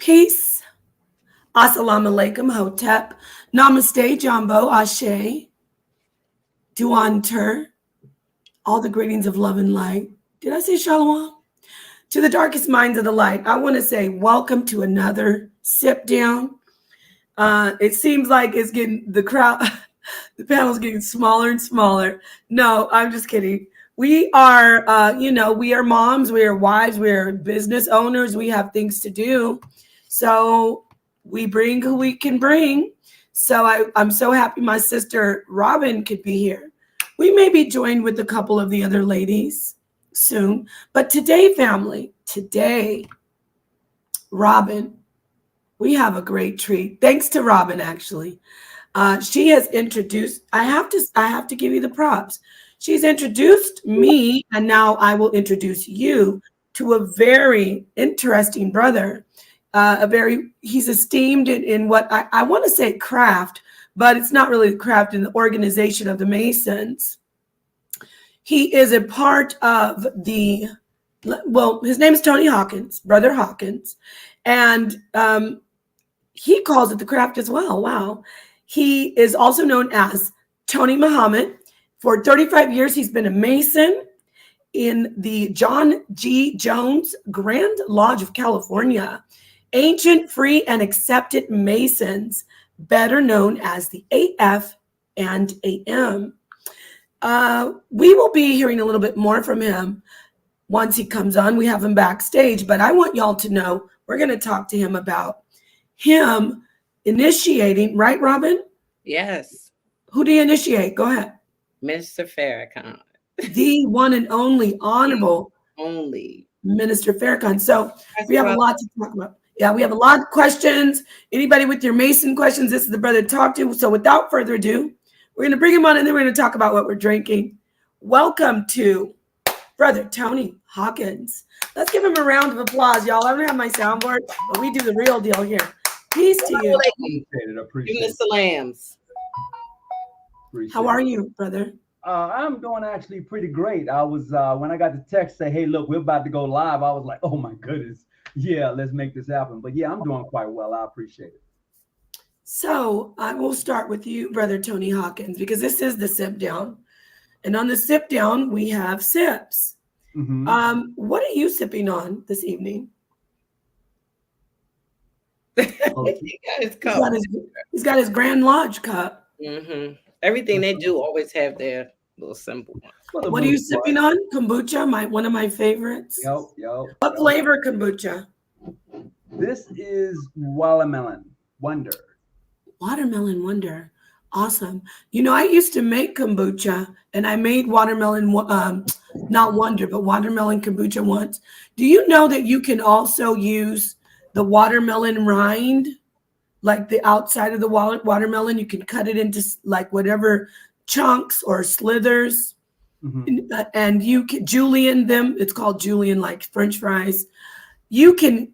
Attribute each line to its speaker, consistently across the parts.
Speaker 1: Peace. Assalamu alaikum, Hotep. Namaste, Jambo, Ashe, Duanter. All the greetings of love and light. Did I say shalom? To the darkest minds of the light, I want to say welcome to another Sip Down. It seems like it's getting, the crowd, the panel's getting smaller and smaller. No, I'm just kidding. We are, we are moms, we are wives, we are business owners. We have things to do. So we bring who we can bring. So I'm so happy my sister Robin could be here. We may be joined with a couple of the other ladies soon. But today, family, Robin, we have a great treat. Thanks to Robin, actually. She has introduced, I have to give you the props. She's introduced me, and now I will introduce you to a very interesting brother. He's esteemed in what I want to say craft, but it's not really craft in the organization of the Masons. He is a part of his name is Tony Hawkins, Brother Hawkins, and he calls it the craft as well. Wow. He is also known as Tony Muhammad. For 35 years, he's been a Mason in the John G. Jones Grand Lodge of California. Ancient, free, and accepted Masons, better known as the AF and AM. We will be hearing a little bit more from him once he comes on. We have him backstage, but I want y'all to know we're going to talk to him about him initiating, right, Robin?
Speaker 2: Yes.
Speaker 1: Who do you initiate? Go ahead.
Speaker 2: Mr. Farrakhan.
Speaker 1: The one and only honorable Minister Farrakhan. So we have a lot to talk about. Yeah, we have a lot of questions. Anybody with your Mason questions, this is the brother to talk to. So without further ado, we're going to bring him on and then we're going to talk about what we're drinking. Welcome to Brother Tony Hawkins. Let's give him a round of applause, y'all. I don't have my soundboard, but we do the real deal here. Peace to you.
Speaker 2: Appreciate it. Salams.
Speaker 1: How are you, brother?
Speaker 3: I'm doing actually pretty great. I was when I got the text say, "Hey, look, we're about to go live." I was like, "Oh my goodness, yeah, let's make this happen." But yeah, I'm doing quite well. I appreciate it.
Speaker 1: So I will start with you, Brother Tony Hawkins, because this is the Sip Down, and on the Sip Down we have sips. Mm-hmm. What are you sipping on this evening?
Speaker 2: He's
Speaker 1: got his Grand Lodge cup.
Speaker 2: Mm-hmm. Everything they do always have their little symbol.
Speaker 1: What are you sipping on? Kombucha, one of my favorites. What flavor kombucha?
Speaker 3: This is Watermelon Wonder.
Speaker 1: Watermelon Wonder. Awesome. You know, I used to make kombucha, and I made watermelon, not Wonder, but watermelon kombucha once. Do you know that you can also use the watermelon rind? Like the outside of the watermelon, you can cut it into like whatever chunks or slithers, and you can julienne them. It's called julienne, like French fries. You can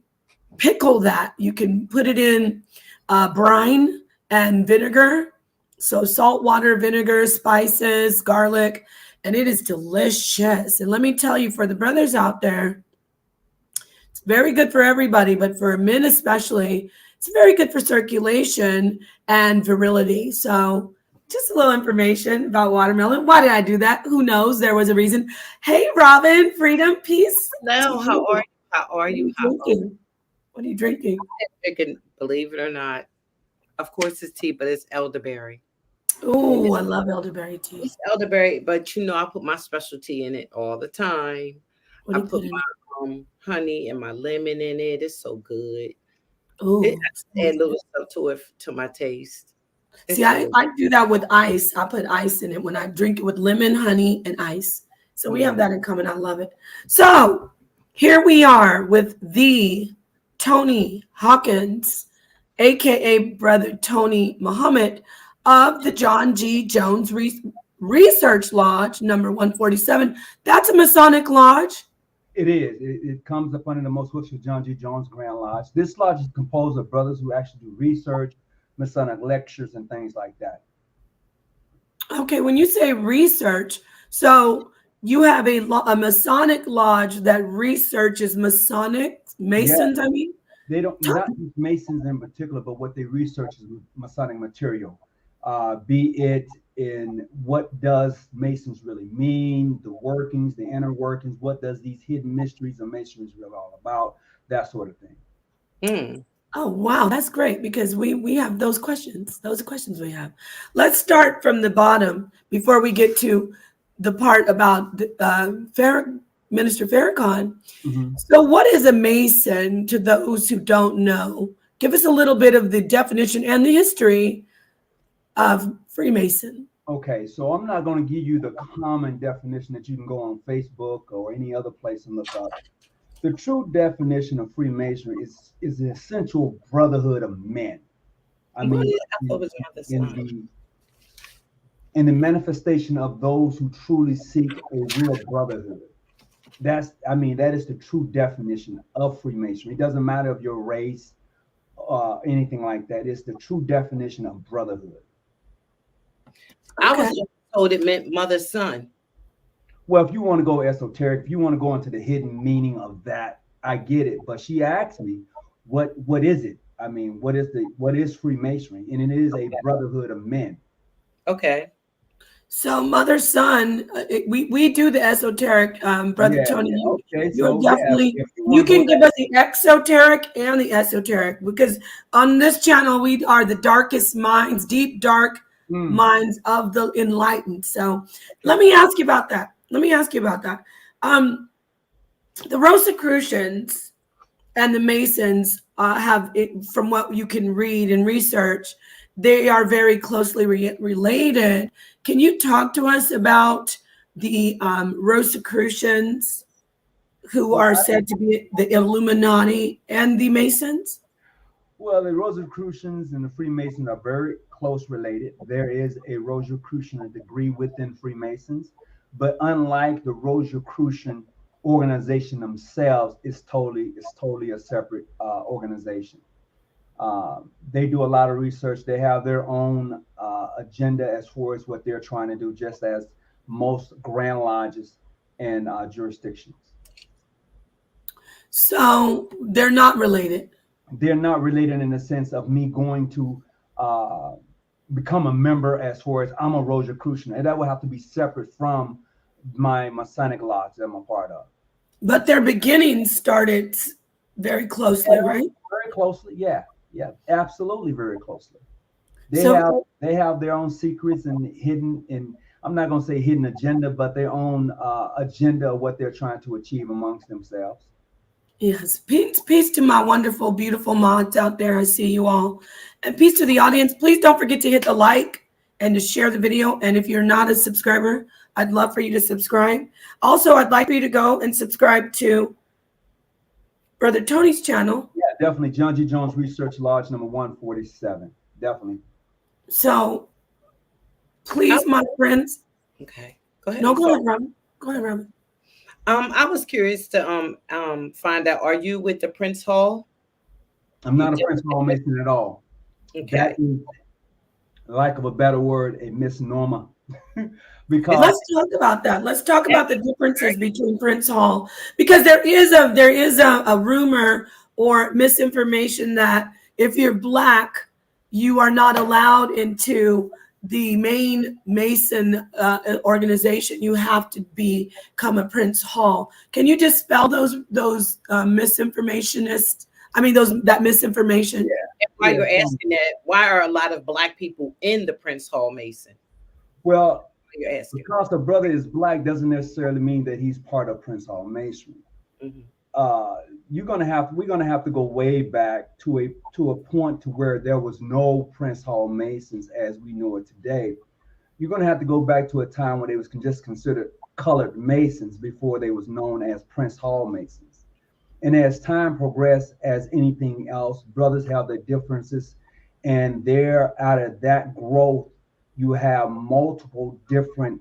Speaker 1: pickle that. You can put it in brine and vinegar. So salt, water, vinegar, spices, garlic, and it is delicious. And let me tell you, for the brothers out there, it's very good for everybody, but for men especially, it's very good for circulation and virility. So just a little information about watermelon. Why did I do that? Who knows? There was a reason. Hey, Robin, freedom, peace.
Speaker 2: Hello, how are you?
Speaker 1: What are you drinking?
Speaker 2: I'm drinking, believe it or not. Of course it's tea, but it's elderberry.
Speaker 1: Oh, I love elderberry tea.
Speaker 2: It's elderberry, but you know, I put my specialty in it all the time. I put my honey and my lemon in it. It's so good. I add a little stuff to it to my taste.
Speaker 1: See, I do that with ice. I put ice in it when I drink it with lemon, honey, and ice. So we have that in common. I love it. So here we are with the Tony Hawkins, aka Brother Tony Muhammad of the John G. Jones Research Lodge, number 147. That's a Masonic lodge.
Speaker 3: It is. It comes up under the most wishes John G. Jones Grand Lodge. This lodge is composed of brothers who actually do research, Masonic lectures, and things like that.
Speaker 1: Okay, when you say research, so you have a Masonic lodge that researches Masons,
Speaker 3: yes.
Speaker 1: I mean?
Speaker 3: They don't, not just Masons in particular, but what they research is Masonic material, be it in what does Masons really mean, the workings, the inner workings, what does these hidden mysteries of Masonry really all about, that sort of thing.
Speaker 2: Mm.
Speaker 1: Oh, wow, that's great because we have those questions. Those are questions we have. Let's start from the bottom before we get to the part about Minister Farrakhan.
Speaker 3: Mm-hmm.
Speaker 1: So, what is a Mason to those who don't know? Give us a little bit of the definition and the history of Freemason.
Speaker 3: Okay, so I'm not going to give you the common definition that you can go on Facebook or any other place and look up. The true definition of Freemasonry is the essential brotherhood of men. I mean, in the manifestation of those who truly seek a real brotherhood. That is the true definition of Freemasonry. It doesn't matter if your race, anything like that. It's the true definition of brotherhood.
Speaker 2: Okay. I was told it meant mother-son.
Speaker 3: Well, if you want to go esoteric, if you want to go into the hidden meaning of that, I get it. But she asked me, what is it? I mean, what is Freemasonry? And it is a brotherhood of men.
Speaker 2: Okay.
Speaker 1: So mother son, we do the esoteric, Brother Tony.
Speaker 3: Okay,
Speaker 1: so definitely you can give us the exoteric and the esoteric, because on this channel we are the darkest minds, deep dark minds of the enlightened. So let me ask you about that. The Rosicrucians and the Masons have, from what you can read and research, they are very closely related. Can you talk to us about the Rosicrucians, who are said to be the Illuminati, and the Masons?
Speaker 3: Well, the Rosicrucians and the Freemasons are very close related. There is a Rosicrucian degree within Freemasons, but unlike the Rosicrucian organization themselves, it's totally a separate organization. They do a lot of research. They have their own agenda as far as what they're trying to do, just as most Grand Lodges and jurisdictions.
Speaker 1: So they're not related.
Speaker 3: They're not related in the sense of me going to become a member as far as I'm a Rosicrucian. And that would have to be separate from my Masonic lodge that I'm a part of.
Speaker 1: But their beginnings started very closely, right?
Speaker 3: Very closely, yeah. Yeah, absolutely, very closely. They have their own secrets and hidden, and I'm not going to say hidden agenda, but their own agenda of what they're trying to achieve amongst themselves.
Speaker 1: Yes, peace to my wonderful, beautiful mods out there. I see you all, and peace to the audience. Please don't forget to hit the like and to share the video. And if you're not a subscriber, I'd love for you to subscribe. Also, I'd like for you to go and subscribe to Brother Tony's channel.
Speaker 3: Yeah, definitely. John G. Jones Research Lodge number 147. Definitely.
Speaker 1: So, please, my friends.
Speaker 2: Okay. Go ahead.
Speaker 1: No, go ahead, Robin. Go ahead, Robin.
Speaker 2: I was curious to find out, are you with the Prince Hall?
Speaker 3: I'm not a Prince Hall Mason at all.
Speaker 2: Okay.
Speaker 3: That is, lack of a better word, a misnomer.
Speaker 1: Because let's talk about that. Let's talk about the differences between Prince Hall, because there is a rumor or misinformation that if you're Black, you are not allowed into the main Mason organization. You have to become a Prince Hall. Can you dispel those misinformationists? I mean, that misinformation.
Speaker 2: Yeah. And while you're asking that, why are a lot of Black people in the Prince Hall Mason?
Speaker 3: Well, because the brother is Black doesn't necessarily mean that he's part of Prince Hall Masonry.
Speaker 2: Mm-hmm.
Speaker 3: We're gonna have to go way back to a point to where there was no Prince Hall Masons as we know it today. You're gonna have to go back to a time when they was just considered colored Masons before they was known as Prince Hall Masons. And as time progressed, as anything else, brothers have their differences, and out of that growth, you have multiple different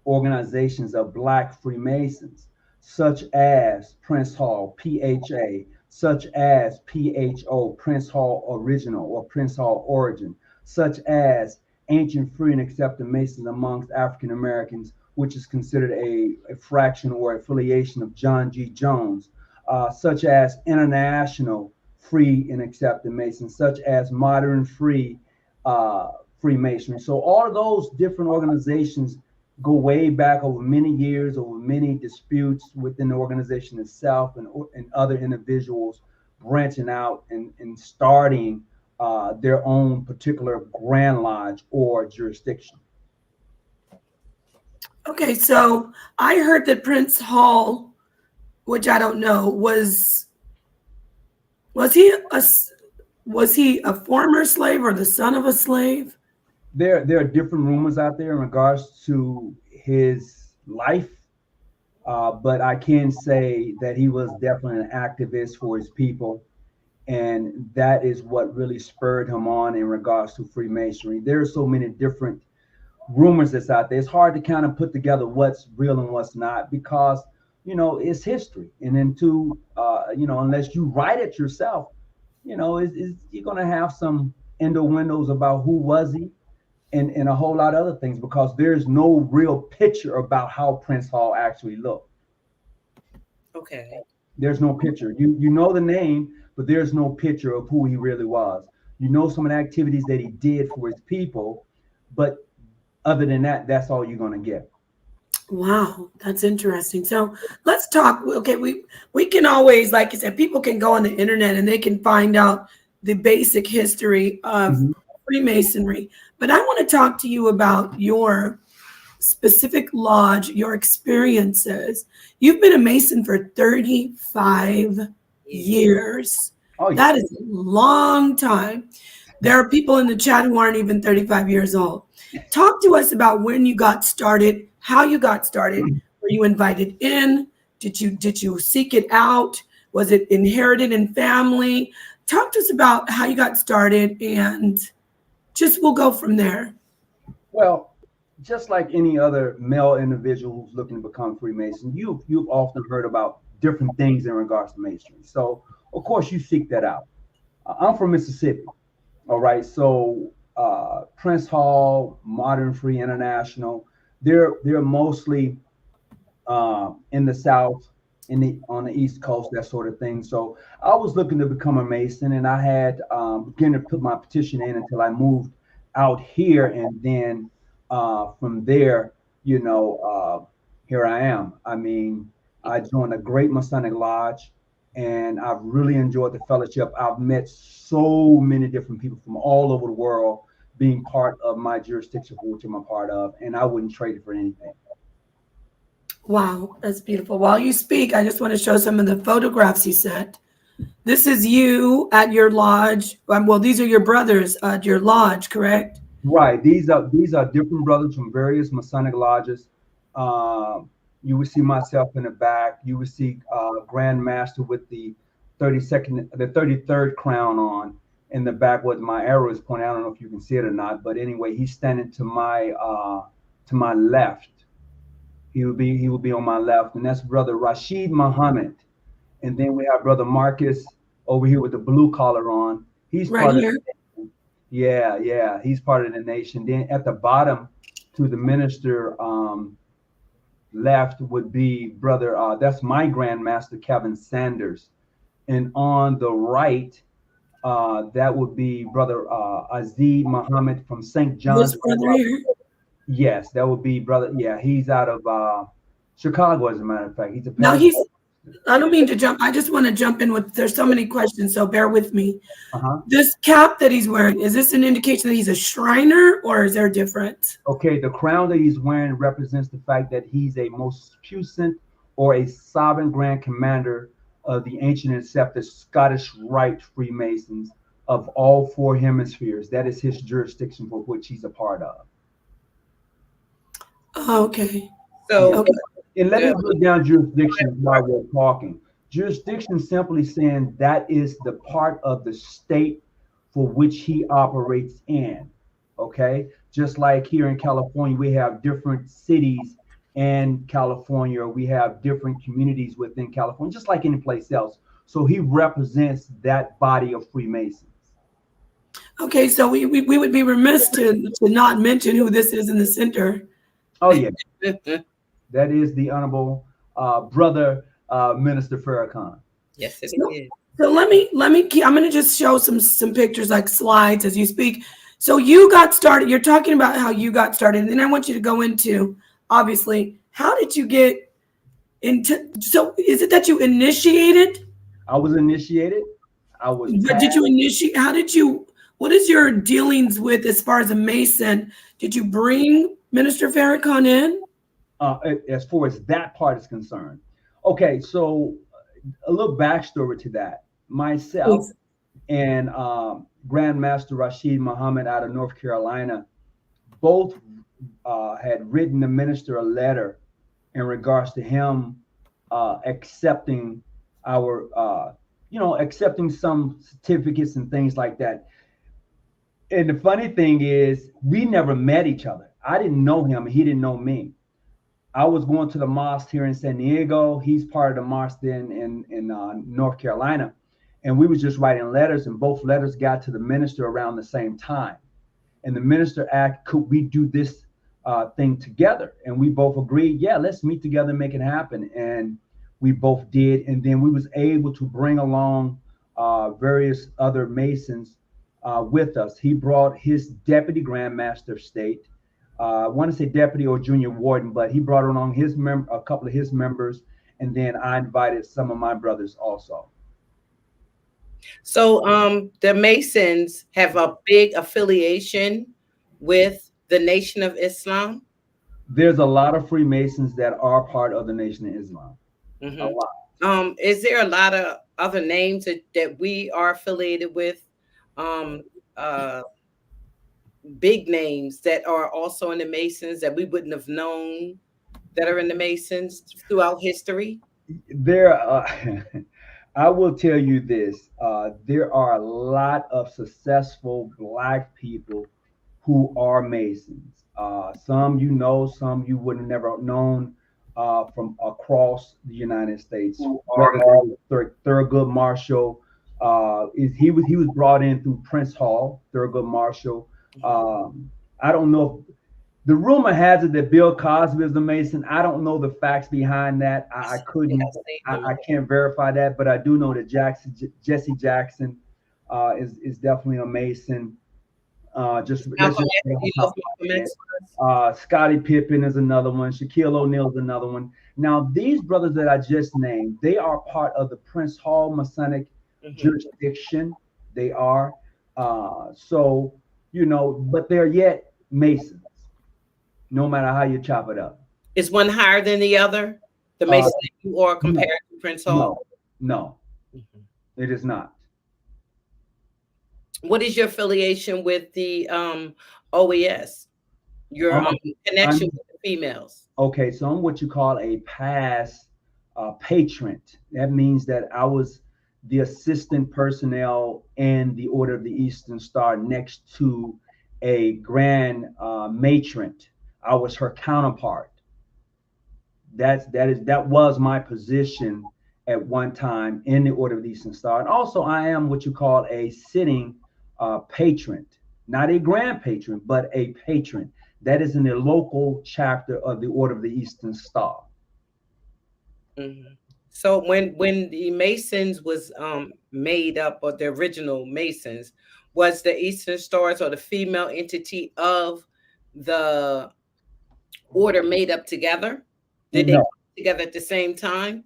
Speaker 3: organizations of Black Freemasons, such as Prince Hall, PHA, such as PHO, Prince Hall Original or Prince Hall Origin, such as Ancient Free and Accepted Masons amongst African Americans, which is considered a fraction or affiliation of John G. Jones, such as International free and accepted Masons, such as modern free Freemasonry. So all of those different organizations go way back over many years, over many disputes within the organization itself, and other individuals branching out and starting their own particular Grand Lodge or jurisdiction.
Speaker 1: Okay, so I heard that Prince Hall, which I don't know, was he a former slave or the son of a slave?
Speaker 3: There are different rumors out there in regards to his life, but I can say that he was definitely an activist for his people, and that is what really spurred him on in regards to Freemasonry. There are so many different rumors that's out there. It's hard to kind of put together what's real and what's not, because it's history, and then unless you write it yourself, you're going to have some innuendos about who was he, and a whole lot of other things, because there's no real picture about how Prince Hall actually looked.
Speaker 2: Okay.
Speaker 3: There's no picture. You know the name, but there's no picture of who he really was. You know some of the activities that he did for his people, but other than that, that's all you're going to get.
Speaker 1: Wow, that's interesting. So let's talk. Okay, we can always, like you said, people can go on the internet and they can find out the basic history of Freemasonry. But I want to talk to you about your specific lodge, your experiences. You've been a Mason for 35 years.
Speaker 3: Oh, yeah.
Speaker 1: That is a long time. There are people in the chat who aren't even 35 years old. Talk to us about when you got started, how you got started. Were you invited in? Did you seek it out? Was it inherited in family? Talk to us about how you got started, and we'll go from there.
Speaker 3: Well, just like any other male individual who's looking to become Freemason, you've often heard about different things in regards to Masonry. So of course you seek that out. I'm from Mississippi. All right. So Prince Hall, Modern Free International, they're mostly in the South, on the East Coast, that sort of thing. So I was looking to become a Mason, and I had begun to put my petition in until I moved out here, and then from there, here I am. I mean, I joined a great Masonic lodge, and I've really enjoyed the fellowship. I've met so many different people from all over the world being part of my jurisdiction, for which I'm a part of, and I wouldn't trade it for anything.
Speaker 1: Wow, that's beautiful. While you speak, I just want to show some of the photographs you sent. This is you at your lodge. Well, these are your brothers at your lodge, correct?
Speaker 3: Right. These are different brothers from various Masonic lodges. You would see myself in the back. You would see Grand Master with the 33rd crown on. In the back, what my arrow is pointing. I don't know if you can see it or not, but anyway, he's standing to my left. He will be on my left, and that's Brother Rashid Muhammad. And then we have Brother Marcus over here with the blue collar on. He's
Speaker 1: right
Speaker 3: part
Speaker 1: here.
Speaker 3: of the nation. Yeah, he's part of the nation. Then at the bottom, to the minister left, would be Brother. That's my Grand Master Kevin Sanders, and on the right, that would be Brother Aziz Muhammad from St. John's.
Speaker 1: This brother here.
Speaker 3: Yes, that would be Brother. Yeah, he's out of Chicago, as a matter of fact. He's a
Speaker 1: Now I don't mean to jump. I just want to jump in with. There's so many questions, so bear with me. This cap that he's wearing, is this an indication that he's a Shriner, or is there a difference?
Speaker 3: Okay, the crown that he's wearing represents the fact that he's a most puissant or a sovereign Grand Commander of the ancient and accepted Scottish Rite Freemasons of all four hemispheres. That is his jurisdiction, for which he's a part of.
Speaker 1: Okay.
Speaker 2: So,
Speaker 1: okay.
Speaker 3: And let me put down jurisdiction while we're talking. Jurisdiction simply saying that is the part of the state for which he operates in. Okay. Just like here in California, we have different cities in California, or we have different communities within California, just like any place else. So he represents that body of Freemasons.
Speaker 1: Okay, so we would be remiss to not mention who this is in the center.
Speaker 3: Oh, yeah. That is the Honorable Brother Minister Farrakhan.
Speaker 2: Yes, it is.
Speaker 1: So I'm going to just show some pictures, like slides, as you speak. So you got started. You're talking about how you got started, and then I want you to go into, obviously, how did you get into? So is it that you initiated?
Speaker 3: I was initiated. I was
Speaker 1: But did you
Speaker 3: tasked.
Speaker 1: initiate? How did you? What is your dealings with as far as a Mason? Did you bring Minister Farrakhan in?
Speaker 3: As far as that part is concerned. Okay, so a little backstory to that. Myself
Speaker 1: Please.
Speaker 3: and Grandmaster Rashid Muhammad out of North Carolina both had written the minister a letter in regards to him accepting our, accepting some certificates and things like that. And the funny thing is, we never met each other. I didn't know him, and he didn't know me. I was going to the mosque here in San Diego. He's part of the mosque then in North Carolina, and we was just writing letters, and both letters got to the minister around the same time. And the minister asked, could we do this thing together? And we both agreed, yeah, let's meet together and make it happen. And we both did. And then we was able to bring along various other Masons with us. He brought his deputy grandmaster of state. I want to say deputy or junior warden, but he brought along a couple of his members. And then I invited some of my brothers also.
Speaker 2: So the Masons have a big affiliation with the Nation of Islam.
Speaker 3: There's a lot of Freemasons that are part of the Nation of Islam.
Speaker 2: Mm-hmm.
Speaker 3: A lot.
Speaker 2: Is there a lot of other names that we are affiliated with? Um, uh, Big names that are also in the Masons that we wouldn't have known that are in the Masons throughout history?
Speaker 3: There, I will tell you this: there are a lot of successful Black people who are Masons. Some you know, some you would have never known from across the United States. Whether Thurgood Marshall, he was brought in through Prince Hall, Thurgood Marshall. I don't know if the rumor has it that Bill Cosby is a Mason. I don't know the facts behind that. I couldn't. I can't verify that, but I do know that Jesse Jackson, is definitely a Mason. Scottie Pippen is another one. Shaquille O'Neal is another one. Now, these brothers that I just named, they are part of the Prince Hall Masonic jurisdiction. They are. So, but they're yet Masons, no matter how you chop it up.
Speaker 2: Is one higher than the other? The Mason that you are compared to Prince Hall?
Speaker 3: No, it is not.
Speaker 2: What is your affiliation with the OES? Your connection with the females?
Speaker 3: Okay, so I'm what you call a past patron. That means that I was the assistant personnel in the Order of the Eastern Star next to a grand matron. I was her counterpart. That was my position at one time in the Order of the Eastern Star. And also I am what you call a sitting patron, not a grand patron, but a patron. That is in the local chapter of the Order of the Eastern Star.
Speaker 2: Mm-hmm. So when the Masons was made up, or the original Masons, was the Eastern Stars or the female entity of the order made up together? Did they come together at the same time?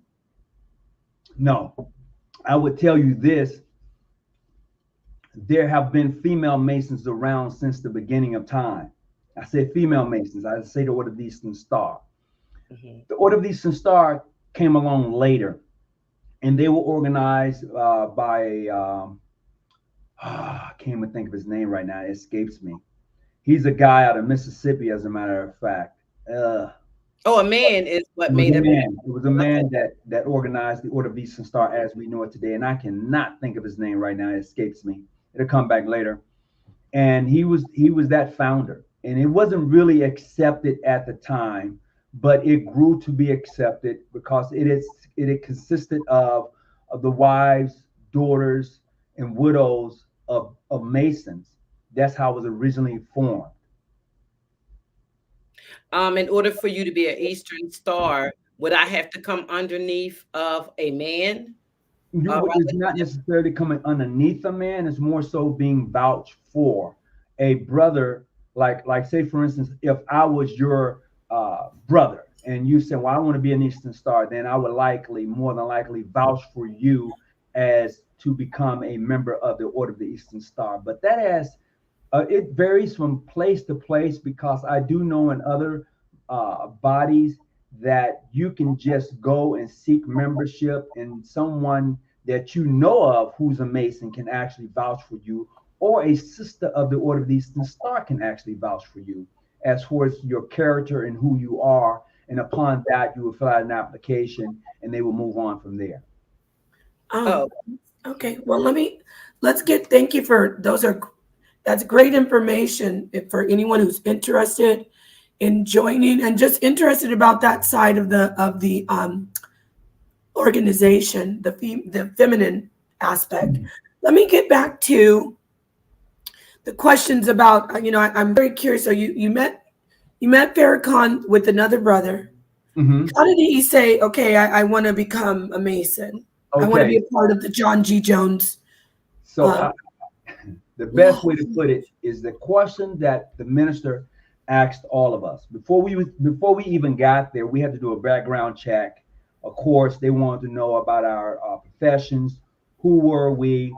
Speaker 3: No. I would tell you this. There have been female Masons around since the beginning of time. I say female Masons. I say the Order of the Eastern Star. The Order of the Eastern Star came along later, and they were organized by I can't even think of his name right now. It escapes me. He's a guy out of Mississippi, as a matter of fact.
Speaker 2: A man is what made it.
Speaker 3: It was a man that organized the Order of the Eastern Star as we know it today, and I cannot think of his name right now. It escapes me. It'll come back later. And he was that founder, and it wasn't really accepted at the time, but it grew to be accepted because it consisted of the wives, daughters, and widows of Masons. That's how it was originally formed.
Speaker 2: In order for you to be an Eastern Star, would I have to come underneath of a man?
Speaker 3: It's not necessarily coming underneath a man. It's more so being vouched for. A brother, like say for instance, if I was your brother and you said, "Well, I want to be an Eastern Star," then I would more than likely, vouch for you as to become a member of the Order of the Eastern Star. But that has it varies from place to place, because I do know in other bodies that you can just go and seek membership, and someone that you know of who's a Mason can actually vouch for you, or a sister of the Order of the Eastern Star can actually vouch for you as far as your character and who you are. And upon that, you will fill out an application and they will move on from there.
Speaker 1: Oh, okay. Well, thank you for that's great information for anyone who's interested in joining and just interested about that side of the organization, the feminine aspect. Let me get back to the questions about, I'm very curious. So you met Farrakhan with another brother.
Speaker 3: Mm-hmm.
Speaker 1: How did he say, okay, I want to become a Mason? Okay. I want to be a part of the John G. Jones.
Speaker 3: So the best way to put it is the question that the minister asked all of us before we even got there. We had to do a background check. Of course, they wanted to know about our professions, who were we,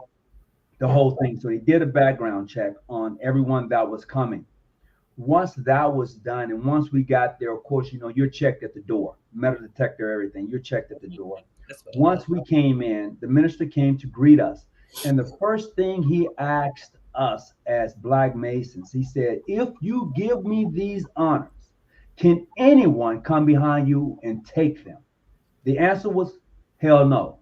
Speaker 3: the whole thing. So they did a background check on everyone that was coming. Once that was done, and once we got there, of course, you're checked at the door, metal detector, everything. You're checked at the door. Once we came in, the minister came to greet us. And the first thing he asked us as Black Masons, he said, "If you give me these honors, can anyone come behind you and take them?" The answer was, hell no.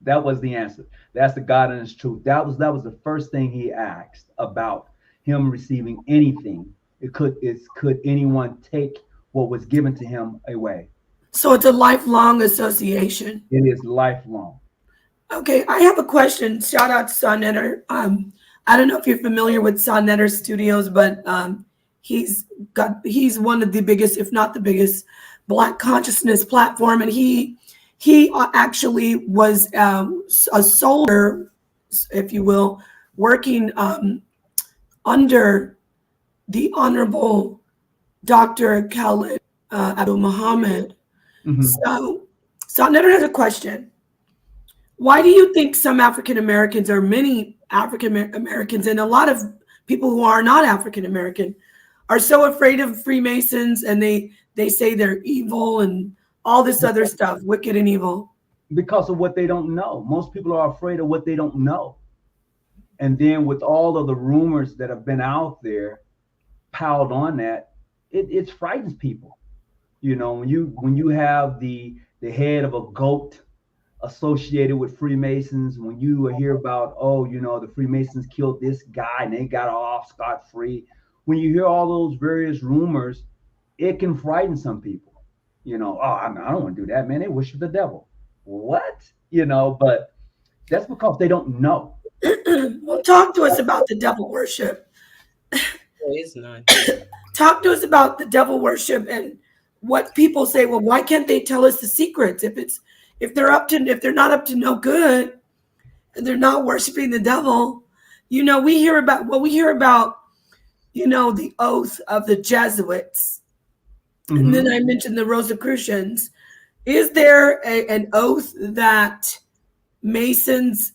Speaker 3: That was the answer. That's the God and His truth. That was the first thing he asked about him receiving anything. Could anyone take what was given to him away?
Speaker 1: So it's a lifelong association.
Speaker 3: It is lifelong.
Speaker 1: Okay, I have a question. Shout out to Sonnetter. I don't know if you're familiar with Sonnetter Studios, but he's one of the biggest, if not the biggest, Black consciousness platform, and he actually was a soldier, if you will, working under the Honorable Dr. Khalid Abdul Muhammad. Mm-hmm. So Sonnetter has a question. Why do you think some African Americans, or many African Americans, and a lot of people who are not African American, are so afraid of Freemasons, and they say they're evil and all this other stuff, wicked and evil?
Speaker 3: Because of what they don't know. Most people are afraid of what they don't know. And then with all of the rumors that have been out there piled on that, it frightens people. When you have the head of a goat associated with Freemasons, when you hear about, the Freemasons killed this guy and they got off scot-free, when you hear all those various rumors, it can frighten some people. I don't want to do that, man. They worship the devil. What? But that's because they don't know.
Speaker 1: Well, talk to us about the devil worship.
Speaker 2: There is none.
Speaker 1: Talk to us about the devil worship and what people say. Well, why can't they tell us the secrets? If they're not up to no good, and they're not worshiping the devil, we hear about the oath of the Jesuits, mm-hmm. And then I mentioned the Rosicrucians. Is there an oath that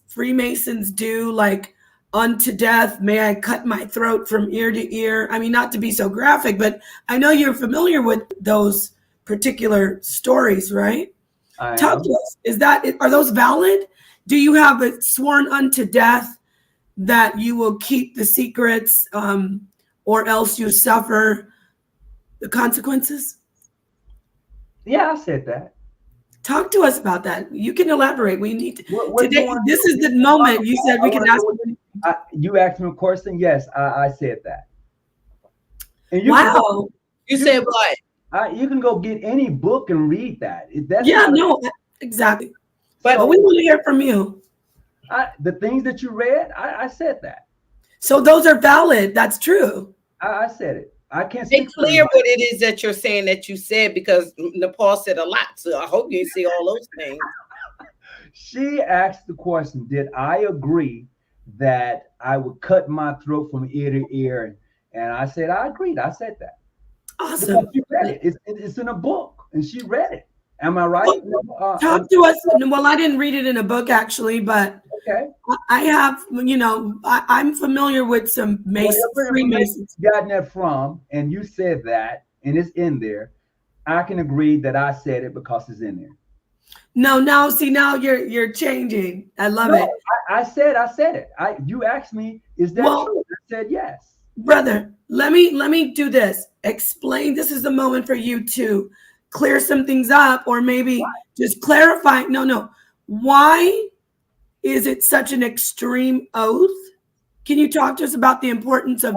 Speaker 1: Freemasons do, like, unto death, may I cut my throat from ear to ear? I mean, not to be so graphic, but I know you're familiar with those particular stories, right? Talk to us. Are those valid? Do you have it sworn unto death that you will keep the secrets, or else you suffer the consequences?
Speaker 3: Yeah, I said that.
Speaker 1: Talk to us about that. You can elaborate. We need to. Today, this is the moment you said we can ask.
Speaker 3: You asked me a question. Yes, I said that.
Speaker 1: And wow.
Speaker 2: You said what?
Speaker 3: You can go get any book and read that.
Speaker 1: Exactly. But we want to hear from you.
Speaker 3: The things that you read, I said that.
Speaker 1: So those are valid. That's true.
Speaker 3: I said it. I can't
Speaker 2: make clear what it is that you're saying that you said, because Nepal said a lot. So I hope you see all those things.
Speaker 3: She asked the question, did I agree that I would cut my throat from ear to ear? And I said, I agreed. I said that. Because
Speaker 1: Awesome.
Speaker 3: she read it. It's in a book and she read it. Am I right?
Speaker 1: Well, talk to us. Well, I didn't read it in a book actually, but
Speaker 3: Okay.
Speaker 1: I have, I'm familiar with some
Speaker 3: Whatever information
Speaker 1: Freemasons.
Speaker 3: you gotten that from, and you said that, and it's in there, I can agree that I said it because it's in there.
Speaker 1: No, now see, now you're changing. I love
Speaker 3: No,
Speaker 1: it.
Speaker 3: I said it. You asked me, is that
Speaker 1: Well,
Speaker 3: true? I said yes.
Speaker 1: brother, let me do this. Explain. This is the moment for you to clear some things up, or maybe just clarify. No. Why is it such an extreme oath? Can you talk to us about the importance of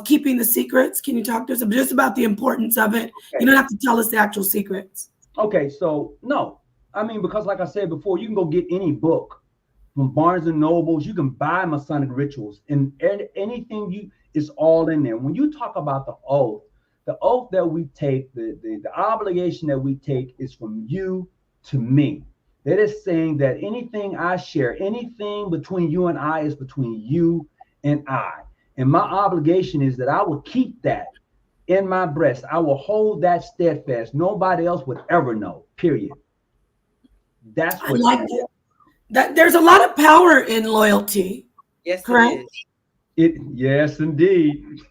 Speaker 1: keeping the secrets? Can you talk to us just about the importance of it? You
Speaker 3: Okay.
Speaker 1: don't have to tell us the actual secrets.
Speaker 3: Okay, so no. I mean, because like I said before, you can go get any book from Barnes and Nobles. You can buy Masonic rituals, and anything it's all in there. When you talk about the oath that we take, the obligation that we take is from you to me. That is saying that anything I share, anything between you and I is between you and I. And my obligation is that I will keep that in my breast. I will hold that steadfast. Nobody else would ever know, period. That's
Speaker 1: I
Speaker 3: what
Speaker 1: like it. That there's a lot of power in loyalty,
Speaker 2: Yes, it
Speaker 1: correct?
Speaker 2: is.
Speaker 3: yes, indeed.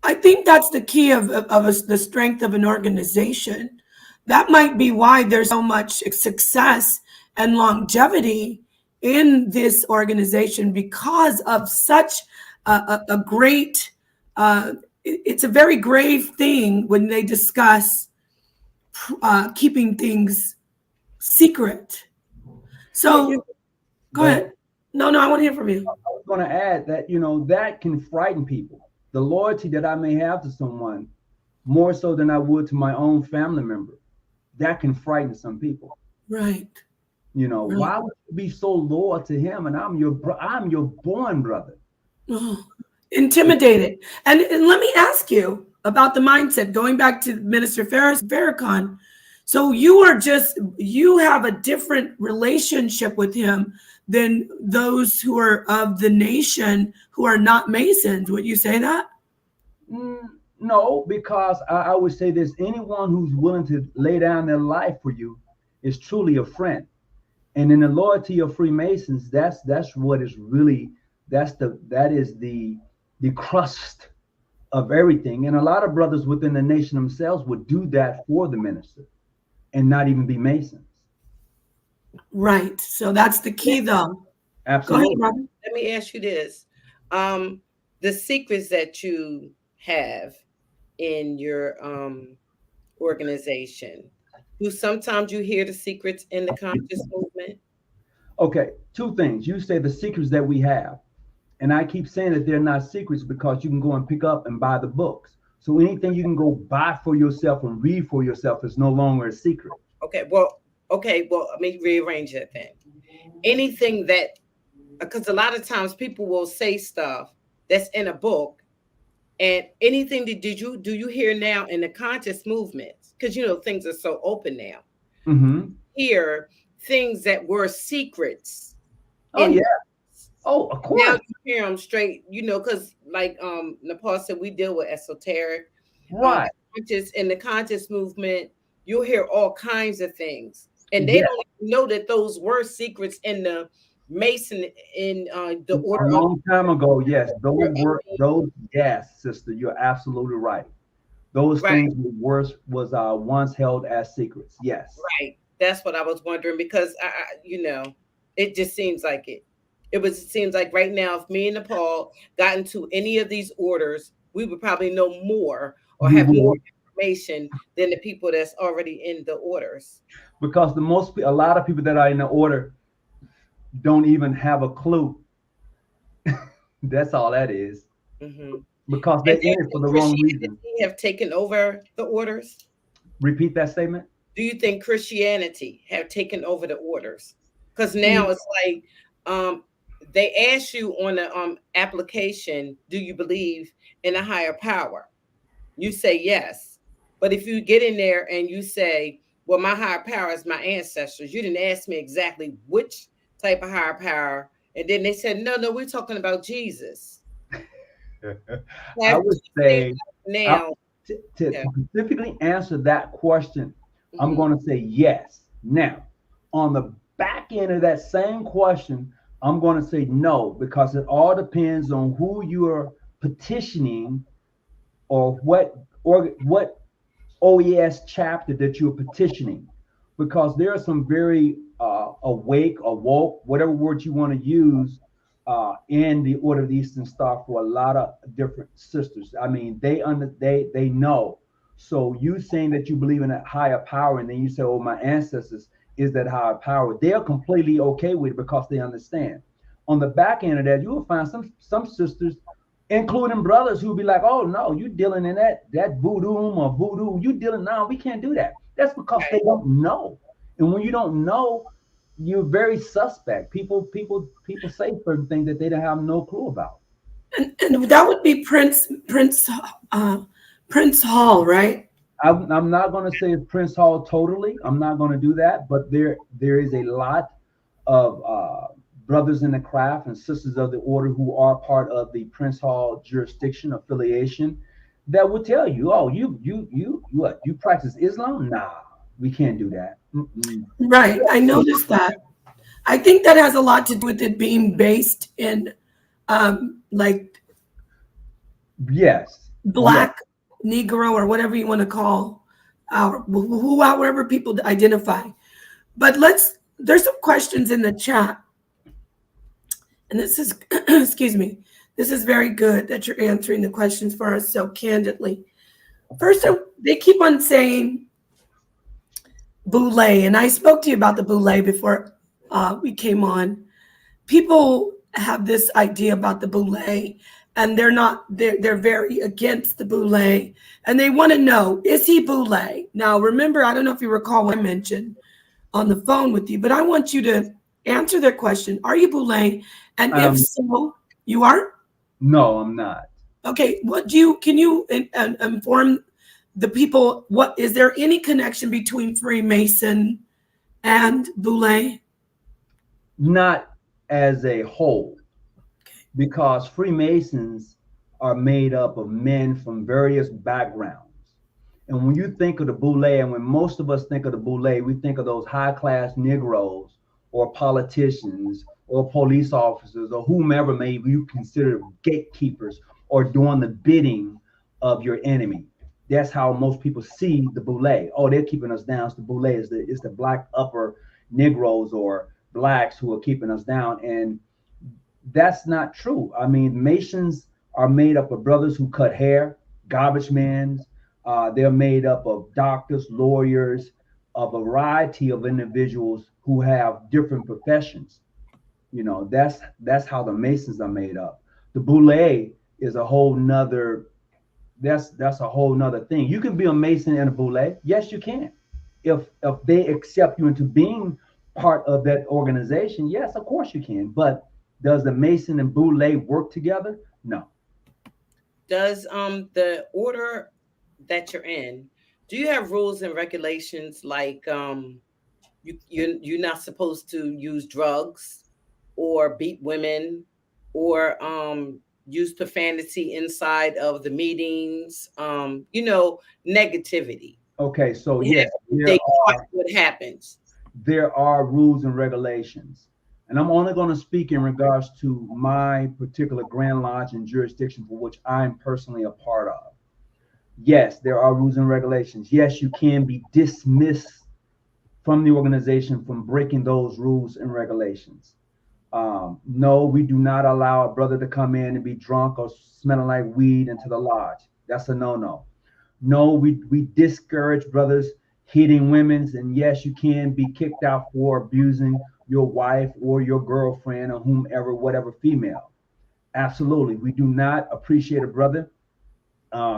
Speaker 1: I think that's the key of the strength of an organization. That might be why there's so much success and longevity in this organization, because of such a great, it's a very grave thing when they discuss keeping things secret. So go
Speaker 3: But
Speaker 1: ahead. No, I want to hear from you.
Speaker 3: I was going to add that, that can frighten people. The loyalty that I may have to someone, more so than I would to my own family member, that can frighten some people.
Speaker 1: Right. Right.
Speaker 3: Why would you be so loyal to him? And I'm your born brother.
Speaker 1: Oh, intimidated. And let me ask you about the mindset, going back to Minister Farrakhan. So you have a different relationship with him than those who are of the nation who are not Masons. Would you say that?
Speaker 3: No, because I would say this: anyone who's willing to lay down their life for you is truly a friend. And in the loyalty of Freemasons, that's what is really that is the crust of everything. And a lot of brothers within the nation themselves would do that for the minister and not even be Masons.
Speaker 1: Right. So that's the key, though. Go ahead,
Speaker 3: Absolutely.
Speaker 1: Robin.
Speaker 2: Let me ask you this. The secrets that you have in your organization, do sometimes you hear the secrets in the conscious movement?
Speaker 3: Okay, two things. You say the secrets that we have, and I keep saying that they're not secrets because you can go and pick up and buy the books. So anything you can go buy for yourself and read for yourself is no longer a secret.
Speaker 2: Okay, well, let me rearrange that then. Anything that, because a lot of times people will say stuff that's in a book, and anything that do you hear now in the conscious movements? Because things are so open now.
Speaker 3: Mm-hmm.
Speaker 2: Hear things that were secrets
Speaker 3: Oh
Speaker 2: in
Speaker 3: yeah. Oh, of
Speaker 2: now
Speaker 3: course.
Speaker 2: you hear them straight, because like Nepal said, we deal with esoteric,
Speaker 3: Right.
Speaker 2: conscious, in the conscious movement. You'll hear all kinds of things, and they
Speaker 3: Yeah.
Speaker 2: don't even know that those were secrets in the Mason, in the
Speaker 3: A
Speaker 2: order of.
Speaker 3: long time ago, yes. Those. Yes, sister. You're absolutely right. Those
Speaker 2: Right,
Speaker 3: things was once held as secrets. Yes.
Speaker 2: right. That's what I was wondering, because it just seems like it. It seems like right now, if me and Nepal got into any of these orders, we would probably know more or
Speaker 3: We
Speaker 2: have more
Speaker 3: will,
Speaker 2: information than the people that's already in the orders.
Speaker 3: because a lot of people that are in the order don't even have a clue. That's all that is.
Speaker 2: Hmm.
Speaker 3: Because
Speaker 2: And
Speaker 3: they're
Speaker 2: do you
Speaker 3: in it for
Speaker 2: think
Speaker 3: the wrong reason.
Speaker 2: Christianity have taken over the orders?
Speaker 3: Repeat that statement.
Speaker 2: Do you think Christianity have taken over the orders? Because now it's like, um, they ask you on the application, do you believe in a higher power? You say yes. But if you get in there and you say, Well, my higher power is my ancestors. You didn't ask me exactly which type of higher power. And then they said, no, we're talking about Jesus.
Speaker 3: I would say
Speaker 2: now
Speaker 3: to specifically answer that question, I'm going to say yes. Now, on the back end of that same question, I'm going to say no, because it all depends on who you are petitioning or what OES chapter that you're petitioning, because there are some very awoke, whatever word you want to use, in the Order of the Eastern Star for a lot of different sisters. I mean, they know. So you saying that you believe in a higher power, and then you say, "Oh, my ancestors is that higher power." They're completely okay with it because they understand. On the back end of that, you will find some sisters, including brothers, who be like, "Oh no, you dealing in that voodoo or voodoo? You dealing now? We can't do that." That's because they don't know, and when you don't know, you're very suspect. People say certain things that they don't have no clue about.
Speaker 1: And that would be Prince Hall, right?
Speaker 3: I'm not going to say Prince Hall totally. I'm not going to do that, but there is a lot of brothers in the craft and sisters of the order who are part of the Prince Hall jurisdiction affiliation that will tell you, "Oh, you practice Islam? Nah, we can't do that."
Speaker 1: Right. I noticed that. I think that has a lot to do with it being based in like
Speaker 3: yes,
Speaker 1: Black, Negro, or whatever you want to call however people identify. But there's some questions in the chat. And this is, excuse me, this is very good that you're answering the questions for us so candidly. First, they keep on saying boule, and I spoke to you about the boule before we came on. People have this idea about the boule, and they're very against the boule, and they want to know, is he boule? Now, remember, I don't know if you recall what I mentioned on the phone with you, but I want you to answer their question. Are you boule? And if so, you are?
Speaker 3: No, I'm not.
Speaker 1: Okay, can you inform the people, is there any connection between Freemason and boule?
Speaker 3: Not as a whole, because Freemasons are made up of men from various backgrounds. And when you think of the boule, and when most of us think of the boule, we think of those high-class Negroes or politicians or police officers or whomever may you consider gatekeepers or doing the bidding of your enemy. That's how most people see the boule. Oh, they're keeping us down. So the boule is the black upper Negroes or blacks who are keeping us down. And that's not true. I mean, Masons are made up of brothers who cut hair, garbage men. They're made up of doctors, lawyers, a variety of individuals who have different professions. You know, that's how the Masons are made up. The boule is a whole nother. That's a whole nother thing. You can be a Mason and a boule. Yes, you can. If they accept you into being part of that organization, yes, of course you can. But does the Mason and boule work together? No.
Speaker 2: Does the order that you're in, do you have rules and regulations like you're not supposed to use drugs or beat women or use profanity inside of the meetings, negativity?
Speaker 3: Okay, so
Speaker 2: Yeah,
Speaker 3: yes,
Speaker 2: what happens?
Speaker 3: There are rules and regulations. And I'm only going to speak in regards to my particular Grand Lodge and jurisdiction for which I'm personally a part of. Yes, there are rules and regulations. Yes, you can be dismissed from the organization from breaking those rules and regulations. No, we do not allow a brother to come in and be drunk or smelling like weed into the lodge. That's a no-no. No, we discourage brothers hitting women's, and yes, you can be kicked out for abusing your wife or your girlfriend or whomever, whatever female. Absolutely. We do not appreciate a brother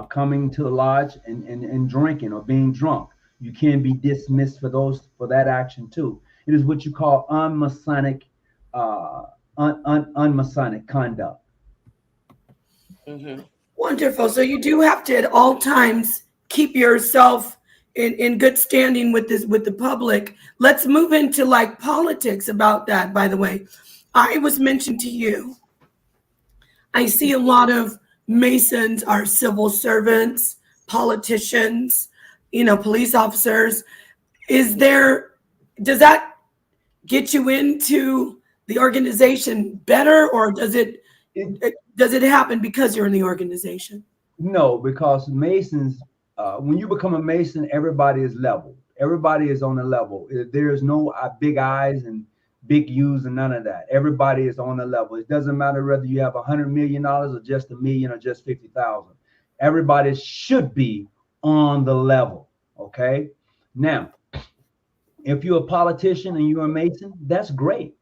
Speaker 3: coming to the lodge and drinking or being drunk. You can be dismissed for that action too. It is what you call unmasonic conduct.
Speaker 1: Mm-hmm. Wonderful. So you do have to at all times keep yourself in good standing with the public. Let's move into like politics about that. By the way, I was mentioned to you. I see a lot of Masons are civil servants, politicians, police officers. Does that get you into the organization better, or does it happen because you're in the organization?
Speaker 3: No, because Masons, when you become a Mason, everybody is level. Everybody is on a level. There's no big eyes and big U's and none of that. Everybody is on a level. It doesn't matter whether you have $100 million or just $1 million or just 50,000. Everybody should be on the level. Okay. Now, if you're a politician and you're a Mason, that's great.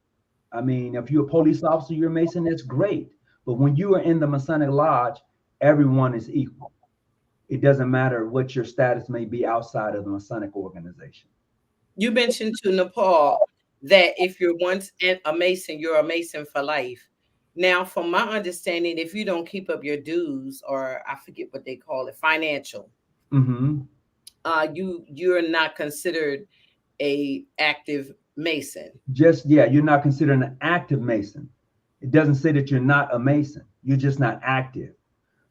Speaker 3: I mean, if you're a police officer, you're a Mason, that's great. But when you are in the Masonic Lodge, everyone is equal. It doesn't matter what your status may be outside of the Masonic organization.
Speaker 2: You mentioned to Nepal that if you're once a Mason, you're a Mason for life. Now, from my understanding, if you don't keep up your dues, or I forget what they call it, financial, you're not considered a active Mason.
Speaker 3: You're not considered an active Mason. It doesn't say that you're not a Mason. You're just not active.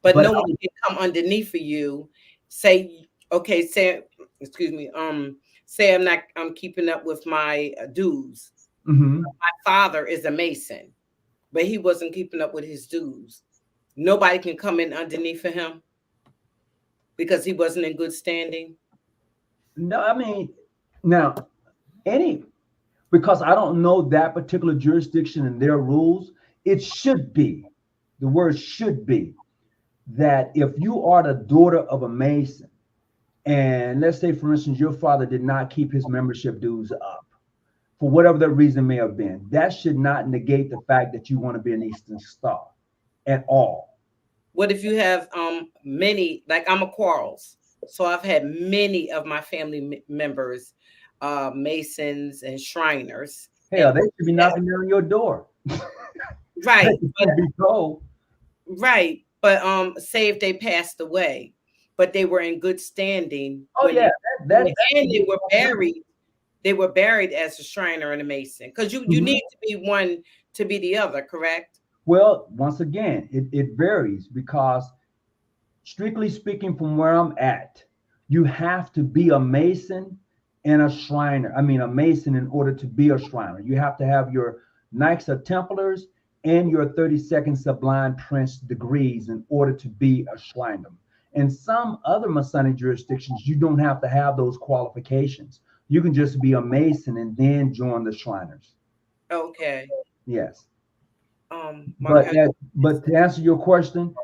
Speaker 2: But no one can come underneath for you. Say I'm keeping up with my dues. My father is a Mason, but he wasn't keeping up with his dues. Nobody can come in underneath for him because he wasn't in good standing.
Speaker 3: No, I mean, now because I don't know that particular jurisdiction and their rules, it should be, the word should be, that if you are the daughter of a Mason, and let's say, for instance, your father did not keep his membership dues up, for whatever the reason may have been, that should not negate the fact that you want to be an Eastern Star at all.
Speaker 2: What if you have many, like I'm a Quarles, so I've had many of my family members, Masons and Shriners.
Speaker 3: Hell, they should be knocking on your door.
Speaker 2: Right. Right. But say if they passed away, but they were in good standing.
Speaker 3: Oh yeah.
Speaker 2: And they were buried as a Shriner and a Mason. Because you need to be one to be the other, correct?
Speaker 3: Well, once again, it varies, because strictly speaking, from where I'm at, you have to be a Mason and a Shriner. I mean, a Mason in order to be a Shriner. You have to have your Knights of Templars and your 32nd Sublime Prince degrees in order to be a Shriner. In some other Masonic jurisdictions, you don't have to have those qualifications. You can just be a Mason and then join the Shriners.
Speaker 2: Okay.
Speaker 3: Yes. But to answer your question,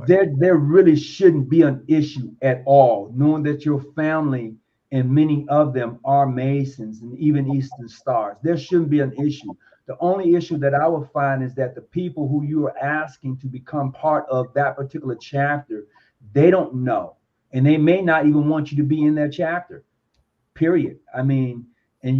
Speaker 3: there really shouldn't be an issue at all, knowing that your family and many of them are Masons and even Eastern Stars. There shouldn't be an issue. The only issue that I would find is that the people who you are asking to become part of that particular chapter, they don't know, and they may not even want you to be in their chapter. Period. I mean,
Speaker 2: so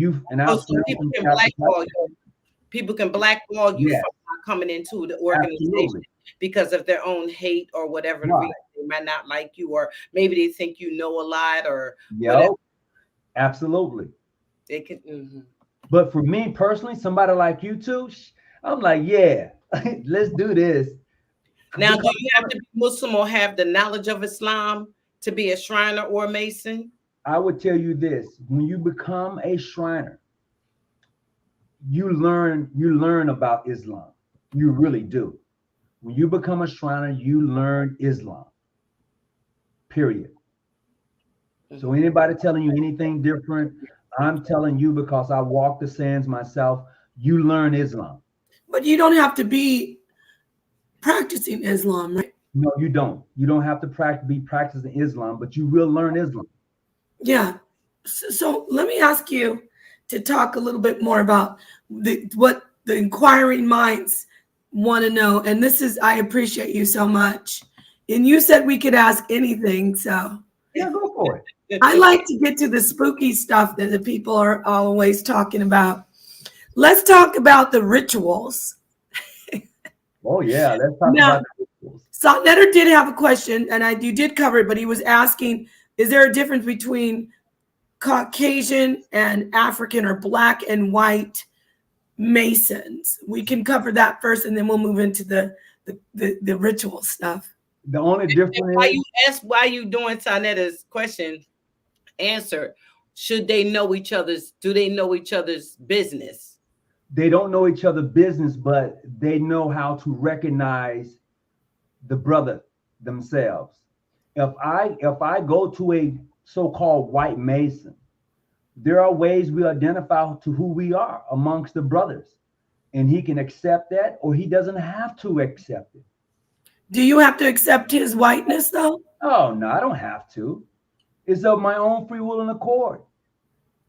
Speaker 2: people can blackball you from coming into the organization because of their own hate or whatever the reason. They might not like you, or maybe they think you know a lot, or whatever.
Speaker 3: Absolutely.
Speaker 2: They can.
Speaker 3: But for me personally, somebody like you two, I'm like, yeah, let's do this.
Speaker 2: Now, do you have to be Muslim or have the knowledge of Islam to be a Shriner or a Mason?
Speaker 3: I would tell you this: when you become a Shriner, you learn about Islam. You really do. When you become a Shriner, you learn Islam. Period. So anybody telling you anything different, I'm telling you, because I walk the sands myself, you learn Islam.
Speaker 1: But you don't have to be practicing Islam, right?
Speaker 3: No, you don't. You don't have to be practicing Islam, but you will learn Islam.
Speaker 1: Yeah. So let me ask you to talk a little bit more about what the inquiring minds want to know. And I appreciate you so much. And you said we could ask anything, so
Speaker 3: yeah, go for it.
Speaker 1: I like to get to the spooky stuff that the people are always talking about. Let's talk about the rituals.
Speaker 3: Oh yeah, let's talk about the rituals.
Speaker 1: Saltnetter did have a question, and you did cover it, but he was asking, is there a difference between Caucasian and African or black and white Masons. We can cover that first, and then we'll move into the ritual stuff.
Speaker 3: The only difference
Speaker 2: why
Speaker 3: is
Speaker 2: you ask why you doing Tanetta's question. Answer: should they know each other's? Do they know each other's business?
Speaker 3: they don't know each other's business, but they know how to recognize the brother themselves. If I go to a so-called white Mason, there are ways we identify to who we are amongst the brothers, and he can accept that, or he doesn't have to accept it.
Speaker 1: Do you have to accept his whiteness, though?
Speaker 3: Oh no, I don't have to. It's of my own free will and accord.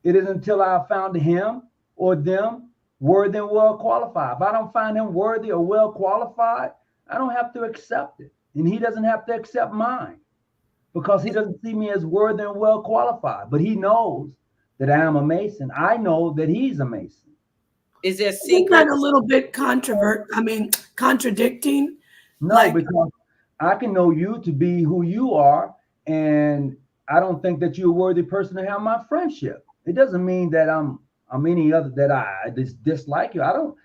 Speaker 3: It is until I found him or them worthy and well qualified. If I don't find him worthy or well qualified, I don't have to accept it, and he doesn't have to accept mine, because he doesn't see me as worthy and well qualified. But he knows that I am a Mason. I know that he's a Mason.
Speaker 2: Is there
Speaker 1: Isn't that a little bit contradicting?
Speaker 3: No, because I can know you to be who you are, and I don't think that you're a worthy person to have my friendship. It doesn't mean that I'm any other, that I dislike you. I don't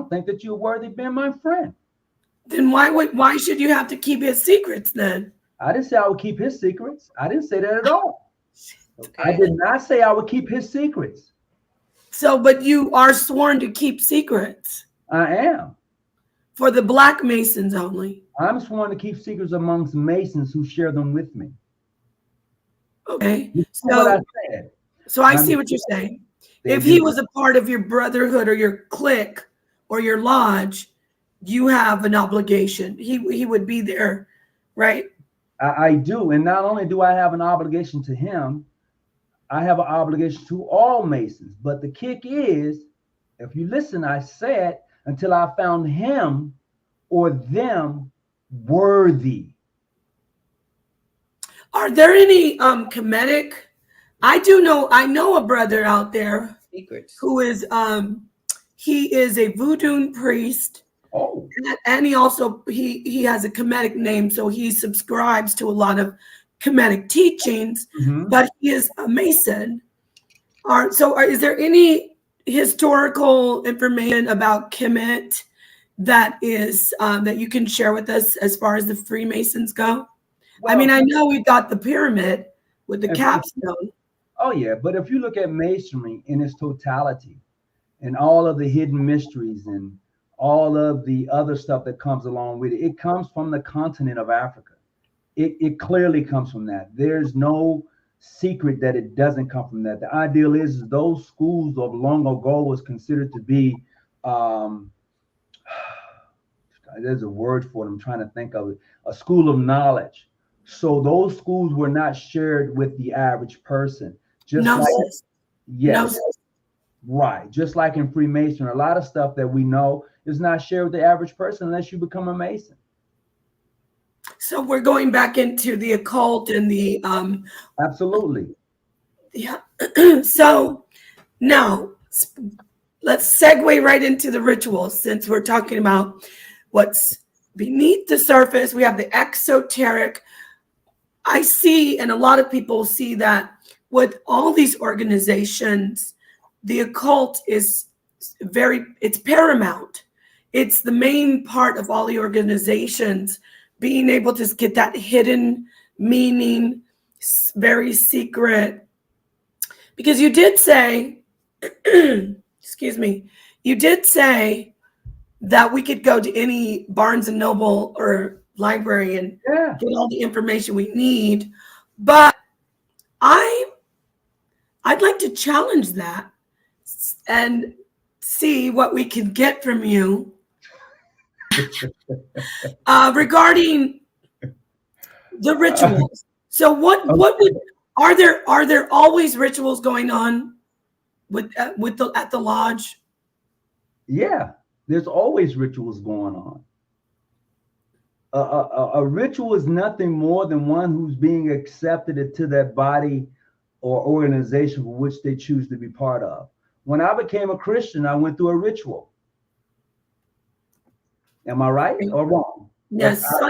Speaker 3: think that you're worthy of being my friend.
Speaker 1: Then why should you have to keep his secrets then?
Speaker 3: I didn't say I would keep his secrets. I didn't say that at all.
Speaker 2: Okay.
Speaker 3: I did not say I would keep his secrets.
Speaker 1: So, but you are sworn to keep secrets.
Speaker 3: I am.
Speaker 1: For the black Masons only.
Speaker 3: I'm sworn to keep secrets amongst Masons who share them with me.
Speaker 1: Okay.
Speaker 3: So
Speaker 1: I see what you're saying. If he was a part of your brotherhood or your clique or your lodge, you have an obligation. He would be there, right?
Speaker 3: I do. And not only do I have an obligation to him, I have an obligation to all Masons. But the kick is, if you listen, I said, until I found him or them worthy.
Speaker 1: Are there any Kemetic? I know a brother out there who is he is a voodoo priest.
Speaker 3: Oh.
Speaker 1: And he also he has a Kemetic name, so he subscribes to a lot of Kemetic teachings, but he is a Mason. Is there any historical information about Kemet that is that you can share with us as far as the Freemasons go? Well, I mean, I know we got the pyramid with the capstone.
Speaker 3: Oh yeah, but if you look at Masonry in its totality and all of the hidden mysteries and all of the other stuff that comes along with it, it comes from the continent of Africa. It clearly comes from that. There's no secret that it doesn't come from that. The ideal is those schools of long ago was considered to be, there's a word for it, I'm trying to think of it, a school of knowledge. So those schools were not shared with the average person. Right. Just like in Freemasonry, a lot of stuff that we know is not shared with the average person unless you become a Mason.
Speaker 1: So we're going back into the occult and the
Speaker 3: absolutely.
Speaker 1: Yeah. So now let's segue right into the rituals, since we're talking about what's beneath the surface. We have the exoteric. I see, and a lot of people see, that with all these organizations, the occult is it's paramount. It's the main part of all the organizations, being able to get that hidden meaning, very secret. Because you did say, excuse me, you did say that we could go to any Barnes and Noble or library and get all the information we need. But I'd like to challenge that and see what we can get from you regarding the rituals. So are there always rituals going on at the lodge?
Speaker 3: Yeah, there's always rituals going on. A ritual is nothing more than one who's being accepted into that body or organization for which they choose to be part of. When I became a Christian, I went through a ritual. Am I right or wrong?
Speaker 1: Yes, I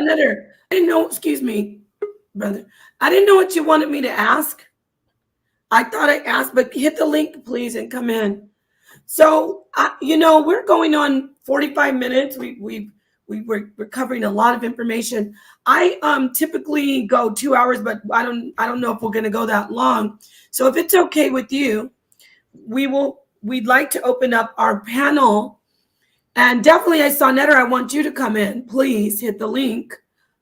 Speaker 1: didn't know, excuse me, brother. I didn't know what you wanted me to ask. I thought I asked, but hit the link, please, and come in. So, we're going on 45 minutes. We're covering a lot of information. I typically go 2 hours, but I don't know if we're going to go that long. So, if it's okay with you, we'd like to open up our panel. And definitely, I saw Netter, I want you to come in. Please hit the link.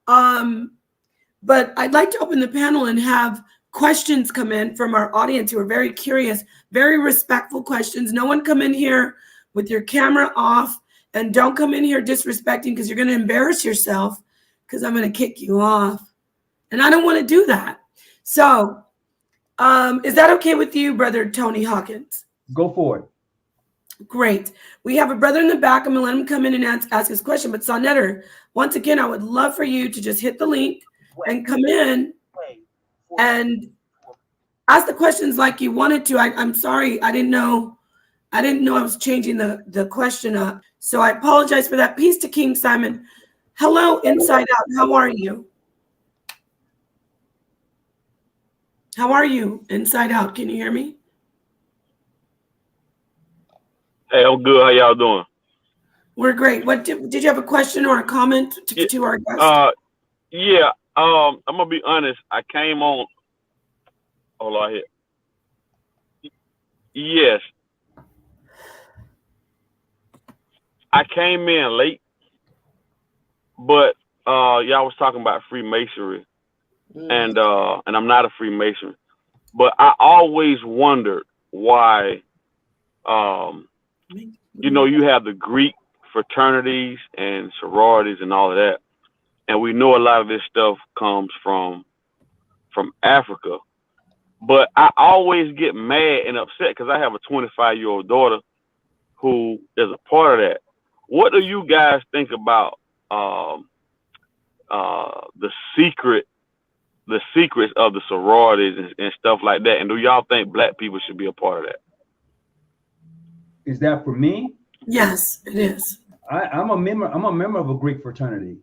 Speaker 1: But I'd like to open the panel and have questions come in from our audience who are very curious, very respectful questions. No one come in here with your camera off, and don't come in here disrespecting, because you're going to embarrass yourself, because I'm going to kick you off. And I don't want to do that. So is that okay with you, Brother Tony Hawkins?
Speaker 3: Go for it.
Speaker 1: Great. We have a brother in the back. I'm going to let him come in and ask his question. But Sonetter, once again, I would love for you to just hit the link and come in and ask the questions like you wanted to. I'm sorry, I didn't know I was changing the question up. So I apologize for that. Peace to King Simon. Hello, Inside Out. How are you? How are you, Inside Out? Can you hear me?
Speaker 4: Hey, I'm good. How y'all doing?
Speaker 1: We're great. What did you have a question or a comment to our guest?
Speaker 4: Yeah. I'm gonna be honest. I came on. Hold on here. Yes. I came in late, but y'all was talking about Freemasonry, and I'm not a Freemason, but I always wondered why. You have the Greek fraternities and sororities and all of that, and we know a lot of this stuff comes from Africa. But I always get mad and upset because I have a 25-year-old daughter who is a part of that. What do you guys think about the secrets of the sororities and stuff like that? And do y'all think Black people should be a part of that?
Speaker 3: Is that for me?
Speaker 1: Yes, it is.
Speaker 3: I'm a member of a Greek fraternity.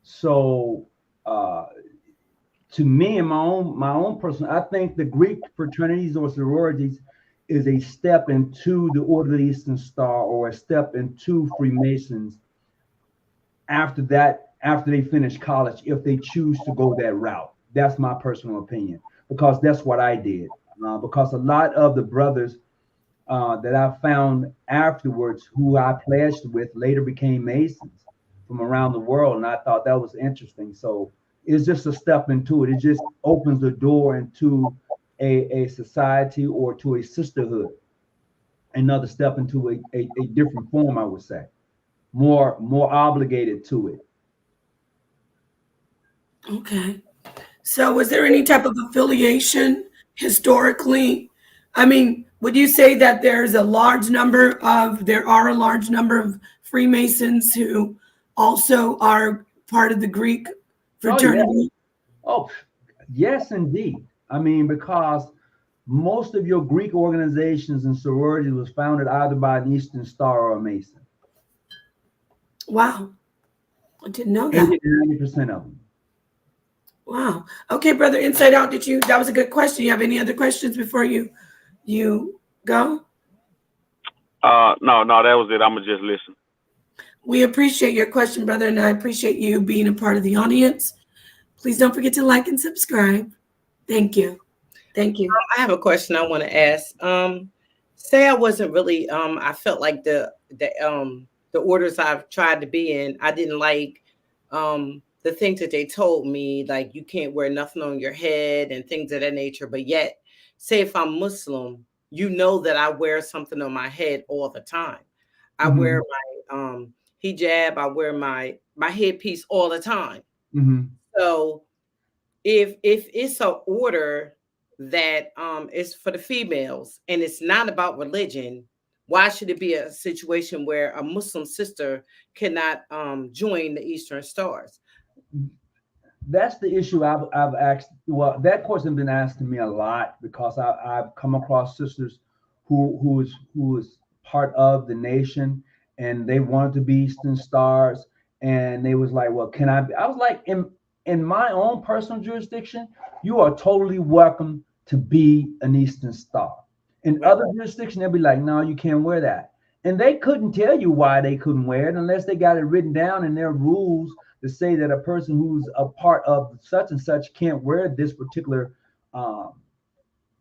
Speaker 3: So to me, in my own personal, I think the Greek fraternities or sororities is a step into the Order of the Eastern Star, or a step into Freemasons after they finish college, if they choose to go that route. That's my personal opinion, because that's what I did. Because a lot of the brothers that I found afterwards, who I pledged with, later became Masons from around the world, and I thought that was interesting. So it's just a step into it. It just opens the door into a society, or to a sisterhood. Another step into a different form, I would say, more obligated to it.
Speaker 1: Okay. So was there any type of affiliation historically? I mean, would you say that there are a large number of Freemasons who also are part of the Greek fraternity?
Speaker 3: Oh, yes, indeed. I mean, because most of your Greek organizations and sororities was founded either by an Eastern Star or a Mason.
Speaker 1: Wow. I didn't know that.
Speaker 3: 80% of them.
Speaker 1: Wow. Okay, Brother Inside Out, that was a good question. You have any other questions before you go?
Speaker 4: No, that was it. I'm gonna just listen.
Speaker 1: We appreciate your question, brother, and I appreciate you being a part of the audience. Please don't forget to like and subscribe. Thank you. Thank you.
Speaker 2: I have a question I want to ask. Say I wasn't really, I felt like the orders I've tried to be in, I didn't like the things that they told me, like you can't wear nothing on your head and things of that nature. But yet, say if I'm Muslim, you know that I wear something on my head all the time. I wear my hijab, I wear my headpiece all the time. So if it's an order that is for the females and it's not about religion, why should it be a situation where a Muslim sister cannot join the Eastern Stars?
Speaker 3: That's the issue I've asked. Well, that question has been asked to me a lot, because I've come across sisters who is part of the nation, and they wanted to be Eastern Stars, and they was like, well, can I be? I was like, in my own personal jurisdiction, you are totally welcome to be an Eastern Star. In other jurisdictions, they'll be like, no, you can't wear that. And they couldn't tell you why they couldn't wear it unless they got it written down in their rules to say that a person who's a part of such and such can't wear this particular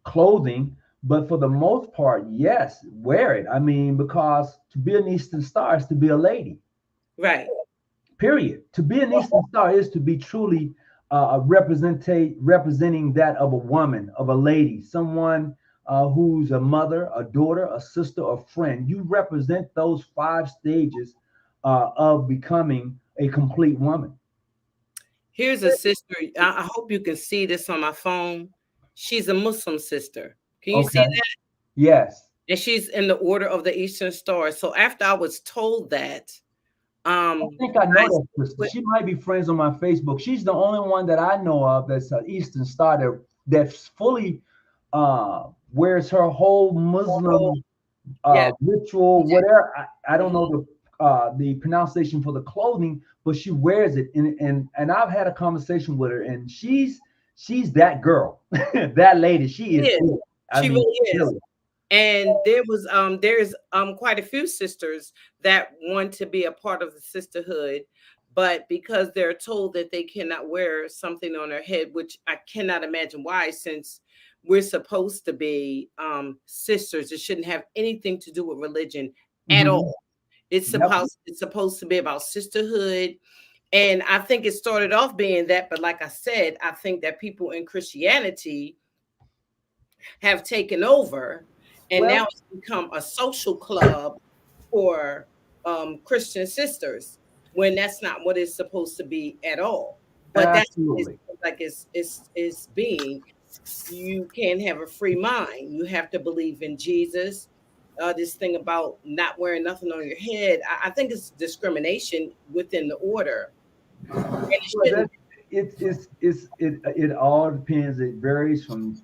Speaker 3: clothing. But for the most part, yes, wear it. I mean, because to be an Eastern Star is to be a lady.
Speaker 2: Right.
Speaker 3: Period. To be an Eastern Star is to be truly representing that of a woman, of a lady, someone who's a mother, a daughter, a sister, a friend. You represent those 5 stages of becoming a complete woman.
Speaker 2: Here's a sister. I hope you can see this on my phone. She's a Muslim sister. Can you see that?
Speaker 3: Yes.
Speaker 2: And she's in the Order of the Eastern Star. So after I was told that,
Speaker 3: I think I know that sister. She might be friends on my Facebook. She's the only one that I know of that's an Eastern Star that's fully wears her whole Muslim ritual, whatever. I don't know the pronunciation for the clothing, but she wears it. And I've had a conversation with her, and she's that girl, that lady. She is.
Speaker 2: She really is. And there's quite a few sisters that want to be a part of the sisterhood, but because they're told that they cannot wear something on their head, which I cannot imagine why, since we're supposed to be sisters. It shouldn't have anything to do with religion at all. It's supposed to be about sisterhood. And I think it started off being that, but like I said, I think that people in Christianity have taken over, and now it's become a social club for Christian sisters, when that's not what it's supposed to be at all. But that's like it's being. You can't have a free mind. You have to believe in Jesus. This thing about not wearing nothing on your head, I think it's discrimination within the order. And
Speaker 3: it all depends. It varies from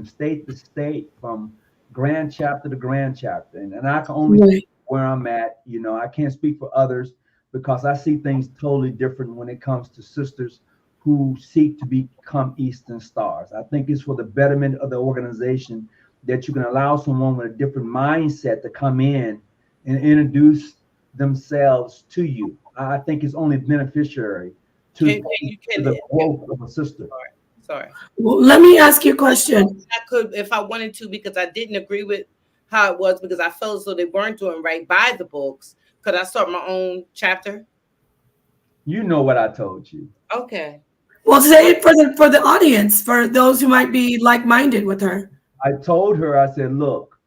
Speaker 3: state to state, from grand chapter to grand chapter, and I can only speak where I'm at. You know, I can't speak for others because I see things totally different when it comes to sisters who seek to become Eastern Stars. I think it's for the betterment of the organization that you can allow someone with a different mindset to come in and introduce themselves to you. I think it's only beneficiary to the growth of a sister.
Speaker 2: Sorry.
Speaker 1: Well, let me ask you a question.
Speaker 2: I could, if I wanted to, because I didn't agree with how it was, because I felt as though they weren't doing right by the books. Could I start my own chapter?
Speaker 3: You know what I told you.
Speaker 2: Okay.
Speaker 1: Well, say it for the audience, for those who might be like-minded with her.
Speaker 3: I told her, I said, look,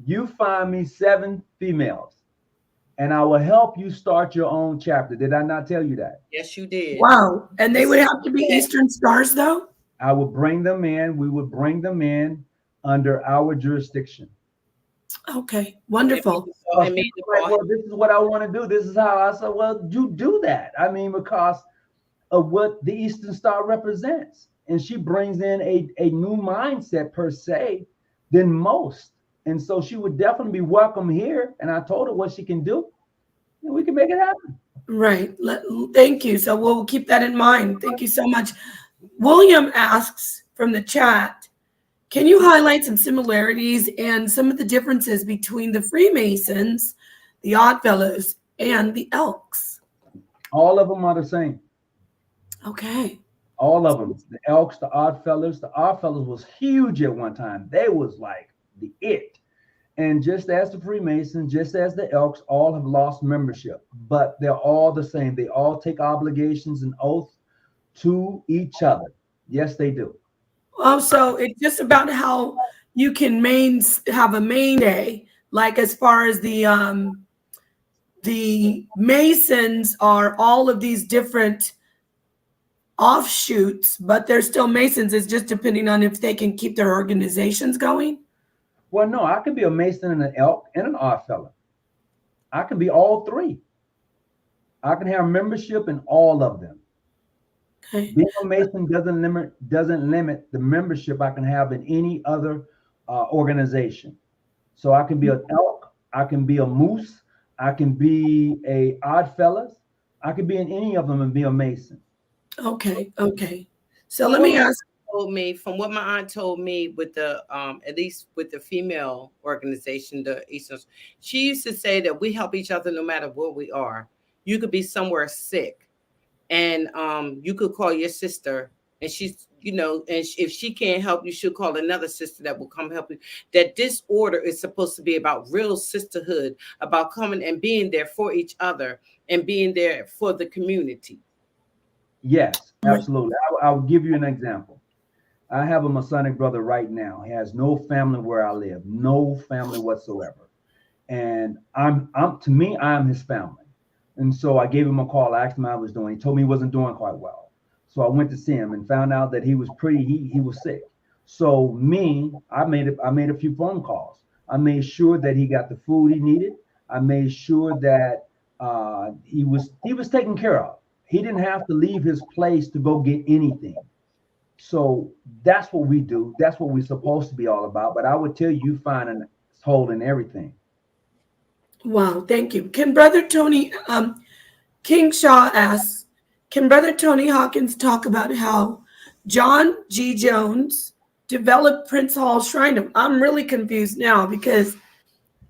Speaker 3: you find me 7 females, and I will help you start your own chapter. Did I not tell you that?
Speaker 2: Yes, you did.
Speaker 1: Wow. And they would have to be Eastern Stars, though?
Speaker 3: I would bring them in. We would bring them in under our jurisdiction.
Speaker 1: Okay, wonderful.
Speaker 3: Well, this is what I want to do. This is how I said, well, you do that. I mean, because of what the Eastern Star represents. And she brings in a new mindset, per se, than most. And so she would definitely be welcome here. And I told her what she can do, and we can make it happen.
Speaker 1: Right. Thank you. So we'll keep that in mind. Thank you so much. William asks from the chat, can you highlight some similarities and some of the differences between the Freemasons, the Oddfellows, and the Elks?
Speaker 3: All of them are the same.
Speaker 1: Okay.
Speaker 3: All of them. The Elks, the Oddfellows. The Oddfellows was huge at one time. They was like the it. And just as the Freemasons, just as the Elks, all have lost membership, but they're all the same. They all take obligations and oaths to each other. Yes, they do.
Speaker 1: Oh, so it's just about how you can have a main day, like as far as the Masons are all of these different offshoots, but they're still Masons. It's just depending on if they can keep their organizations going.
Speaker 3: Well, no, I could be a Mason and an Elk and an Oddfellow. I can be all 3. I can have membership in all of them. Okay. Being a Mason doesn't limit the membership I can have in any other organization. So I can be an Elk, I can be a Moose, I can be a Oddfellows, I can be in any of them and be a Mason.
Speaker 1: Okay. So let me ask.
Speaker 2: told me, from what my aunt told me, with the at least with the female organization, the Eastern, she used to say that we help each other no matter where we are. You could be somewhere sick, and you could call your sister, and she's, and if she can't help you, she'll call another sister that will come help you. That this order is supposed to be about real sisterhood, about coming and being there for each other and being there for the community.
Speaker 3: Yes, absolutely. I'll give you an example. I have a Masonic brother right now. He has no family where I live, no family whatsoever. And to me, I'm his family. And so I gave him a call. I asked him how he was doing. He told me he wasn't doing quite well. So I went to see him and found out that he was he was sick. So I made a few phone calls. I made sure that he got the food he needed. I made sure that he was taken care of. He didn't have to leave his place to go get anything. So that's what we do. That's what we're supposed to be all about. But I would tell you, find a hole in everything.
Speaker 1: Wow, thank you. Can Brother Tony, King Shaw asks, can Brother Tony Hawkins talk about how John G. Jones developed Prince Hall Shrine? I'm really confused now because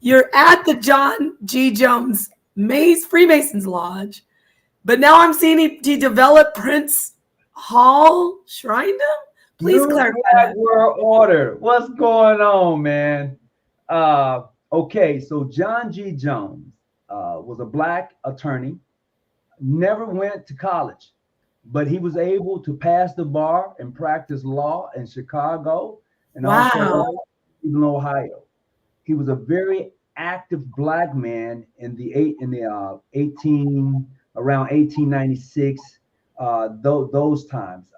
Speaker 1: you're at the John G. Jones Freemasons Lodge, but now I'm seeing he developed Prince Hall Shrine. Please clarify that.
Speaker 3: World order. What's going on, man? Okay, so John G. Jones was a black attorney, never went to college, but he was able to pass the bar and practice law in Chicago and also in Ohio. He was a very active black man in the around 1896. Those times.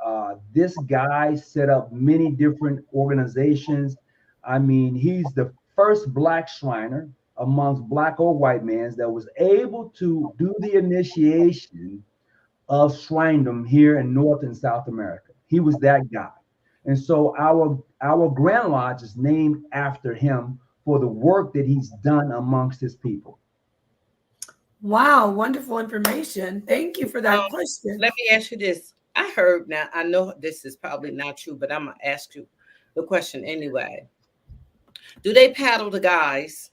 Speaker 3: This guy set up many different organizations. I mean, he's the first black Shriner amongst black or white men that was able to do the initiation of Shrinedom here in North and South America. He was that guy. And so our Grand Lodge is named after him for the work that he's done amongst his people.
Speaker 1: Wow, wonderful information. Thank you for that question.
Speaker 2: Let me ask you this. I heard, now I know this is probably not true, but I'm going to ask you the question anyway. Do they paddle the guys?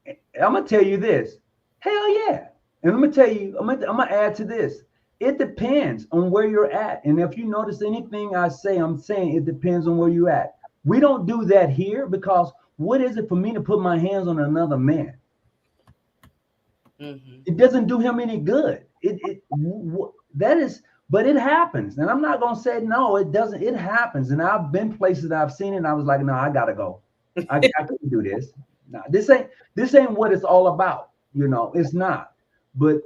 Speaker 3: I'm going to tell you this. Hell yeah. And I'm going to tell you, I'm going to add to this. It depends on where you're at. And if you notice anything I say, I'm saying it depends on where you're at. We don't do that here because what is it for me to put my hands on another man? Mm-hmm. It doesn't do him any good. But it happens. And I'm not going to say, no, it doesn't. It happens. And I've been places that I've seen it and I was like, no, I got to go. I couldn't do this. No, this ain't what it's all about. It's not. But,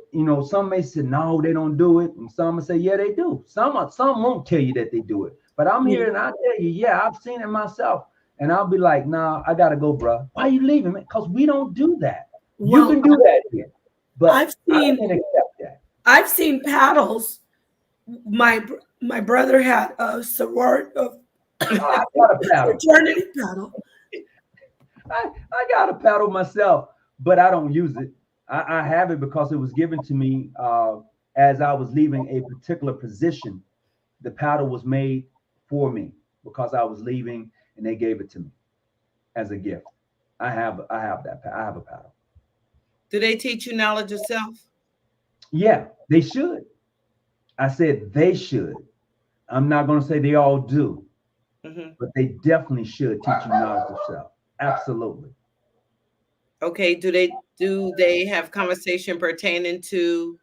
Speaker 3: some may say, no, they don't do it. And some will say, yeah, they do. Some won't tell you that they do it. But I'm here and I tell you, yeah, I've seen it myself. And I'll be like, nah, I got to go, bro. Why are you leaving, man? Because we don't do that. You can do that here. But I can't accept that.
Speaker 1: I've seen paddles. My brother had a sorority fraternity paddle.
Speaker 3: I got a paddle myself, but I don't use it. I have it because it was given to me as I was leaving a particular position. The paddle was made for me because I was leaving, and they gave it to me as a gift. I have that. I have a paddle.
Speaker 2: Do they teach you knowledge of self?
Speaker 3: Yeah, they should. I said they should. I'm not going to say they all do, but they definitely should teach you knowledge of self. Absolutely.
Speaker 2: Okay. Do they have conversation pertaining to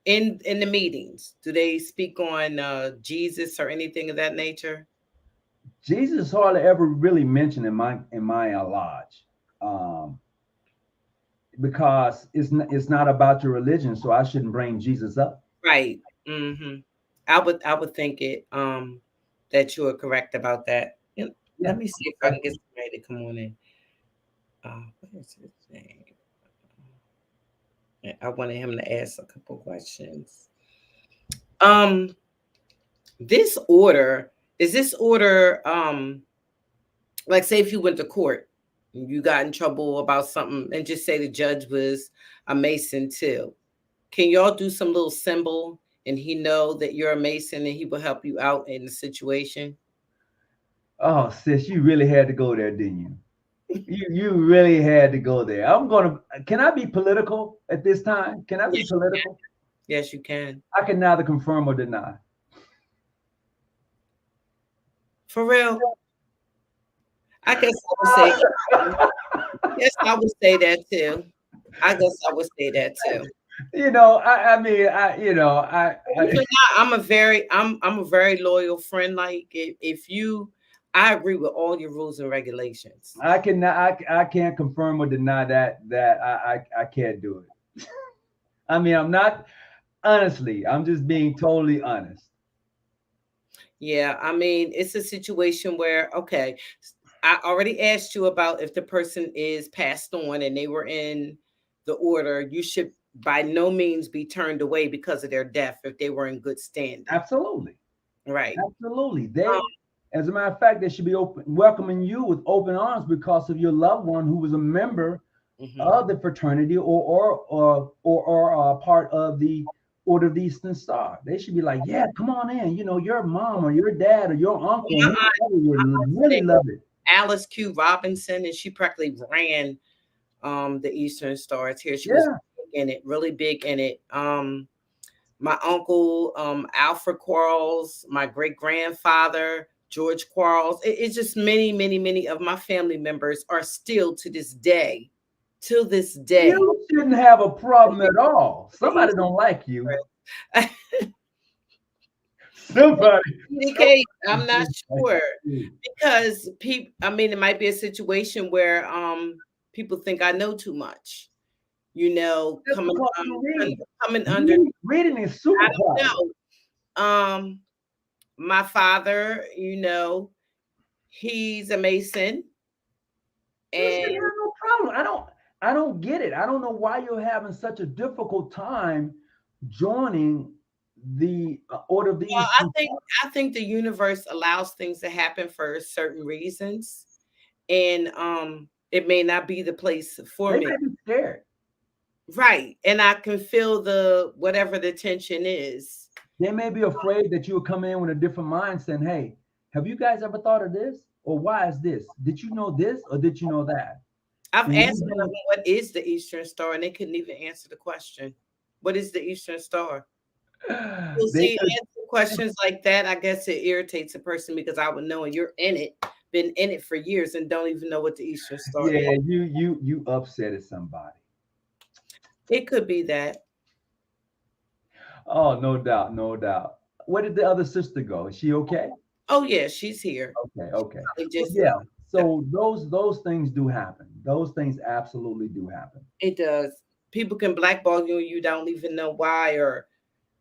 Speaker 2: in the meetings? Do they speak on Jesus or anything of that nature?
Speaker 3: Jesus is hardly ever really mentioned in my lodge. Because it's not about your religion, so I shouldn't bring Jesus up.
Speaker 2: Right. Mm-hmm. I would think it that you are correct about that. Yeah. Let me see if I can get somebody to come on in. What is his name? I wanted him to ask a couple questions. This order like say if you went to court, you got in trouble about something, and just say the judge was a Mason too. Can y'all do some little symbol and he know that you're a Mason and he will help you out in the situation?
Speaker 3: Oh, sis, you really had to go there, didn't you? You really had to go there. Can I be political at this time? Can I be
Speaker 2: Yes,
Speaker 3: political?
Speaker 2: yes, you can.
Speaker 3: I can neither confirm or deny.
Speaker 2: For real. I guess I would say yes, I would say that too. I guess I would say that too. I'm a very loyal friend. Like if you, I agree with all your rules and regulations.
Speaker 3: I can't confirm or deny that I can't do it. I mean, I'm not, honestly, I'm just being totally honest.
Speaker 2: Yeah, I mean, it's a situation where, okay, I already asked you about if the person is passed on and they were in the order, you should by no means be turned away because of their death if they were in good standing.
Speaker 3: Absolutely.
Speaker 2: Right.
Speaker 3: Absolutely. As a matter of fact, they should be welcoming you with open arms because of your loved one who was a member of the fraternity or part of the Order of the Eastern Star. They should be like, yeah, come on in. Your mom or your dad or your uncle would really love it.
Speaker 2: Alice Q. Robinson, and she practically ran the Eastern Star. It's here. She was big in it, really big in it. My uncle, Alfred Quarles, my great grandfather, George Quarles. It's just many of my family members are still to this day.
Speaker 3: You shouldn't have a problem at all. Somebody don't like you. Somebody.
Speaker 2: I'm not sure because people. I mean, it might be a situation where people think I know too much. Coming under
Speaker 3: reading is super.
Speaker 2: I don't know. My father, he's a Mason, and
Speaker 3: no problem. I don't get it. I don't know why you're having such a difficult time joining the Order of the Eastern.
Speaker 2: I think the universe allows things to happen for certain reasons, and it may not be the place for me.
Speaker 3: They may be scared.
Speaker 2: Right, and I can feel whatever the tension is.
Speaker 3: They may be afraid that you'll come in with a different mind, saying, "Hey, have you guys ever thought of this? Or why is this? Did you know this, or did you know that?"
Speaker 2: I've asked them what is the Eastern Star, and they couldn't even answer the question. What is the Eastern Star? You'll see, answer questions like that. I guess it irritates a person because I would know, and you're in it, been in it for years, and don't even know what the Eastern Star is.
Speaker 3: Yeah, you upset at somebody.
Speaker 2: It could be that.
Speaker 3: Oh, no doubt, no doubt. Where did the other sister go? Is she okay?
Speaker 2: Oh yeah, she's here.
Speaker 3: Okay. Yeah. So those things do happen. Those things absolutely do happen.
Speaker 2: It does. People can blackball you, and you don't even know why. Or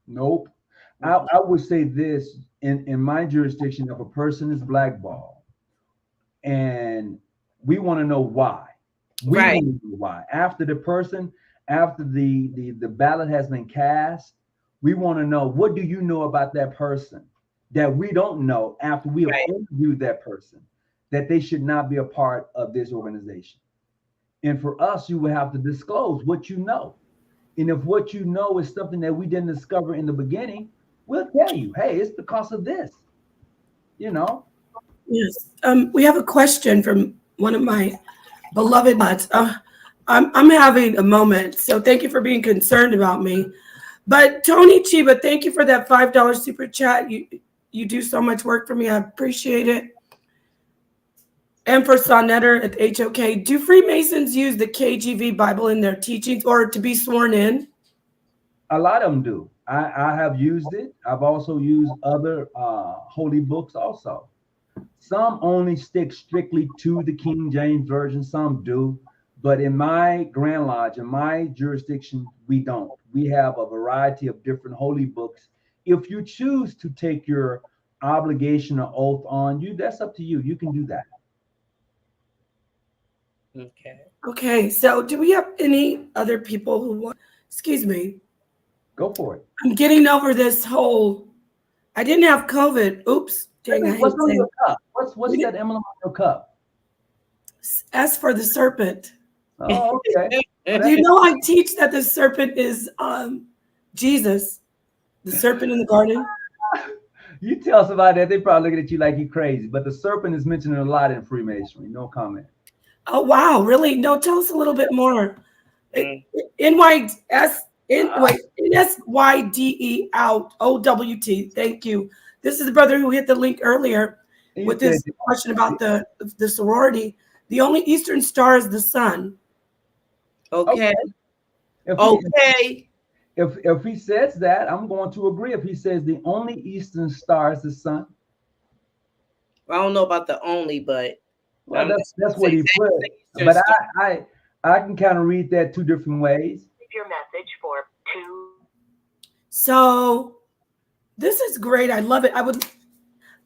Speaker 3: nope. I would say this in my jurisdiction: if a person is blackballed, and we want to know why. We want to know why. After the ballot has been cast, we want to know, what do you know about that person that we don't know after we have interviewed that person, that they should not be a part of this organization. And for us, you will have to disclose what you know. And if what you know is something that we didn't discover in the beginning, we'll tell you, hey, it's because of this.
Speaker 1: Yes. We have a question from one of my beloved buds. I'm having a moment, so thank you for being concerned about me. But Tony Chiba, thank you for that $5 super chat. You do so much work for me. I appreciate it. And for Sonetter at HOK, do Freemasons use the KJV Bible in their teachings or to be sworn in?
Speaker 3: A lot of them do. I have used it. I've also used other holy books also. Some only stick strictly to the King James Version. Some do. But in my Grand Lodge, in my jurisdiction, we don't. We have a variety of different holy books. If you choose to take your obligation or oath on you, that's up to you. You can do that.
Speaker 1: Okay. So do we have any other people who want, excuse me.
Speaker 3: Go for it.
Speaker 1: I'm getting over this whole, I didn't have COVID. Oops. Dang,
Speaker 3: what's on your cup? What's that emblem on your cup?
Speaker 1: S for the serpent.
Speaker 3: Oh, okay.
Speaker 1: You know, I teach that the serpent is Jesus. The serpent in the garden?
Speaker 3: You tell somebody that, they probably looking at you like you crazy. But the serpent is mentioned a lot in Freemasonry. No comment.
Speaker 1: Oh, wow. Really? No, tell us a little bit more. NSYDE out OWT. Thank you. This is the brother who hit the link earlier with his question about the sorority. The only Eastern star is the sun.
Speaker 2: Okay.
Speaker 3: If he says that, I'm going to agree. If he says the only Eastern star is the sun,
Speaker 2: I don't know about the only, but
Speaker 3: well, that's what he put. But I can kind of read that two different ways.
Speaker 5: Your message for 2.
Speaker 1: So this is great. I love it.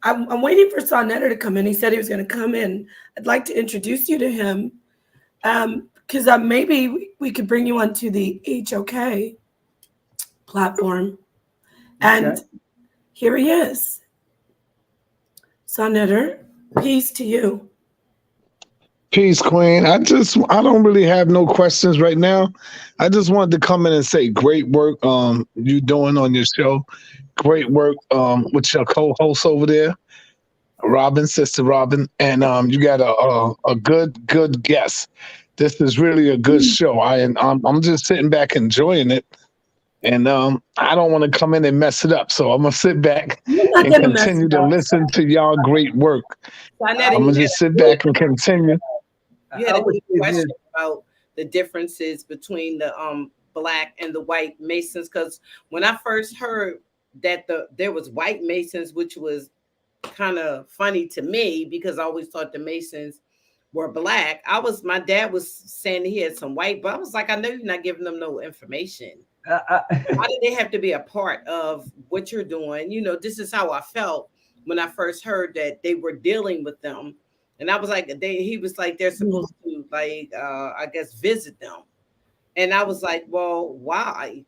Speaker 1: I'm waiting for Sonetter to come in. He said he was going to come in. I'd like to introduce you to him, because maybe we could bring you onto the HOK platform. And here he is. Sonetter, peace to you.
Speaker 6: Peace, Queen. I don't really have no questions right now. I just wanted to come in and say great work you doing on your show. Great work with your co-host over there, Robin, Sister Robin, and you got a good guest. This is really a good show. I'm just sitting back enjoying it, and I don't want to come in and mess it up. So I'm gonna sit back and continue to listen to y'all great work. I'm gonna just sit back and continue.
Speaker 2: You had a good question about the differences between the Black and the white Masons, because when I first heard that there was white Masons, which was kind of funny to me because I always thought the Masons were Black. My dad was saying he had some white, but I was like, I know you're not giving them no information. Why do they have to be a part of what you're doing? You know, this is how I felt when I first heard that they were dealing with them. And I was like, he was like, they're supposed to, like, I guess, visit them. And I was like, well, why?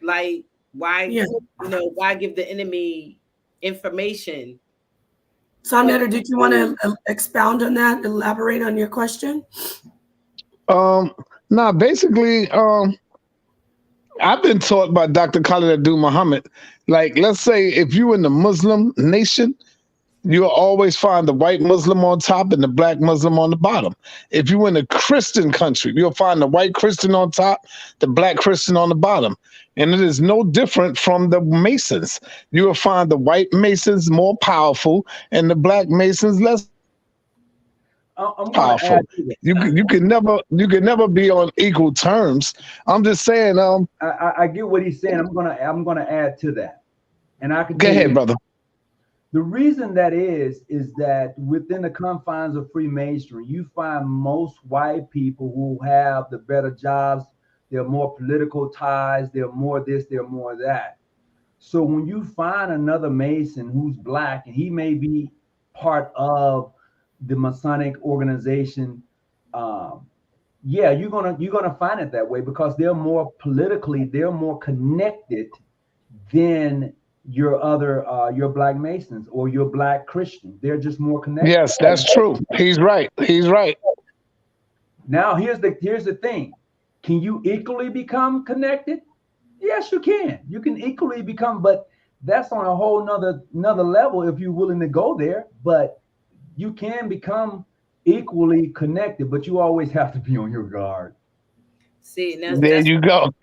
Speaker 2: Like, why, why give the enemy information?
Speaker 1: Sonetter, did you want to expound on that, elaborate on your question?
Speaker 6: No, basically, I've been taught by Dr. Khalid Abdul Muhammad, like, let's say if you're in the Muslim nation, you'll always find the white Muslim on top and the Black Muslim on the bottom. If you're in a Christian country, you'll find the white Christian on top, the Black Christian on the bottom. And it is no different from the Masons. You will find the white Masons more powerful and the Black Masons less powerful. You can never be on equal terms. I'm just saying.
Speaker 3: I get what he's saying. I'm gonna add to that, and I can
Speaker 6: go ahead, brother.
Speaker 3: The reason that is that within the confines of Freemasonry, you find most white people who have the better jobs, they're more political ties, they're more this, they're more that. So when you find another Mason who's Black and he may be part of the Masonic organization, you're gonna find it that way because they're more connected than your other your Black Masons or your Black Christians. They're just more connected.
Speaker 6: Yes, that's true. He's right.
Speaker 3: Now here's the thing. Can you equally become connected? Yes, you can. You can equally become, but that's on a whole nother level if you're willing to go there. But you can become equally connected, but you always have to be on your guard.
Speaker 2: See,
Speaker 6: there you go.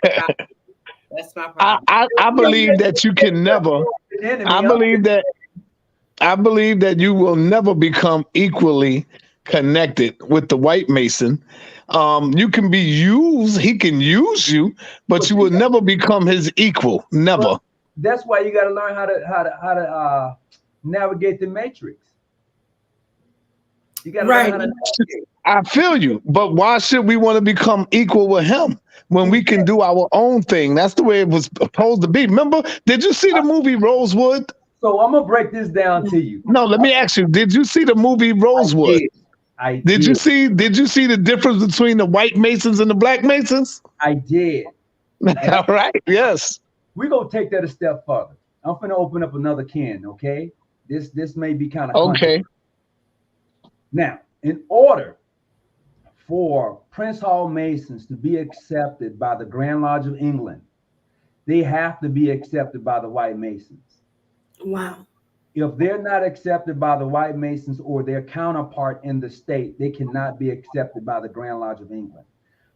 Speaker 2: That's my problem.
Speaker 6: I believe that you can never. I believe that you will never become equally connected with the white Mason. You can be used. He can use you, but you will never become his equal. Never.
Speaker 3: Well, that's why you got to learn how to navigate the matrix. You got to learn how to navigate.
Speaker 6: I feel you, but why should we want to become equal with him when we can do our own thing? That's the way it was supposed to be. Remember, did you see the movie Rosewood?
Speaker 3: So I'm gonna break this down to you.
Speaker 6: No, let me ask you, did you see the movie Rosewood?
Speaker 3: I did.
Speaker 6: Did you see the difference between the white Masons and the Black Masons?
Speaker 3: I did.
Speaker 6: All right, yes.
Speaker 3: We're gonna take that a step further. I'm gonna open up another can, okay? This may be kind of
Speaker 6: okay.
Speaker 3: Now, in order for Prince Hall Masons to be accepted by the Grand Lodge of England, they have to be accepted by the white Masons.
Speaker 1: Wow.
Speaker 3: If they're not accepted by the white Masons or their counterpart in the state, they cannot be accepted by the Grand Lodge of England.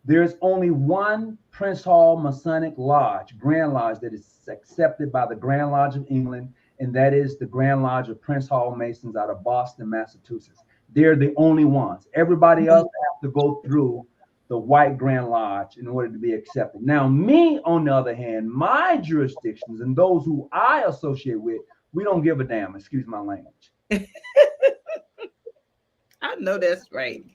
Speaker 3: There's only one Prince Hall Masonic Lodge, Grand Lodge, that is accepted by the Grand Lodge of England, and that is the Grand Lodge of Prince Hall Masons out of Boston, Massachusetts. They're the only ones. Everybody else has to go through the white Grand Lodge in order to be accepted. Now, me, on the other hand, my jurisdictions and those who I associate with, we don't give a damn. Excuse my language.
Speaker 2: I know that's right.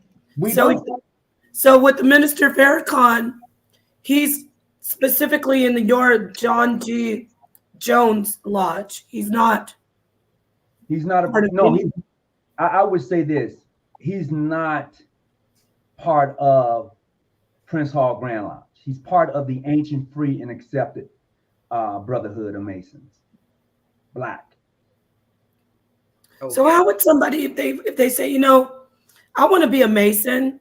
Speaker 1: So with the Minister Farrakhan, he's specifically in your John G. Jones Lodge. He's not.
Speaker 3: He's not a no. I would say this: he's not part of Prince Hall Grand Lodge. He's part of the ancient, free, and accepted Brotherhood of Masons, Black.
Speaker 1: Okay. So how would somebody, if they say, I want to be a Mason,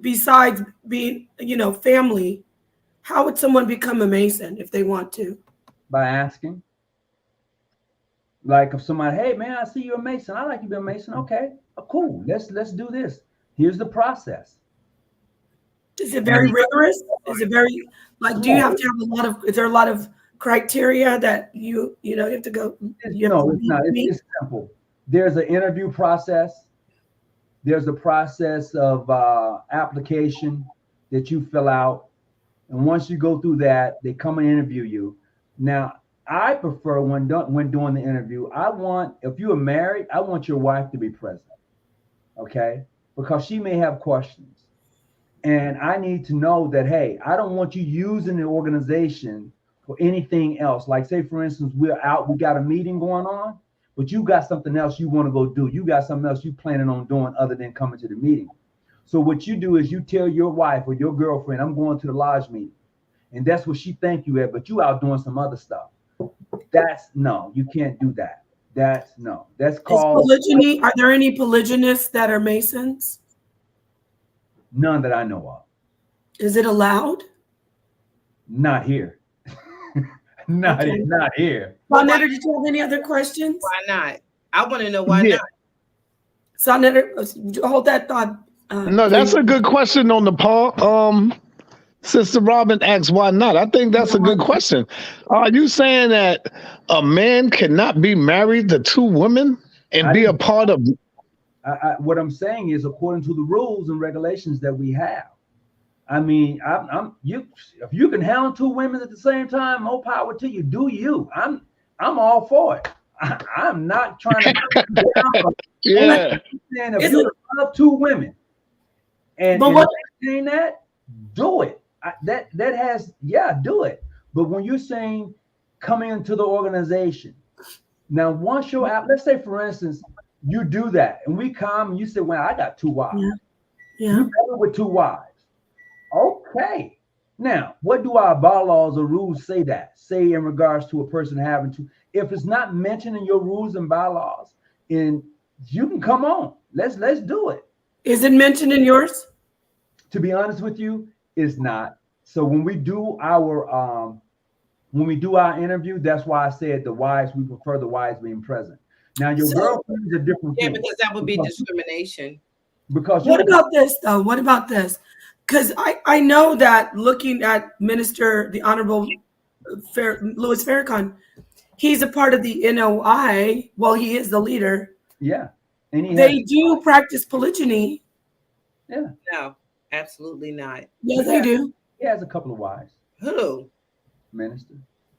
Speaker 1: besides being, family, how would someone become a Mason if they want to?
Speaker 3: By asking. Like if somebody, hey man, I see you're a Mason. I like you to be a Mason. Okay, cool. Let's do this. Here's the process.
Speaker 1: Is it very rigorous? Is it very do you have to have is there a lot of criteria that you have to go?
Speaker 3: No, it's not. It's simple. There's an interview process. There's a process of application that you fill out. And once you go through that, they come and interview you. Now, I prefer when doing the interview, if you are married, I want your wife to be present, okay? Because she may have questions. And I need to know that, hey, I don't want you using the organization for anything else. Like say, for instance, we're out, we got a meeting going on, but you got something else you want to go do. You got something else you planning on doing other than coming to the meeting. So what you do is you tell your wife or your girlfriend, I'm going to the lodge meeting. And that's what she think you at, but you out doing some other stuff. No, you can't do that. That's called
Speaker 1: polygyny. Are there any polygynists that are Masons?
Speaker 3: None that I know of.
Speaker 1: Is it allowed?
Speaker 3: Not here. Not here.
Speaker 1: Sonetter, did you have any other questions?
Speaker 2: Why not? I want to know why not.
Speaker 1: Sonetter, hold that thought.
Speaker 6: No, that's a good question on the poll. Sister Robin asks, why not? I think that's a good question. Are you saying that a man cannot be married to two women and be a part of?
Speaker 3: What I'm saying is, according to the rules and regulations that we have, I mean, if you can handle two women at the same time, more power to you. Do you? I'm all for it. I'm not trying to.
Speaker 6: Yeah.
Speaker 3: If you love two women, and saying that, do it. Do it. But when you're saying coming into the organization, now once you're out, let's say for instance, you do that and we come and you say, well, I got two wives. Yeah. You cover with two wives. Okay. Now, what do our bylaws or rules say in regards to a person having to, if it's not mentioned in your rules and bylaws, and you can come on. Let's do it.
Speaker 1: Is it mentioned in yours?
Speaker 3: To be honest with you, it's not. So when we do our interview, that's why I said we prefer the wives being present. Now your girlfriend is a different thing.
Speaker 2: Yeah, because that would be discrimination.
Speaker 3: Because
Speaker 1: what about this though? What about this? Because I know that looking at the Honorable Louis Farrakhan, he's a part of the NOI. Well, he is the leader.
Speaker 3: Yeah.
Speaker 1: And they do practice polygyny.
Speaker 3: Yeah.
Speaker 2: No. Absolutely not.
Speaker 1: Yes, they do.
Speaker 3: He has a couple of wives.
Speaker 2: Who?
Speaker 3: Minister.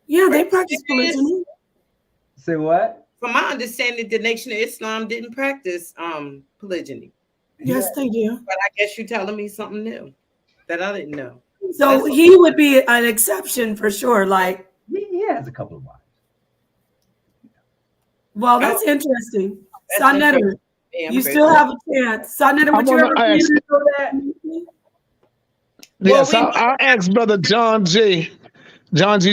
Speaker 1: Yeah, they practice polygyny.
Speaker 3: Say what?
Speaker 2: From my understanding, the Nation of Islam didn't practice polygyny.
Speaker 1: Yes, they do.
Speaker 2: But I guess you're telling me something new that I didn't know.
Speaker 1: So he would be an exception for sure. Like
Speaker 3: he has a couple of wives.
Speaker 1: Well, that's interesting. Sonetter, you still have a chance. Sonetter, would you ever be able to do that?
Speaker 6: Yes, I'll ask Brother John G. Jones.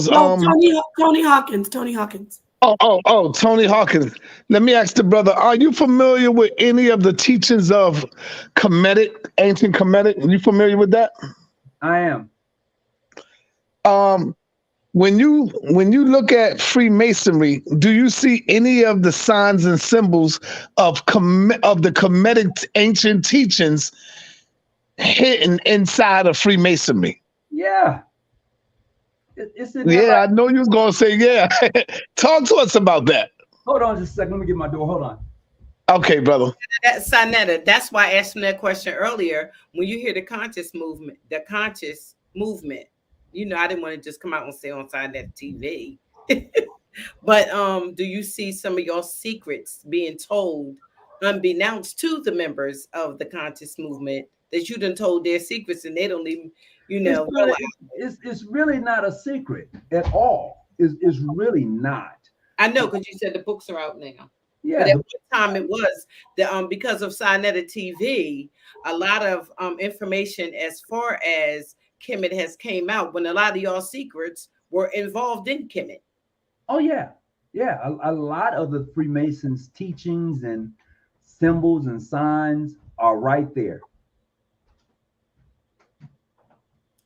Speaker 1: Tony Hawkins.
Speaker 6: Oh, Tony Hawkins. Let me ask the brother, are you familiar with any of the teachings of ancient Kemetic? Are you familiar with that?
Speaker 3: I am.
Speaker 6: When you look at Freemasonry, do you see any of the signs and symbols of the Kemetic ancient teachings hidden inside of Freemasonry?
Speaker 3: Yeah. It's in there.
Speaker 6: Yeah, I know you was gonna say yeah. Talk to us about that.
Speaker 3: Hold on just a second. Let me get my door. Hold on.
Speaker 6: Okay, brother.
Speaker 2: Sinetta, that's why I asked him that question earlier. When you hear the conscious movement, you know, I didn't want to just come out and say on Sinetta TV. But do you see some of your secrets being told unbeknownst to the members of the conscious movement that you done told their secrets and they don't even, you know,
Speaker 3: it's really not a secret at all. It's really not.
Speaker 2: I know, because you said the books are out now.
Speaker 3: Yeah.
Speaker 2: But at one time it was the because of Sinetta TV, a lot of information as far as Kemet has came out when a lot of y'all secrets were involved in Kemet.
Speaker 3: Oh yeah. Yeah. A lot of the Freemasons teachings and symbols and signs are right there.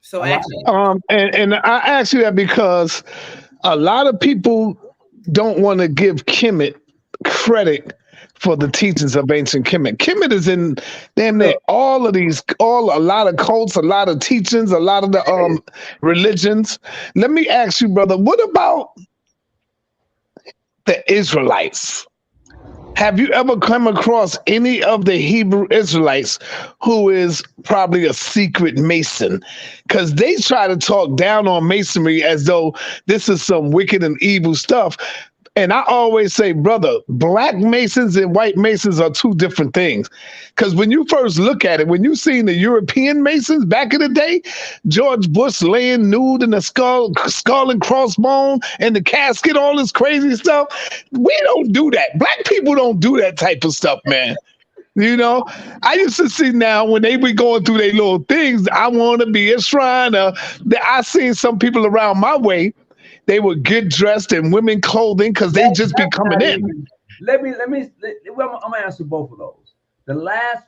Speaker 2: So actually,
Speaker 6: and I ask you that because a lot of people don't want to give Kemet credit for the teachings of ancient Kemet. Kemet is in damn near a lot of cults, a lot of teachings, a lot of the religions. Let me ask you, brother, what about the Israelites? Have you ever come across any of the Hebrew Israelites who is probably a secret Mason? Because they try to talk down on Masonry as though this is some wicked and evil stuff. And I always say, brother, black Masons and white Masons are two different things. Because when you first look at it, when you seen the European Masons back in the day, George Bush laying nude in the skull and crossbone and the casket, all this crazy stuff, we don't do that. Black people don't do that type of stuff, man. You know, I used to see now when they be going through their little things, I want to be a Shriner. I seen some people around my way. They would get dressed in women clothing because they just be coming in.
Speaker 3: Let me. Well, I'm gonna answer both of those. The last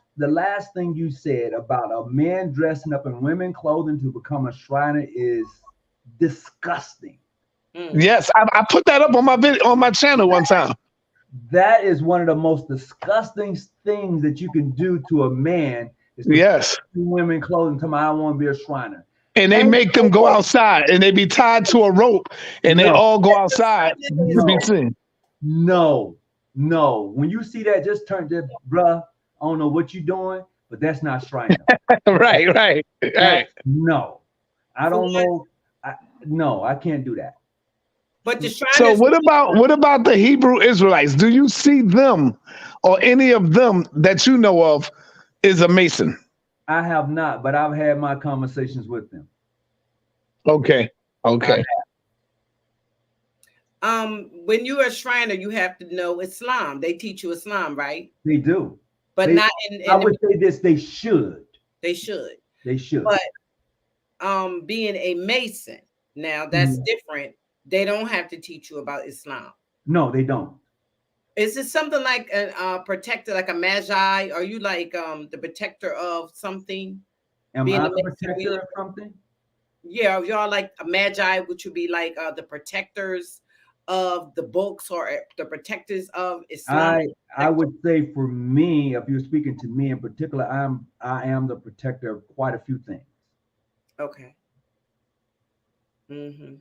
Speaker 3: thing you said about a man dressing up in women clothing to become a Shriner is disgusting.
Speaker 6: Yes, I put that up on my channel one time.
Speaker 3: That is one of the most disgusting things that you can do to a man. Is
Speaker 6: yes,
Speaker 3: women clothing to me. I want to be a Shriner.
Speaker 6: And they make them go outside, and they be tied to a rope, and they all go outside to be seen.
Speaker 3: No. When you see that, just turn to, bruh, I don't know what you're doing, but that's not Shriner.
Speaker 6: Right.
Speaker 3: No, I don't know. No, I can't do that.
Speaker 2: But the Shriners.
Speaker 6: So what about the Hebrew Israelites? Do you see them or any of them that you know of is a Mason?
Speaker 3: I have not, but I've had my conversations with them.
Speaker 6: Okay.
Speaker 2: When you're a Shriner, you have to know Islam. They teach you Islam, right?
Speaker 3: They do.
Speaker 2: But not in
Speaker 3: I would say this, they should.
Speaker 2: They should.
Speaker 3: But
Speaker 2: being a Mason, now that's different. They don't have to teach you about Islam.
Speaker 3: No, they don't.
Speaker 2: Is it something like a protector, like a magi? Are you like the protector of something?
Speaker 3: Am I the protector of something?
Speaker 2: Yeah, y'all like a magi, which would be like the protectors of the books or the protectors of Islam.
Speaker 3: I would say for me, if you're speaking to me in particular, I am the protector of quite a few things.
Speaker 2: Okay. Right.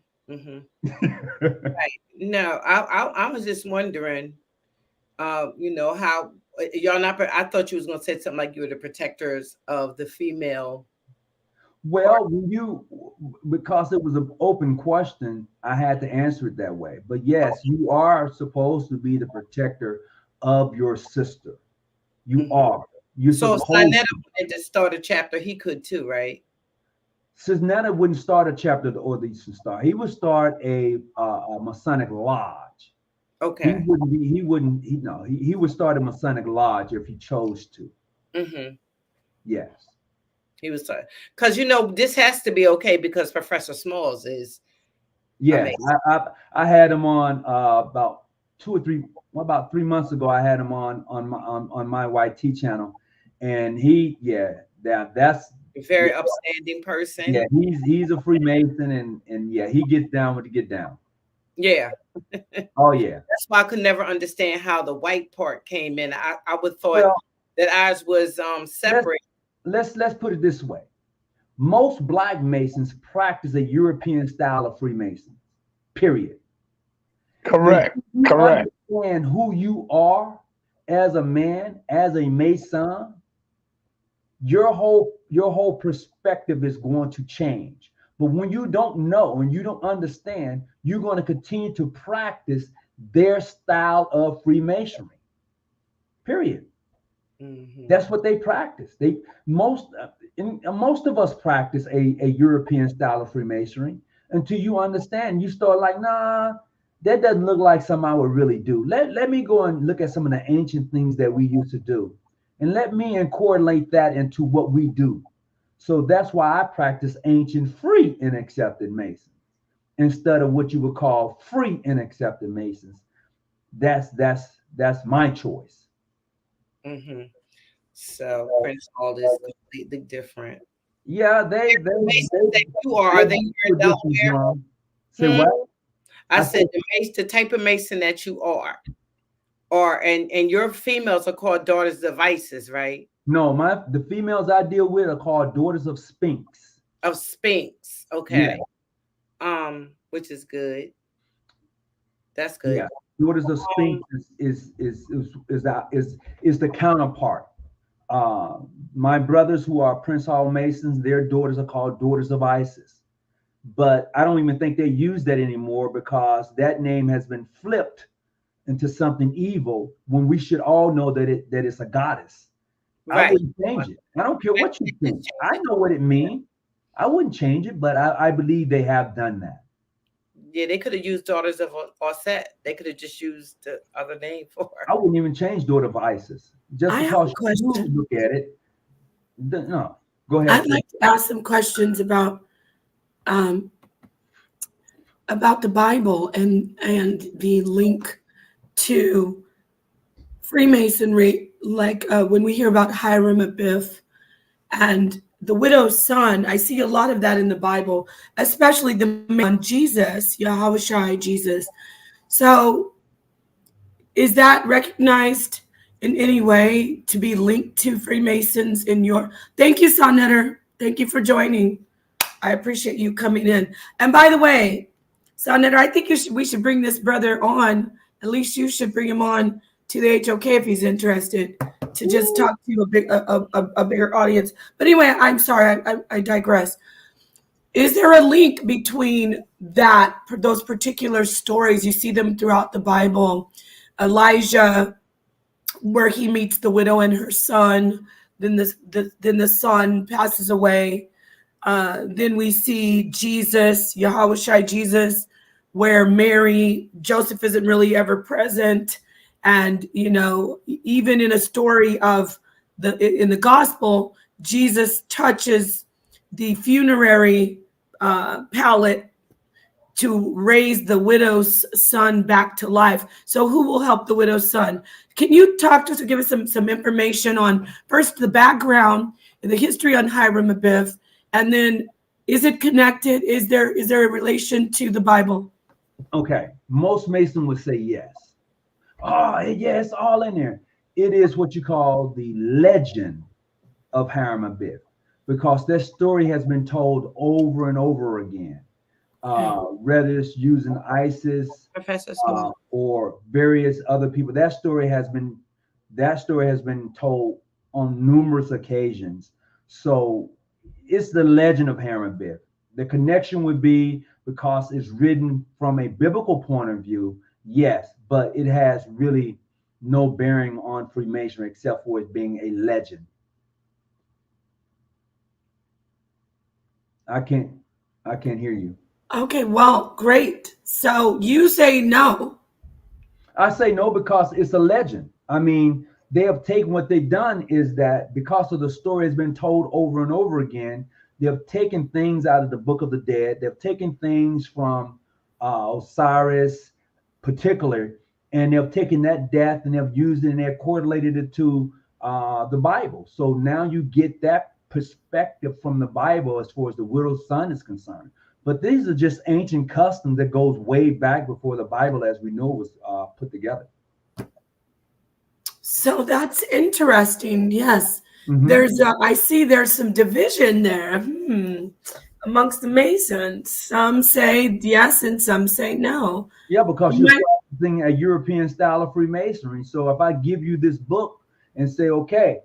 Speaker 2: No, I was just wondering, you know, how y'all not. I thought you was gonna say something like you were the protectors of the female.
Speaker 3: Well, because it was an open question, I had to answer it that way. But yes, you are supposed to be the protector of your sister. You are.
Speaker 2: So if Sinetta wanted to start a chapter, he could too, right?
Speaker 3: Sinetta wouldn't start a chapter or the Eastern Star. He would start a Masonic lodge.
Speaker 2: Okay.
Speaker 3: He would start a Masonic lodge if he chose to. Yes.
Speaker 2: He was sorry. Because you know, this has to be okay because Professor Smalls is.
Speaker 3: Yes. I had him on about 3 months ago. I had him on my YT channel, and
Speaker 2: A very upstanding person.
Speaker 3: Yeah, he's a Freemason, and yeah, he gets down with the get down.
Speaker 2: Yeah.
Speaker 3: Oh yeah.
Speaker 2: That's why I could never understand how the white part came in. I would thought
Speaker 3: Well,
Speaker 2: that ours was separate.
Speaker 3: let's put it this way. Most Black Masons practice a European style of Freemason. Period.
Speaker 6: Correct.
Speaker 3: You
Speaker 6: Correct.
Speaker 3: understand who you are as a man, as a Mason, your whole perspective is going to change. But when you don't know and you don't understand, you're going to continue to practice their style of Freemasonry. Period.
Speaker 2: Mm-hmm.
Speaker 3: That's what they practice. Most of us practice a European style of Freemasonry until you understand. You start like, nah, that doesn't look like something I would really do. Let me go and look at some of the ancient things that we used to do, and let me correlate that into what we do. So that's why I practice ancient free and accepted Masons instead of what you would call free and accepted Masons. That's my choice.
Speaker 2: Mm-hmm. So Prince Hall is completely different.
Speaker 3: Yeah,
Speaker 2: Masons that you are they here in Delaware?
Speaker 3: Say what?
Speaker 2: I said the type of Mason that you are, and your females are called daughters of ISIS, right?
Speaker 3: No, the females I deal with are called daughters of Sphinx.
Speaker 2: Of Sphinx, okay. Yeah. Which is good. That's good.
Speaker 3: Yeah, daughters of Sphinx is the counterpart. My brothers who are Prince Hall Masons, their daughters are called daughters of ISIS. But I don't even think they use that anymore because that name has been flipped into something evil when we should all know that it's a goddess. Right. I wouldn't change it. I don't care what you think. I know what it means. I wouldn't change it, but I believe they have done that.
Speaker 2: Yeah, they could have used daughters of R.I.S.E. They could have just used the other name for her.
Speaker 3: I wouldn't even change daughter of ISIS. Just because you look at it. No, go ahead.
Speaker 1: I'd like to ask some questions about the Bible and the link to Freemasonry, like when we hear about Hiram Abiff and the widow's son. I see a lot of that in the Bible, especially the man Jesus, Yahushua, Jesus. So is that recognized in any way to be linked to Freemasons in your... Thank you, Sonetter. Thank you for joining. I appreciate you coming in. And by the way, Sonetter, I think we should bring this brother on. At least you should bring him on to the HOK if he's interested to just talk to a bigger audience. But anyway, I'm sorry, I digress. Is there a link between those particular stories? You see them throughout the Bible. Elijah, where he meets the widow and her son, then the son passes away. Then we see Jesus, Yahushua Jesus, where Joseph isn't really ever present. And, even in a story in the gospel, Jesus touches the funerary pallet to raise the widow's son back to life. So who will help the widow's son? Can you talk to us or give us some information on first the background and the history on Hiram Abiff, and then is it connected? Is there a relation to the Bible?
Speaker 3: Okay, most Masons would say yes. Oh, yeah, it's all in there. It is what you call the legend of Hiram Abiff, because this story has been told over and over again. Whether it's using ISIS or various other people, that story has been told on numerous occasions. So it's the legend of Hiram Abiff. The connection would be because it's written from a biblical point of view, yes, but it has really no bearing on Freemasonry except for it being a legend. I can't hear you.
Speaker 1: Okay, well, great. So you say no.
Speaker 3: I say no because it's a legend. I mean, they have taken, what they've done is that because of the story has been told over and over again, they've taken things out of the Book of the Dead. They've taken things from Osiris particular, and they've taken that death and they've used it and they've correlated it to the Bible. So now you get that perspective from the Bible as far as the widow's son is concerned. But these are just ancient customs that goes way back before the Bible, as we know, was put together.
Speaker 1: So that's interesting. Yes.
Speaker 3: Mm-hmm.
Speaker 1: I see there's some division there amongst the Masons. Some say yes and some say no.
Speaker 3: Yeah, because you're practicing a European style of Freemasonry. So if I give you this book and say, okay,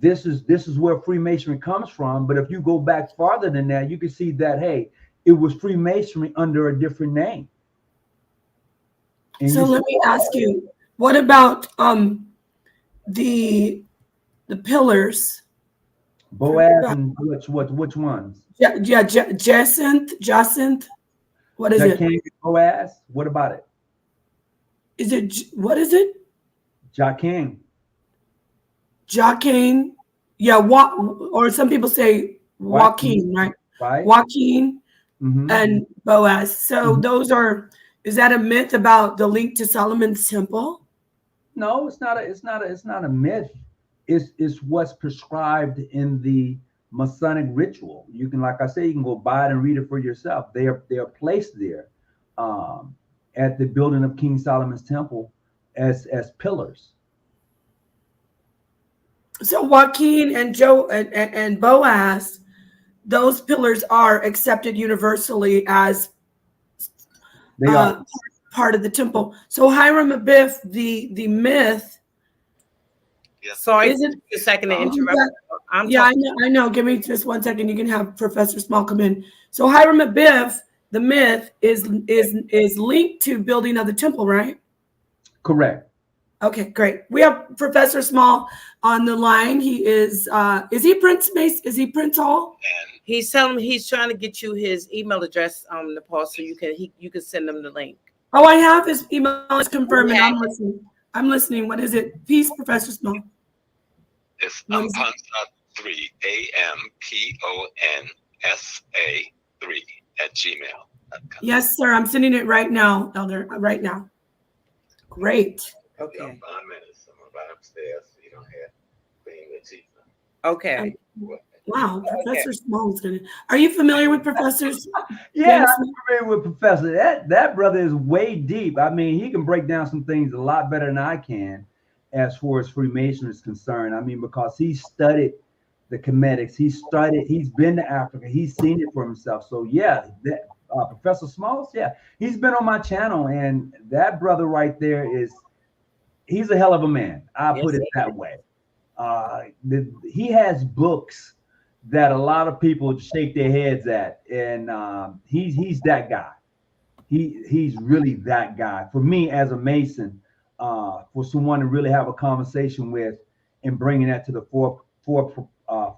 Speaker 3: this is where Freemasonry comes from, but if you go back farther than that, you can see that, hey, it was Freemasonry under a different name. And
Speaker 1: so let me ask you, what about the pillars?
Speaker 3: Boaz and which ones?
Speaker 1: Yeah, Jacinth. What is it?
Speaker 3: Boaz. What about it?
Speaker 1: Is it what is it?
Speaker 3: Jacquin.
Speaker 1: Yeah, or some people say Joaquin, right?
Speaker 3: Right.
Speaker 1: Joaquin and Boaz. So those are. Is that a myth about the link to Solomon's temple?
Speaker 3: No, it's not a myth. It's what's prescribed in the Masonic ritual. You can, like I say, you can go buy it and read it for yourself. They are placed there at the building of King Solomon's temple as pillars.
Speaker 1: So Joaquin and and Boaz, those pillars are accepted universally as
Speaker 3: they are
Speaker 1: part of the temple. So Hiram Abiff, the myth.
Speaker 2: Sorry, is it a second to interrupt?
Speaker 1: I know. Give me just 1 second. You can have Professor Small come in. So Hiram Abiff, the myth is linked to building of the temple, right?
Speaker 3: Correct.
Speaker 1: Okay, great. We have Professor Small on the line. He is he Prince Mace? Is he Prince Hall?
Speaker 2: He's trying to get you his email address, Nepal, so you can send him the link.
Speaker 1: Oh, I have his email. It's confirmed. I'm listening. I'm listening. What is it? Peace, Professor Small.
Speaker 7: It's Amponsa3, AMPONSA3 @gmail.com.
Speaker 1: Yes, sir. I'm sending it right now, Elder. Right now. Great.
Speaker 2: Okay.
Speaker 7: 5 minutes. I'm right upstairs, so you don't have Queen Latifah.
Speaker 2: Okay.
Speaker 1: Wow, Professor Small is gonna. Are you familiar with Professors?
Speaker 3: Yeah, I'm familiar with Professor. That brother is way deep. I mean, he can break down some things a lot better than I can, as far as Freemasonry is concerned. I mean, because he studied the Comedics, he's been to Africa, he's seen it for himself. So yeah, Professor Smalls, yeah, he's been on my channel, and that brother right there he's a hell of a man. I'll put it that way. He has books that a lot of people shake their heads at, and he's that guy. He's really that guy. For me as a Mason, for someone to really have a conversation with and bringing that to the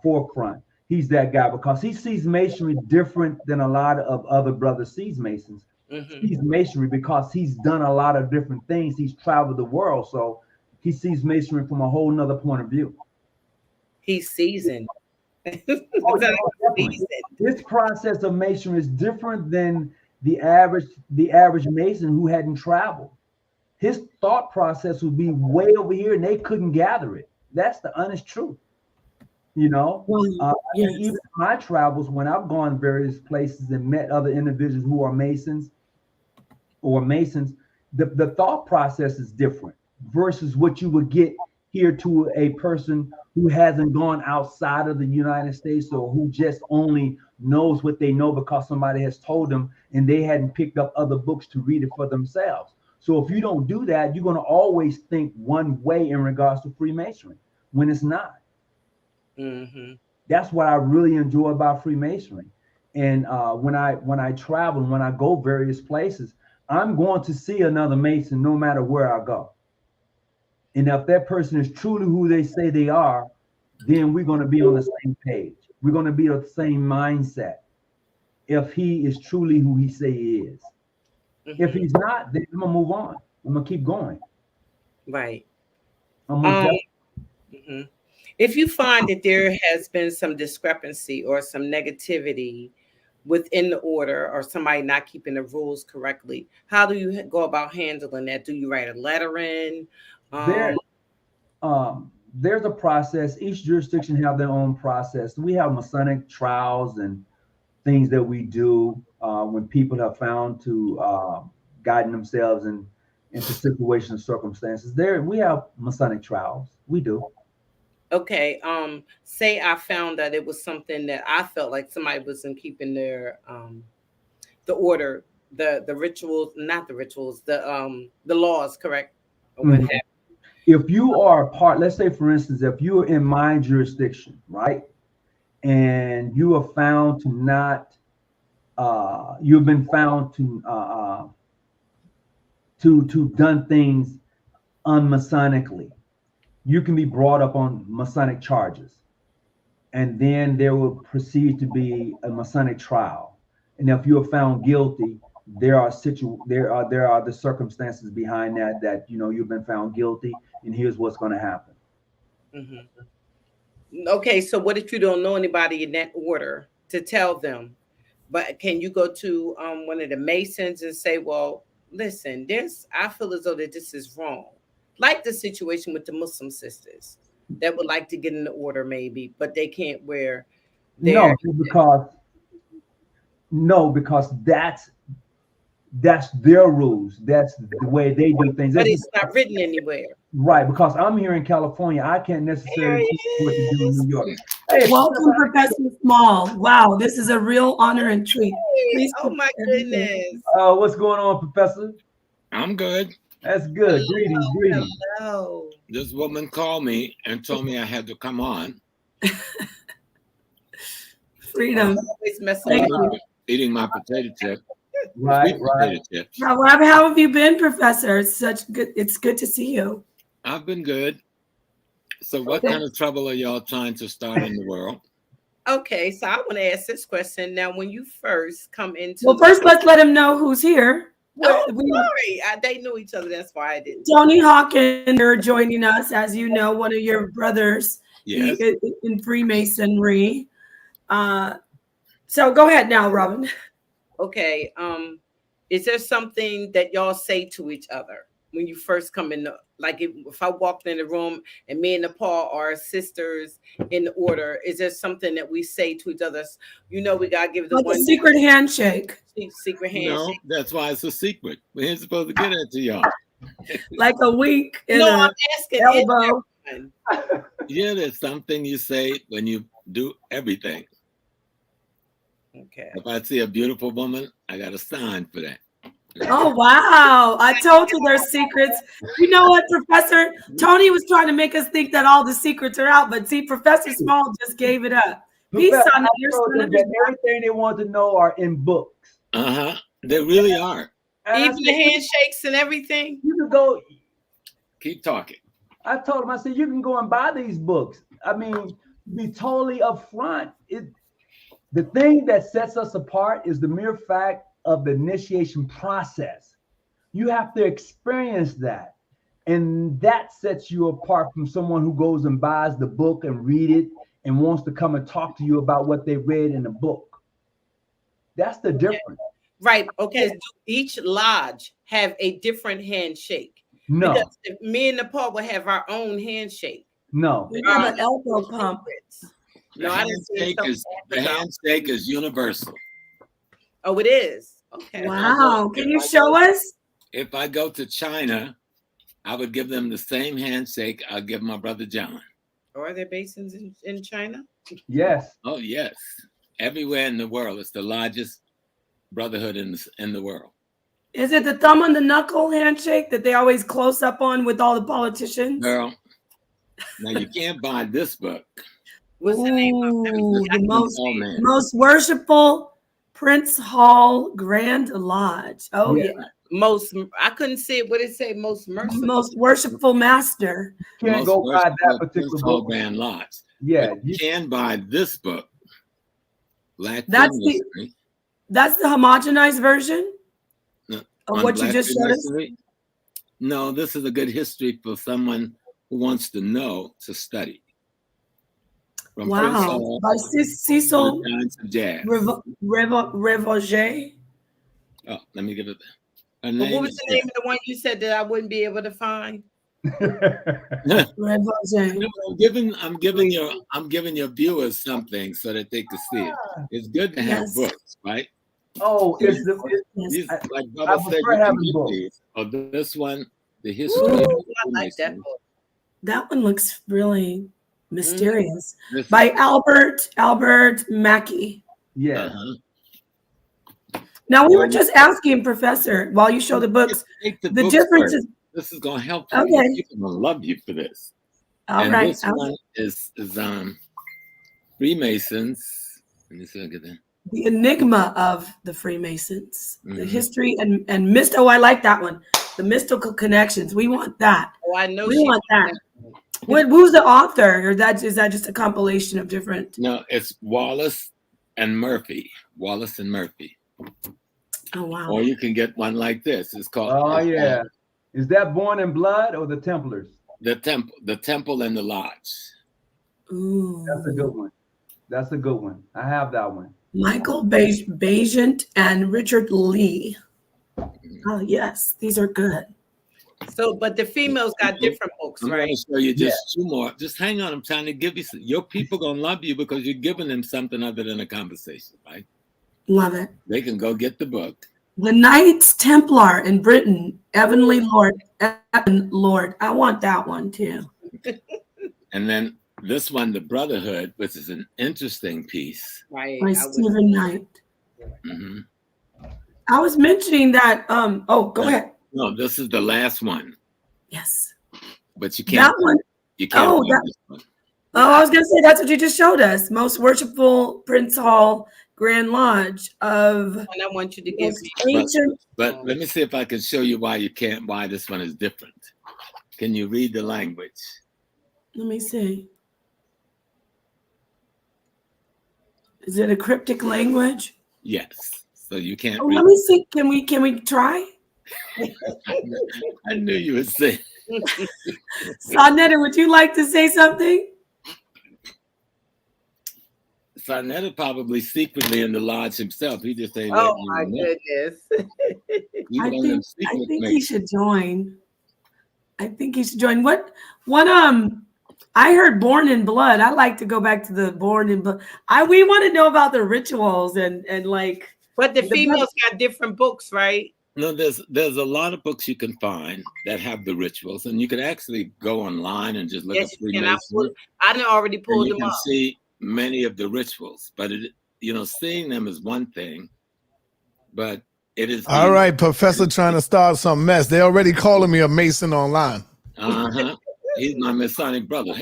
Speaker 3: forefront, he's that guy, because he sees Masonry different than a lot of other brothers sees Masons. He's Masonry because he's done a lot of different things. He's traveled the world, so he sees Masonry from a whole nother point of view.
Speaker 2: He's seasoned.
Speaker 3: This process of Masonry is different than the average Mason who hadn't traveled. His thought process would be way over here, and they couldn't gather it. That's the honest truth. Even my travels, when I've gone various places and met other individuals who are Masons, the thought process is different versus what you would get here to a person who hasn't gone outside of the United States, or who just only knows what they know because somebody has told them and they hadn't picked up other books to read it for themselves. So if you don't do that, you're going to always think one way in regards to Freemasonry when it's not. That's what I really enjoy about Freemasonry. And when I travel, when I go various places, I'm going to see another Mason no matter where I go. And if that person is truly who they say they are, then we're going to be on the same page. We're going to be on the same mindset. If he is truly who he say he is. If he's not, then I'm going to move on. I'm going to keep going.
Speaker 2: Right. If you find that there has been some discrepancy or some negativity within the order, or somebody not keeping the rules correctly, how do you go about handling that? Do you write a letter in?
Speaker 3: there's a process. Each jurisdiction have their own process. We have Masonic trials and things that we do when people have found to guide themselves into situations and circumstances. There, we have Masonic trials. We do.
Speaker 2: Okay. Say I found that it was something that I felt like somebody wasn't keeping their the order, the rituals, not the rituals, the laws, correct? Or what
Speaker 3: Mhm.
Speaker 2: happened?
Speaker 3: If you are a part, let's say for instance, if you're in my jurisdiction, right, and you are found to not, you've been found to done things unmasonically, you can be brought up on Masonic charges, and then there will proceed to be a Masonic trial. And if you are found guilty, there are the circumstances behind that you've been found guilty, and here's what's going to happen.
Speaker 2: Hmm. Okay, so what if you don't know anybody in that order to tell them? But can you go to one of the Masons and say, "Well, listen, this I feel as though that this is wrong," like the situation with the Muslim sisters that would like to get in the order, maybe, but they can't wear their.
Speaker 3: No, because no, because that's their rules. That's the way they do things.
Speaker 2: But it's not written anywhere.
Speaker 3: Right, because I'm here in California, I can't necessarily do what you do in New York. Hey,
Speaker 1: Welcome, Professor Small. Wow, this is a real honor and treat. Please.
Speaker 2: Oh my goodness.
Speaker 3: What's going on, Professor?
Speaker 8: I'm good.
Speaker 3: That's good. Greetings, greetings.
Speaker 2: Hello.
Speaker 8: This woman called me and told me I had to come on.
Speaker 1: Freedom.
Speaker 2: Always messing up.
Speaker 8: Eating my potato chip.
Speaker 3: Right.
Speaker 8: Potato chips.
Speaker 1: How have you been, Professor? It's good to see you.
Speaker 8: I've been good. So what kind of trouble are y'all trying to start in the world?
Speaker 2: Okay, so I want to ask this question. Now, when you first come into
Speaker 1: Well, first let's let him know who's here.
Speaker 2: Sorry. They knew each other. That's why I didn't.
Speaker 1: Tony Hawkins are joining us, as you know, one of your brothers.
Speaker 8: Yes.
Speaker 1: In Freemasonry. So go ahead now, Robin.
Speaker 2: Okay. Is there something that y'all say to each other when you first come in? Like if I walked in the room and me and Nepal are sisters in the order, is there something that we say to each other? We gotta give the
Speaker 1: Like
Speaker 2: one
Speaker 1: a secret handshake.
Speaker 2: Secret handshake.
Speaker 8: No, that's why it's a secret. We ain't supposed to get it to y'all.
Speaker 1: Like a wink.
Speaker 2: I'm asking
Speaker 1: elbow.
Speaker 8: Yeah, there's something you say when you do everything.
Speaker 2: Okay.
Speaker 8: If I see a beautiful woman, I got a sign for that.
Speaker 1: Oh, wow. I told you there's secrets. You know what, Professor? Tony was trying to make us think that all the secrets are out, but see, Professor Small just gave it up. Peace on
Speaker 3: that everything they want to know are in books.
Speaker 8: Uh-huh. They really are.
Speaker 2: Even the handshakes and everything.
Speaker 3: You can go.
Speaker 8: Keep talking.
Speaker 3: I told him, I said, you can go and buy these books. I mean, be totally upfront. The thing that sets us apart is the mere fact of the initiation process. You have to experience that. And that sets you apart from someone who goes and buys the book and read it and wants to come and talk to you about what they read in the book. That's the difference.
Speaker 2: Right. Okay. Do each lodge have a different handshake?
Speaker 3: No.
Speaker 2: Because me and Nepal will have our own handshake.
Speaker 3: No.
Speaker 1: We have an elbow pump.
Speaker 2: No, I didn't see
Speaker 8: The handshake is universal.
Speaker 2: Oh, it is. Okay.
Speaker 1: Wow. Can you show us?
Speaker 8: If I go to China, I would give them the same handshake I'll give my brother John.
Speaker 2: Are there basins in China?
Speaker 3: Yes.
Speaker 8: Oh, yes. Everywhere in the world. It's the largest brotherhood in the world.
Speaker 1: Is it the thumb on the knuckle handshake that they always close up on with all the politicians?
Speaker 8: Girl, now you can't buy this book.
Speaker 2: What's the name of
Speaker 1: the most worshipful Prince Hall Grand Lodge. Oh yeah.
Speaker 2: I couldn't see it. What did it say? Most merciful.
Speaker 1: Most worshipful master.
Speaker 3: You can't go buy that particular
Speaker 8: Prince
Speaker 3: book.
Speaker 8: Hall Grand Lodge.
Speaker 3: Yeah.
Speaker 8: You can buy this book.
Speaker 1: That's the homogenized version of what you just showed us?
Speaker 8: No, this is a good history for someone who wants to know to study. From
Speaker 1: wow. By Cecil Revoget.
Speaker 8: Oh, let me give it.
Speaker 2: What was the name of the one you said that I wouldn't be able to find?
Speaker 8: I'm giving your viewers something so that they can see it. It's good to have books, right?
Speaker 3: Oh, it's the.
Speaker 8: These, like
Speaker 3: I
Speaker 8: Bubba said,
Speaker 3: prefer
Speaker 8: you can
Speaker 3: having
Speaker 8: get
Speaker 3: books.
Speaker 8: these. Or this one, the history.
Speaker 1: Ooh,
Speaker 8: of
Speaker 2: I like that book.
Speaker 1: that one looks really mysterious.
Speaker 8: This
Speaker 1: By Albert Mackey.
Speaker 3: Yeah.
Speaker 1: Now we were just asking Professor while you show the books, the differences.
Speaker 8: This is gonna help you.
Speaker 1: Okay.
Speaker 8: People gonna love you for this.
Speaker 1: All
Speaker 8: and
Speaker 1: right.
Speaker 8: This one is Freemasons. Let me see. Look at that.
Speaker 1: The enigma of the Freemasons, the history and oh, I like that one. The mystical connections. We want that.
Speaker 2: Oh, I know
Speaker 1: we want that. Who's the author, or is that just a compilation of different?
Speaker 8: No, it's Wallace and Murphy. Wallace and Murphy.
Speaker 1: Oh wow!
Speaker 8: Or you can get one like this. It's called.
Speaker 3: Oh yeah. Is that Born in Blood or the Templars?
Speaker 8: The Temple and the Lodge.
Speaker 1: Ooh,
Speaker 3: that's a good one. That's a good one. I have that one.
Speaker 1: Michael Bagent and Richard Lee. Oh yes, these are good.
Speaker 2: So, but the females got different books, right?
Speaker 8: I'm going to show you just two more. Just hang on. I'm trying to give you your people gonna love you because you're giving them something other than a conversation, right?
Speaker 1: Love it.
Speaker 8: They can go get the book.
Speaker 1: The Knights Templar in Britain, Evan Lord. I want that one too.
Speaker 8: And then this one, The Brotherhood, which is an interesting piece.
Speaker 2: Right.
Speaker 1: By Stephen Knight.
Speaker 8: Mm-hmm.
Speaker 1: I was mentioning that. Go ahead.
Speaker 8: No, this is the last one.
Speaker 1: Yes.
Speaker 8: But you can't.
Speaker 1: That one.
Speaker 8: You can't.
Speaker 1: This one. Oh, I was going to say that's what you just showed us. Most worshipful Prince Hall Grand Lodge of.
Speaker 2: And I want you to give me
Speaker 1: ancient.
Speaker 8: But let me see if I can show you why you can't. Why this one is different. Can you read the language?
Speaker 1: Let me see. Is it a cryptic language?
Speaker 8: Yes. So you can't.
Speaker 1: Let me see. Can we try?
Speaker 8: I knew you would say.
Speaker 1: Sarnetta, would you like to say something?
Speaker 8: Sarnetta probably secretly in the lodge himself. He just ain't.
Speaker 2: Oh my goodness!
Speaker 1: I think he should join. What? I heard Born in Blood. I like to go back to the Born in Blood. We want to know about the rituals and like.
Speaker 2: But the females got different books, right?
Speaker 8: No, there's a lot of books you can find that have the rituals, and you can actually go online and just look at Freemasonry.
Speaker 2: I done already pulled them up.
Speaker 8: You can see many of the rituals, but seeing them is one thing, but it is.
Speaker 9: All right, Professor trying to start some mess. They already calling me a Mason online.
Speaker 8: He's my Masonic brother.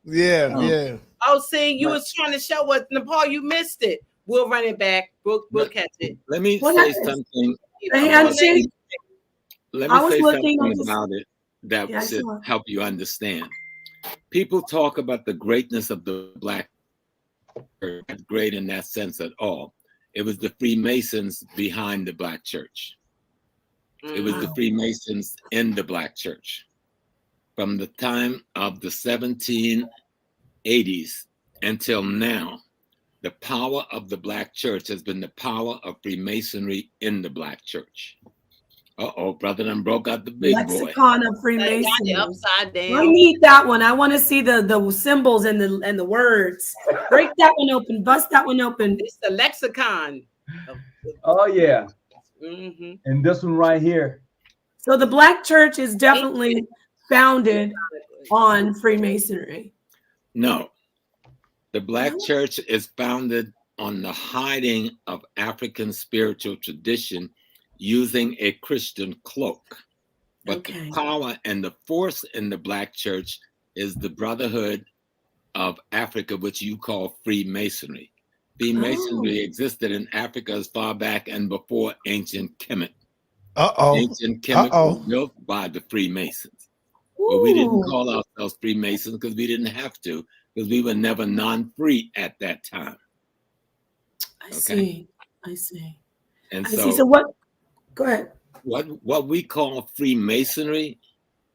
Speaker 9: Yeah.
Speaker 2: Oh, see, you was trying to show us, Nepal. You missed it. We'll run it back. We'll catch it.
Speaker 8: Let me say something.
Speaker 1: Let me say
Speaker 8: something about it that should help you understand. People talk about the greatness of the Black Church, not great in that sense at all. It was the Freemasons behind the Black Church. It was the Freemasons in the Black Church. From the time of the 1780s until now, the power of the Black Church has been the power of Freemasonry in the Black Church. Brother done broke out the big
Speaker 1: Lexicon of Freemasonry.
Speaker 2: Upside down.
Speaker 1: I need that one. I want to see the symbols and the words. Break that one open. Bust that one open.
Speaker 2: It's the lexicon.
Speaker 3: Oh yeah.
Speaker 2: Mm-hmm.
Speaker 3: And this one right here.
Speaker 1: So the Black Church is definitely founded on Freemasonry.
Speaker 8: No. The Black Church is founded on the hiding of African spiritual tradition using a Christian cloak. But the power and the force in the Black Church is the Brotherhood of Africa, which you call Freemasonry. Freemasonry existed in Africa as far back and before ancient Kemet. Ancient Kemet was built by the Freemasons. But we didn't call ourselves Freemasons because we didn't have to, because we were never non-free at that time.
Speaker 1: I see.
Speaker 8: And
Speaker 1: so what? Go ahead.
Speaker 8: What we call Freemasonry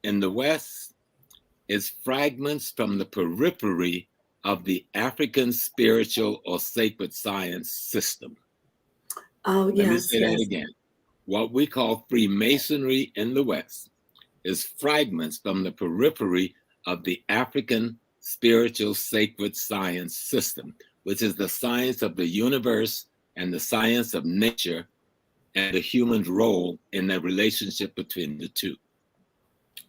Speaker 8: in the West is fragments from the periphery of the African spiritual or sacred science system.
Speaker 1: Oh, yes.
Speaker 8: Let me say that again. What we call Freemasonry in the West is fragments from the periphery of the African spiritual sacred science system, which is the science of the universe and the science of nature and the human's role in the relationship between the two.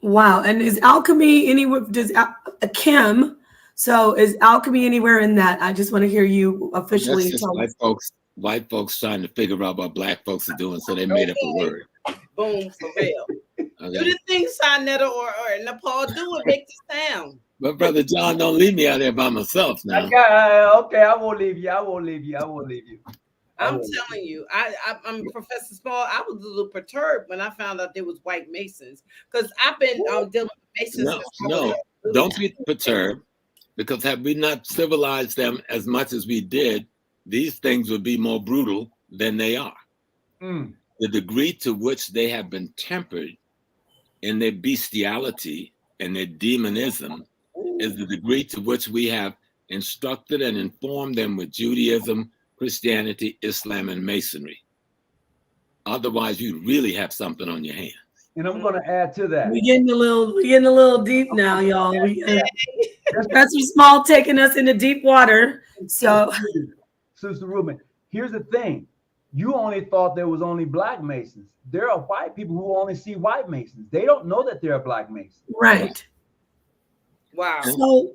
Speaker 1: Wow. And is alchemy anywhere? Kim? So is alchemy anywhere in that? I just want to hear you officially
Speaker 8: That's just
Speaker 1: tell us.
Speaker 8: white folks trying to figure out what black folks are doing, so they made up a word.
Speaker 2: Boom, for real.
Speaker 8: Okay.
Speaker 2: Do the thing Sonetta or Nepal do it, make the sound.
Speaker 8: But Brother John, don't leave me out there by myself now.
Speaker 3: Okay, I won't leave you.
Speaker 2: I'm telling you, I'm Professor Small. I was a little perturbed when I found out there was white Masons, because I've been dealing with Masons.
Speaker 8: No, don't be perturbed, because had we not civilized them as much as we did, these things would be more brutal than they are. The degree to which they have been tempered in their bestiality and their demonism is the degree to which we have instructed and informed them with Judaism, Christianity, Islam, and Masonry. Otherwise, you really have something on your hands.
Speaker 3: And I'm going to add to that.
Speaker 1: We're getting a little deep now, y'all. Professor Small taking us into deep water. So,
Speaker 3: Sister Rubin, here's the thing. You only thought there was only black Masons. There are white people who only see white Masons. They don't know that they're a black Mason.
Speaker 1: Right.
Speaker 2: Wow.
Speaker 1: So,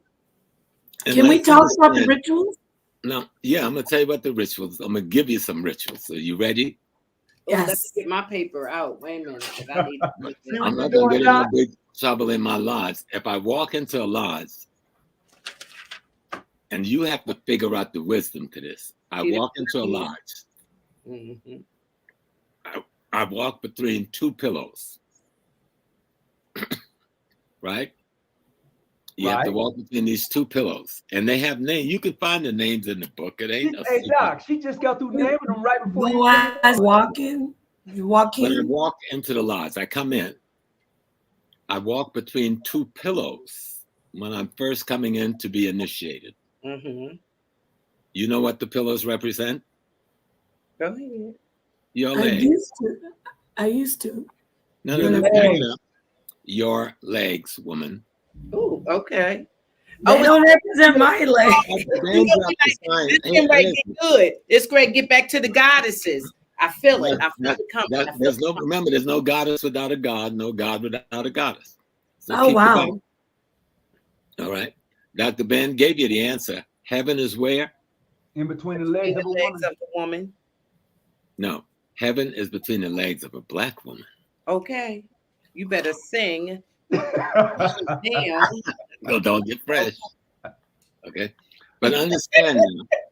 Speaker 1: can we talk about the rituals?
Speaker 8: No, yeah, I'm going to tell you about the rituals. I'm going to give you some rituals. Are you ready?
Speaker 1: Yes.
Speaker 2: Let's get my paper out. Wait a minute. I need
Speaker 8: I'm not going to get in no big trouble in my lodge. If I walk into a lodge, and you have to figure out the wisdom to this. I walk into a lodge. I walk between two pillows. Right? You have to walk between these two pillows, and they have names. You can find the names in the book. It ain't.
Speaker 3: Hey, Doc, she just got through naming them right before you
Speaker 1: walking.
Speaker 8: When I walk into the lodge, I come in. I walk between two pillows when I'm first coming in to be initiated. You know what the pillows represent?
Speaker 2: Go ahead.
Speaker 8: Your legs.
Speaker 1: I used to.
Speaker 8: No. Your legs, woman.
Speaker 2: Oh, okay.
Speaker 1: They don't represent my legs.
Speaker 2: This might get good. It's great. Get back to the goddesses. I feel it. I feel it coming.
Speaker 8: Remember, there's no goddess without a god, no god without a goddess. So
Speaker 1: wow.
Speaker 8: All right. Dr. Ben gave you the answer. Heaven is where?
Speaker 3: In between the legs of a
Speaker 2: woman.
Speaker 8: No. Heaven is between the legs of a black woman.
Speaker 2: Okay. You better sing.
Speaker 8: No, don't get fresh. Okay. But understand now.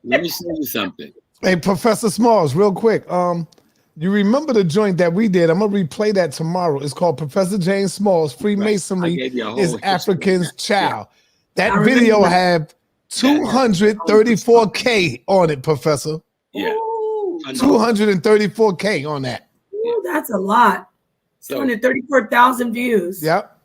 Speaker 8: Let me show you something.
Speaker 9: Hey, Professor Smalls, real quick. You remember the joint that we did? I'm gonna replay that tomorrow. It's called Professor James Smalls, Freemasonry is African's Child. Yeah. That video had 234K on it, Professor.
Speaker 8: Yeah.
Speaker 9: 234K on that.
Speaker 1: Ooh, that's a lot. 234,000 views.
Speaker 9: Yep.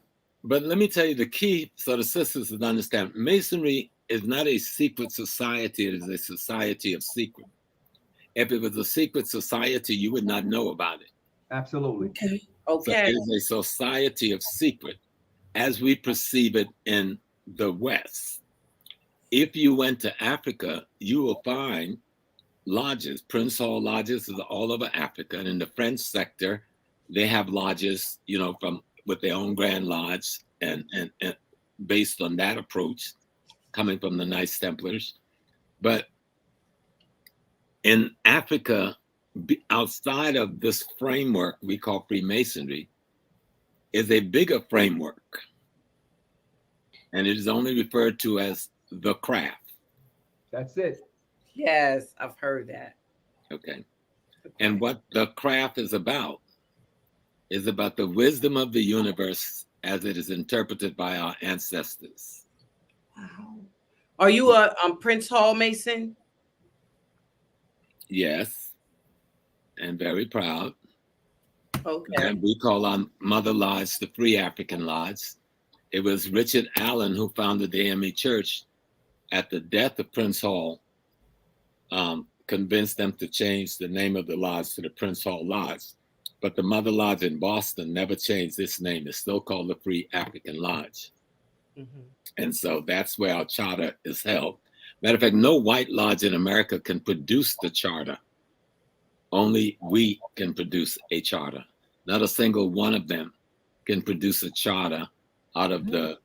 Speaker 8: But let me tell you the key, so the sisters would understand. Masonry is not a secret society. It is a society of secret. If it was a secret society, you would not know about it.
Speaker 3: Absolutely.
Speaker 2: Okay.
Speaker 8: So it is a society of secret as we perceive it in the West. If you went to Africa, you will find lodges. Prince Hall lodges is all over Africa. And in the French sector, they have lodges, with their own Grand Lodge and based on that approach, coming from the Knights Templars. But in Africa, outside of this framework we call Freemasonry, is a bigger framework. And it is only referred to as the craft.
Speaker 3: That's it.
Speaker 2: Yes, I've heard that.
Speaker 8: Okay. And what the craft is about the wisdom of the universe as it is interpreted by our ancestors.
Speaker 2: Wow. Are you a Prince Hall Mason?
Speaker 8: Yes. And very proud.
Speaker 2: Okay.
Speaker 8: And we call our mother lodge the Free African Lodge. It was Richard Allen who founded the AME Church. At the death of Prince Hall, convinced them to change the name of the lodge to the Prince Hall Lodge. but the Mother Lodge in Boston never changed its name. It's still called the Free African Lodge. And so that's where our charter is held. Matter of fact, no white lodge in America can produce the charter. Only we can produce a charter. Not a single one of them can produce a charter out of the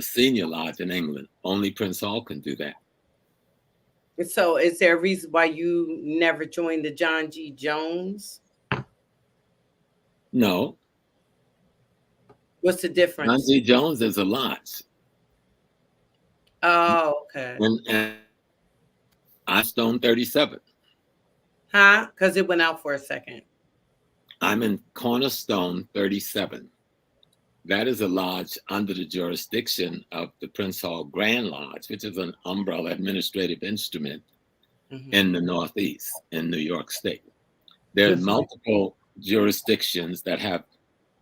Speaker 8: senior lodge in England. Only Prince Hall can do that.
Speaker 2: So is there a reason why you never joined the John G. Jones?
Speaker 8: No.
Speaker 2: What's the difference?
Speaker 8: John G. Jones is a lodge.
Speaker 2: Oh, okay.
Speaker 8: And I'm Stone 37.
Speaker 2: Huh? Because it went out for a second.
Speaker 8: I'm in Cornerstone 37. That is a lodge under the jurisdiction of the Prince Hall Grand Lodge, which is an umbrella administrative instrument in the Northeast, in New York State. There are multiple jurisdictions that have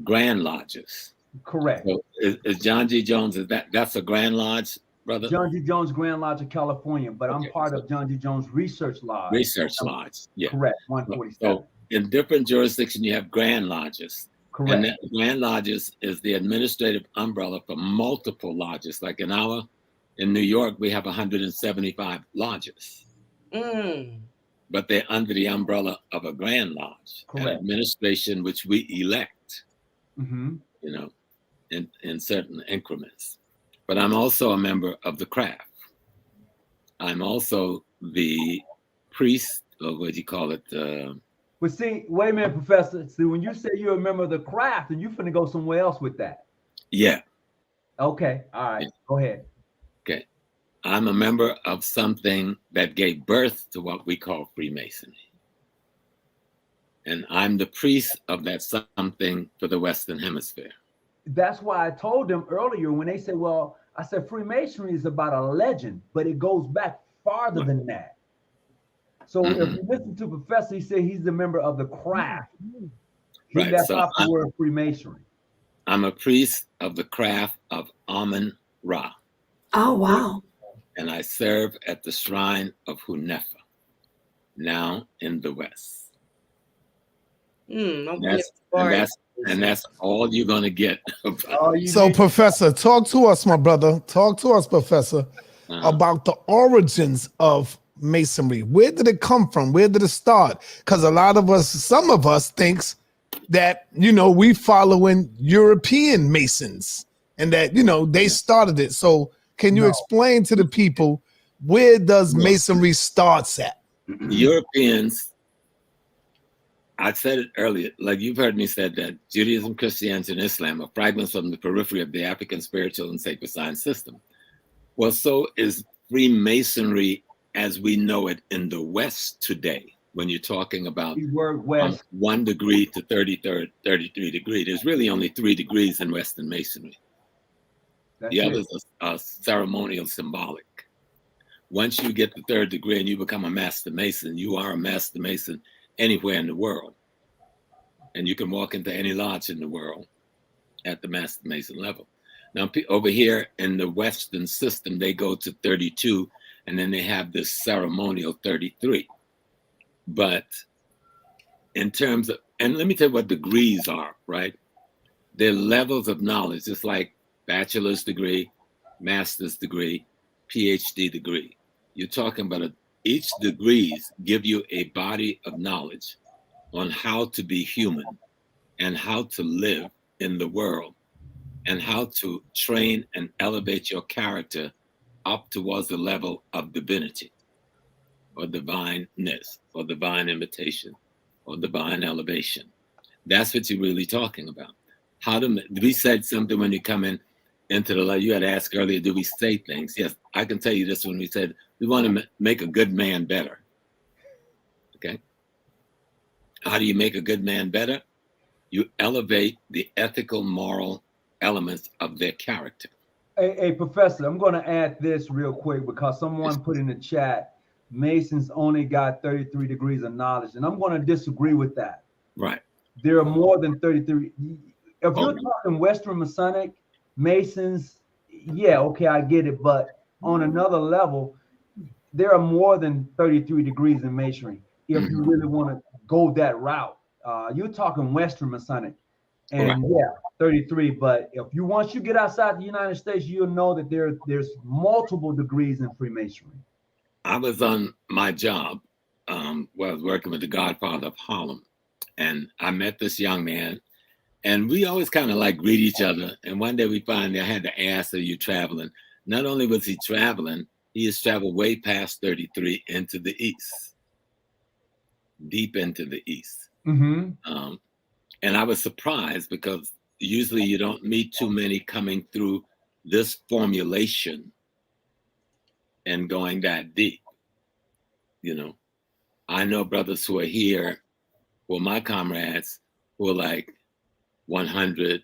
Speaker 8: Grand Lodges.
Speaker 3: Correct.
Speaker 8: So is John G. Jones, that's a Grand Lodge, brother?
Speaker 3: John G. Jones Grand Lodge of California, but I'm part of John G. Jones Research Lodge.
Speaker 8: Research Lodge, yeah.
Speaker 3: Correct, 147.
Speaker 8: So in different jurisdictions, you have Grand Lodges.
Speaker 3: Correct.
Speaker 8: And that Grand Lodges is the administrative umbrella for multiple lodges. Like in New York, we have 175 lodges. But they're under the umbrella of a Grand Lodge. Correct. An administration which we elect, you know, in certain increments. But I'm also a member of the craft. I'm also the priest, or what do you call it?
Speaker 3: But see, wait a minute, Professor. See, when you say you're a member of the craft, and you're finna go somewhere else with that.
Speaker 8: Yeah.
Speaker 3: Okay. All right. Yeah. Go ahead.
Speaker 8: Okay. I'm a member of something that gave birth to what we call Freemasonry. And I'm the priest of that something for the Western Hemisphere.
Speaker 3: That's why I told them earlier when they said, well, I said Freemasonry is about a legend, but it goes back farther than that. So if you listen to Professor, he said he's a member of the craft. He left off the word Freemasonry.
Speaker 8: I'm a priest of the craft of Amun-Ra.
Speaker 1: Oh, wow.
Speaker 8: And I serve at the shrine of Hunefa, now in the West. And that's all you're going to get.
Speaker 9: So, Professor, talk to us, my brother. Talk to us, Professor, about the origins of Masonry. Where did it come from? Where did it start? Because some of us thinks that, you know, we following European Masons and that, you know, they started it. So can you explain to the people, where does Masonry starts at?
Speaker 8: Europeans, I said it earlier, like you've heard me say that Judaism, Christianity, and Islam are fragments from the periphery of the African spiritual and sacred science system. Well, so is Freemasonry as we know it in the West today. When you're talking about 1 degree to 33 degrees, there's really only 3 degrees in Western Masonry. The others are ceremonial, symbolic. Once you get the 3rd degree and you become a Master Mason, you are a Master Mason anywhere in the world. And you can walk into any lodge in the world at the Master Mason level. Now, over here in the Western system, they go to 32, and then they have this ceremonial 33. But in terms of, and let me tell you what degrees are, right? They're levels of knowledge. It's like bachelor's degree, master's degree, PhD degree. You're talking about each degrees give you a body of knowledge on how to be human and how to live in the world and how to train and elevate your character up towards the level of divinity or divineness or divine imitation or divine elevation. That's what you're really talking about. We said something when you come into the light. You had asked earlier, do we say things? Yes, I can tell you this when we said, we want to make a good man better. Okay. How do you make a good man better? You elevate the ethical, moral elements of their character.
Speaker 3: Hey, Professor, I'm going to add this real quick because someone put in the chat, Masons only got 33 degrees of knowledge, and I'm going to disagree with that.
Speaker 8: Right.
Speaker 3: There are more than 33. If you're talking Western Masonic Masons, yeah, okay, I get it. But on another level, there are more than 33 degrees in Masonry if you really want to go that route. You're talking Western Masonic, and yeah, 33. But if you once you get outside the United States, you'll know that there's multiple degrees in Freemasonry.
Speaker 8: I was on my job where I was working with the Godfather of Harlem, and I met this young man, and we always kind of like greet each other. And one day we finally, I had to ask, "Are you traveling?" Not only was he traveling, he has traveled way past 33 into the east, deep into the east.
Speaker 3: Mm-hmm.
Speaker 8: And I was surprised because usually you don't meet too many coming through this formulation and going that deep. You know, I know brothers who are here, well, my comrades who are like 100,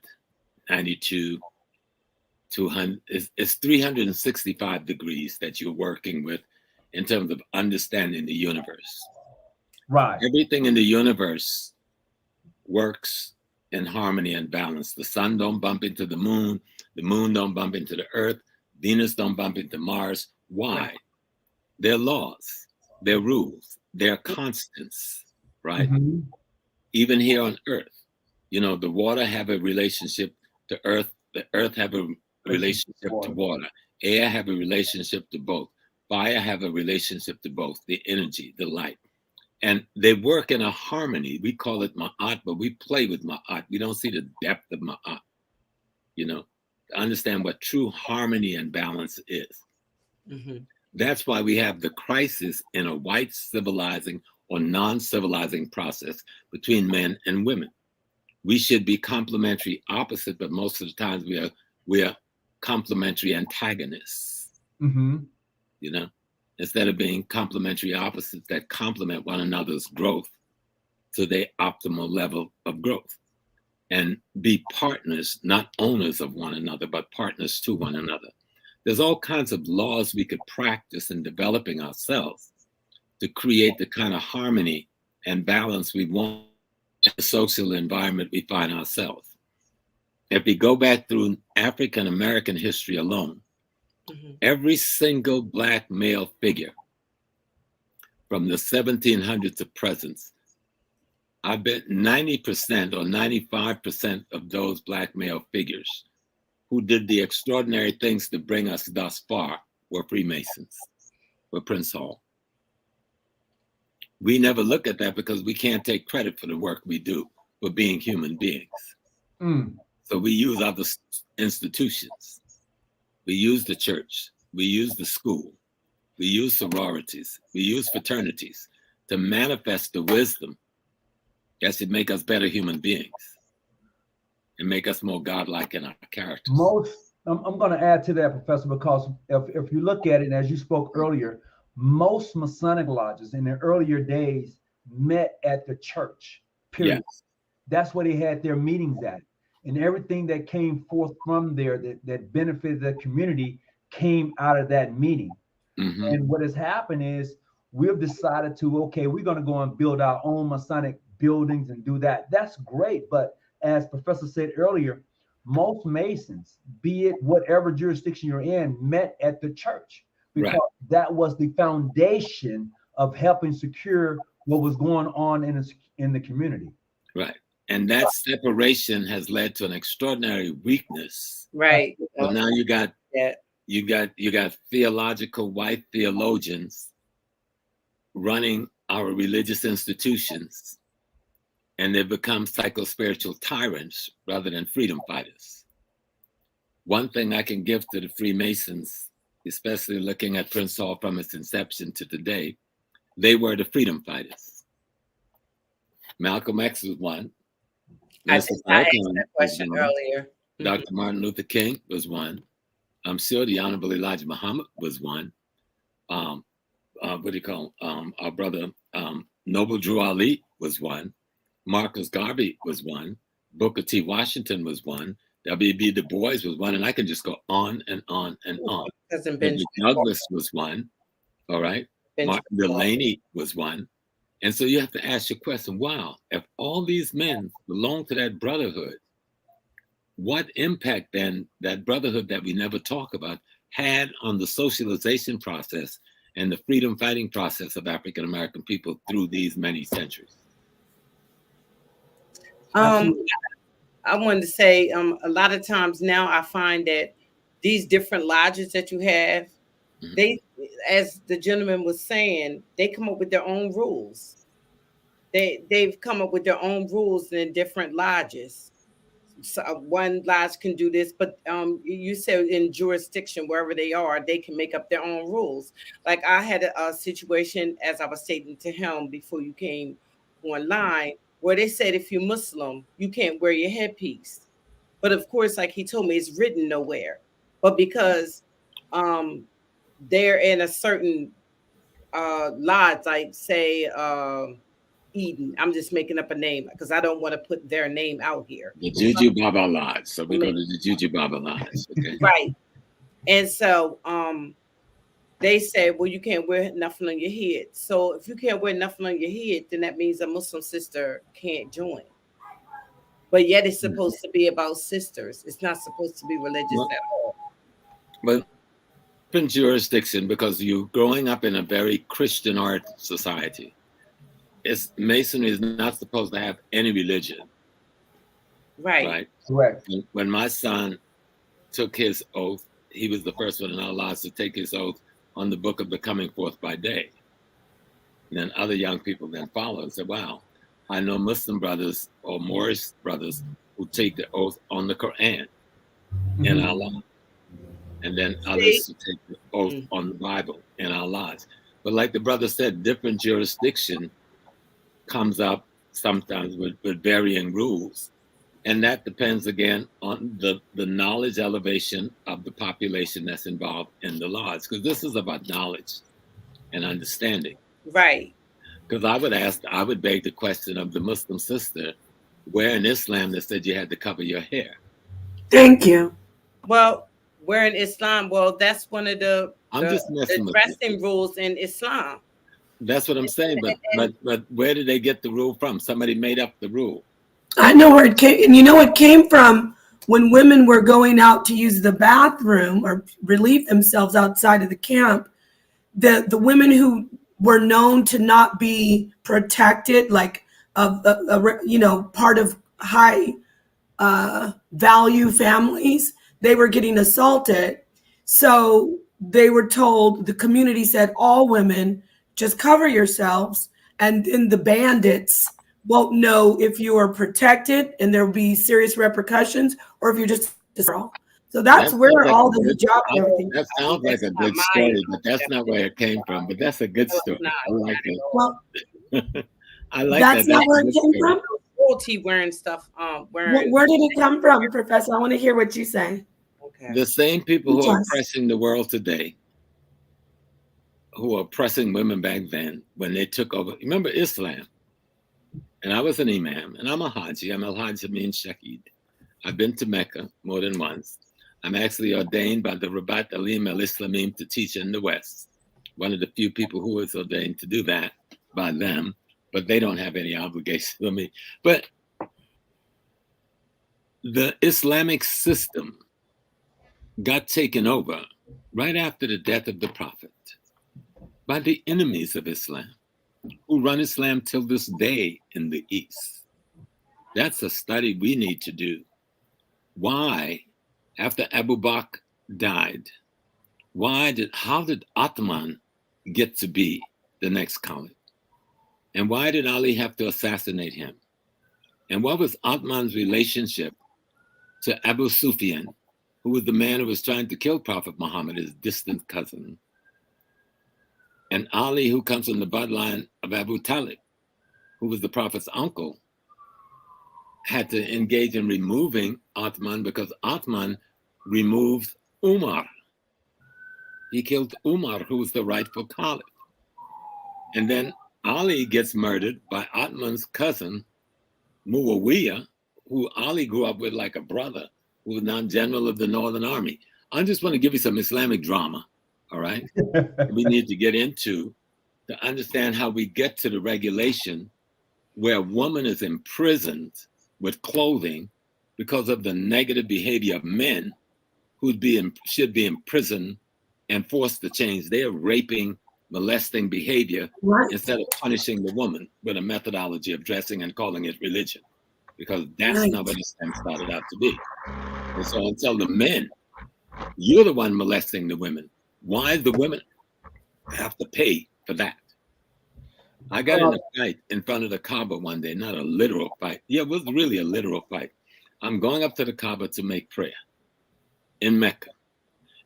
Speaker 8: 92, 200. It's 365 degrees that you're working with in terms of understanding the universe.
Speaker 3: Right.
Speaker 8: Everything in the universe works in harmony and balance. The sun don't bump into the moon don't bump into the earth, Venus don't bump into Mars. Why? They're laws, they're rules, they're constants, right?
Speaker 3: Mm-hmm.
Speaker 8: Even here on earth, you know, the water have a relationship to earth, the earth have a relationship to water, air have a relationship to both, fire have a relationship to both, the energy, the light. And they work in a harmony. We call it ma'at, but we play with ma'at. We don't see the depth of ma'at, you know, to understand what true harmony and balance is.
Speaker 2: Mm-hmm.
Speaker 8: That's why we have the crisis in a white civilizing or non-civilizing process between men and women. We should be complementary opposite, but most of the times we are complementary antagonists,
Speaker 3: Mm-hmm.
Speaker 8: you know? Instead of being complementary opposites that complement one another's growth to their optimal level of growth, and be partners, not owners of one another, but partners to one another. There's all kinds of laws we could practice in developing ourselves to create the kind of harmony and balance we want in the social environment we find ourselves. If we go back through African American history alone, every single Black male figure from the 1700s to present, I bet 90% or 95% of those Black male figures who did the extraordinary things to bring us thus far were Freemasons, were Prince Hall. We never look at that because we can't take credit for the work we do for being human beings. So we use other institutions. We use the church, we use the school, we use sororities, we use fraternities to manifest the wisdom that should make us better human beings and make us more godlike in our characters.
Speaker 3: I'm going to add to that, Professor, because if you look at it, as you spoke earlier, most Masonic lodges in the earlier days met at the church, period.
Speaker 8: Yes.
Speaker 3: That's where they had their meetings at. And everything that came forth from there that benefited the community came out of that meeting.
Speaker 8: Mm-hmm.
Speaker 3: And what has happened is we've decided to, okay, we're going to go and build our own Masonic buildings and do that. That's great. But as Professor said earlier, most Masons, be it whatever jurisdiction you're in, met at the church because that was the foundation of helping secure what was going on in the community.
Speaker 8: Right. And that separation has led to an extraordinary weakness.
Speaker 2: Right.
Speaker 8: So now you got theological white theologians running our religious institutions, and they've become psycho-spiritual tyrants rather than freedom fighters. One thing I can give to the Freemasons, especially looking at Prince Hall from its inception to today, they were the freedom fighters. Malcolm X was one.
Speaker 2: I asked that question earlier.
Speaker 8: Dr. Martin Luther King was one. I'm sure the Honorable Elijah Muhammad was one. What do you call him? Our brother Noble Drew Ali was one. Marcus Garvey was one. Booker T. Washington was one. W.B. Du Bois was one. And I can just go on and on and on. Douglas was one. All right. Martin Delaney was one. And so you have to ask your question, wow, if all these men belong to that brotherhood, what impact then that brotherhood that we never talk about had on the socialization process and the freedom fighting process of African American people through these many centuries?
Speaker 2: I wanted to say, a lot of times now I find that these different lodges that you have, they, as the gentleman was saying, they come up with their own rules. They've come up with their own rules in different lodges. So one lodge can do this, but you said in jurisdiction, wherever they are, they can make up their own rules. Like I had a situation, as I was stating to him before you came online, where they said if you're Muslim, you can't wear your headpiece. But of course, like he told me, it's written nowhere. But because they're in a certain lodge, like say Eden. I'm just making up a name because I don't want to put their name out here.
Speaker 8: The Juju Baba Lodge. So we go to the Juju Baba Lodge. Okay.
Speaker 2: Right. And so they say, well, you can't wear nothing on your head. So if you can't wear nothing on your head, then that means a Muslim sister can't join. But yet it's supposed to be about sisters. It's not supposed to be religious at all.
Speaker 8: But different jurisdiction, because you're growing up in a very Christian art society. Masonry is not supposed to have any religion.
Speaker 2: Right.
Speaker 3: Correct.
Speaker 8: When my son took his oath, he was the first one in our lives to take his oath on the book of the coming forth by day. And then other young people then followed and said, wow, I know Muslim brothers or Moorish brothers who take the oath on the Quran and Allah. And then others who take the oath on the Bible and our lives. But like the brother said, different jurisdiction comes up sometimes with varying rules. And that depends again on the knowledge elevation of the population that's involved in the laws. Because this is about knowledge and understanding.
Speaker 2: Right.
Speaker 8: Because I would beg the question of the Muslim sister, where in Islam they said you had to cover your hair?
Speaker 1: Thank you.
Speaker 2: Well, where in Islam, well, that's one of the
Speaker 8: just
Speaker 2: dressing rules in Islam.
Speaker 8: That's what I'm saying. But where did they get the rule from? Somebody made up the rule.
Speaker 1: I know where it came, and you know it came from when women were going out to use the bathroom or relieve themselves outside of the camp. The women who were known to not be protected, like part of high value families, they were getting assaulted. So they were told, the community said, all women just cover yourselves, and then the bandits won't know if you are protected and there'll be serious repercussions, or if you're just a girl. So that's where all the hijab and everything.
Speaker 8: That sounds like a good story, but that's not where it came from. But that's a good story. I like it.
Speaker 1: Well,
Speaker 8: I like
Speaker 1: that's
Speaker 8: that.
Speaker 1: not where it came from.
Speaker 2: Royalty wearing stuff.
Speaker 1: Where did it come from, Professor? I want to hear what you say.
Speaker 2: Okay.
Speaker 8: The same people who are oppressing the world today, who are oppressing women back then when they took over. Remember Islam? And I was an imam, and I'm a Haji. I'm al-Hajj Amin Shahid. I've been to Mecca more than once. I'm actually ordained by the Rabat Alim al-Islamim to teach in the West. One of the few people who is ordained to do that by them, but they don't have any obligation on me. But the Islamic system got taken over right after the death of the Prophet by the enemies of Islam, who run Islam till this day in the East. That's a study we need to do. Why, after Abu Bakr died, how did Ottoman get to be the next caliph? And why did Ali have to assassinate him? And what was Ottoman's relationship to Abu Sufyan, who was the man who was trying to kill Prophet Muhammad, his distant cousin? And Ali, who comes from the bloodline of Abu Talib, who was the Prophet's uncle, had to engage in removing Ottoman because Ottoman removed Umar. He killed Umar, who was the rightful caliph. And then Ali gets murdered by Ottoman's cousin, Muawiyah, who Ali grew up with like a brother, who was now general of the Northern Army. I just want to give you some Islamic drama. All right. We need to get into to understand how we get to the regulation where a woman is imprisoned with clothing because of the negative behavior of men who should be in prison and forced to change their raping, molesting behavior instead of punishing the woman with a methodology of dressing and calling it religion. because that's not what Islam started out to be. And so until the men, you're the one molesting the women. Why the women have to pay for that? I got in a fight in front of the Kaaba one day, not a literal fight. Yeah, it was really a literal fight. I'm going up to the Kaaba to make prayer in Mecca.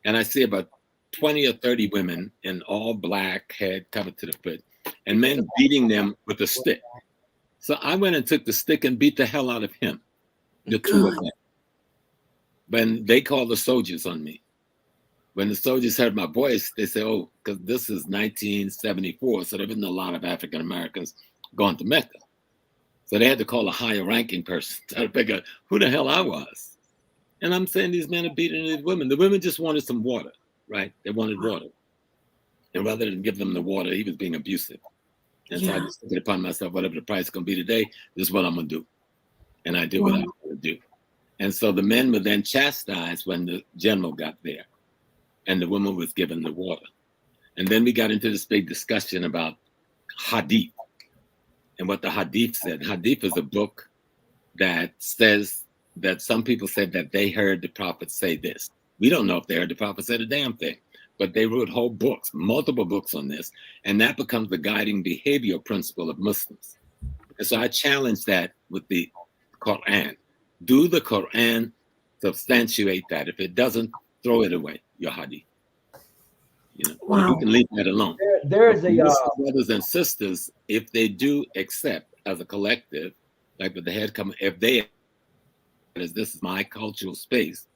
Speaker 8: And I see about 20 or 30 women in all black, head covered to the foot, and men beating them with a stick. So I went and took the stick and beat the hell out of him, the two of them. When they called the soldiers on me. When the soldiers heard my voice, they said, oh, because this is 1974, so there wasn't a lot of African Americans going to Mecca. So they had to call a higher ranking person to figure out who the hell I was. And I'm saying these men are beating these women. The women just wanted some water, right? They wanted water. And rather than give them the water, he was being abusive. And so I just took it upon myself, whatever the price is going to be today, this is what I'm going to do. And I did what I was going to do. And so the men were then chastised when the general got there. And the woman was given the water. And then we got into this big discussion about hadith and what the hadith said. Hadith is a book that says that some people said that they heard the prophet say this. We don't know if they heard the prophet say the damn thing, but they wrote whole books, multiple books on this. And that becomes the guiding behavioral principle of Muslims. And so I challenge that with the Quran. Do the Quran substantiate that? If it doesn't, throw it away, your hadith. You know, you can leave that alone.
Speaker 3: There's a
Speaker 8: brothers and sisters, if they do accept as a collective, like with the head coming, if they, as this is my cultural space,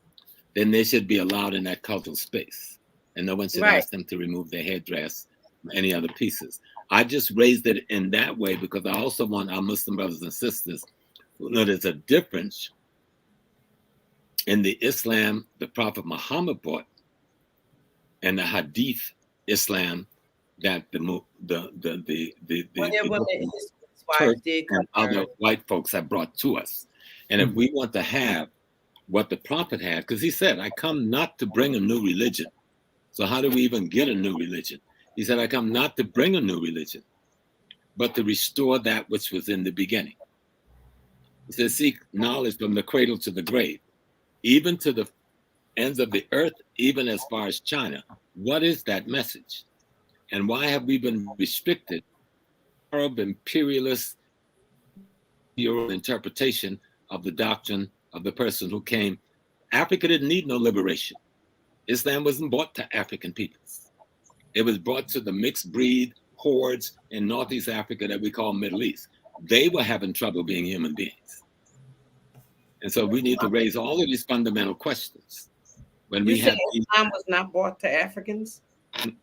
Speaker 8: then they should be allowed in that cultural space, and no one should ask them to remove their headdress or any other pieces. I just raised it in that way because I also want our Muslim brothers and sisters to know there's a difference in the Islam the Prophet Muhammad brought and the Hadith Islam that the Turk and other white folks have brought to us. And if we want to have what the Prophet had, because he said, I come not to bring a new religion. So how do we even get a new religion? He said, I come not to bring a new religion, but to restore that which was in the beginning. He said, seek knowledge from the cradle to the grave, even to the ends of the earth, even as far as China. What is that message? And why have we been restricted? Arab imperialist interpretation of the doctrine of the person who came. Africa didn't need no liberation. Islam wasn't brought to African peoples. It was brought to the mixed breed hordes in Northeast Africa that we call Middle East. They were having trouble being human beings. And so we need to raise all of these fundamental questions. When we have
Speaker 2: Islam was not brought to Africans?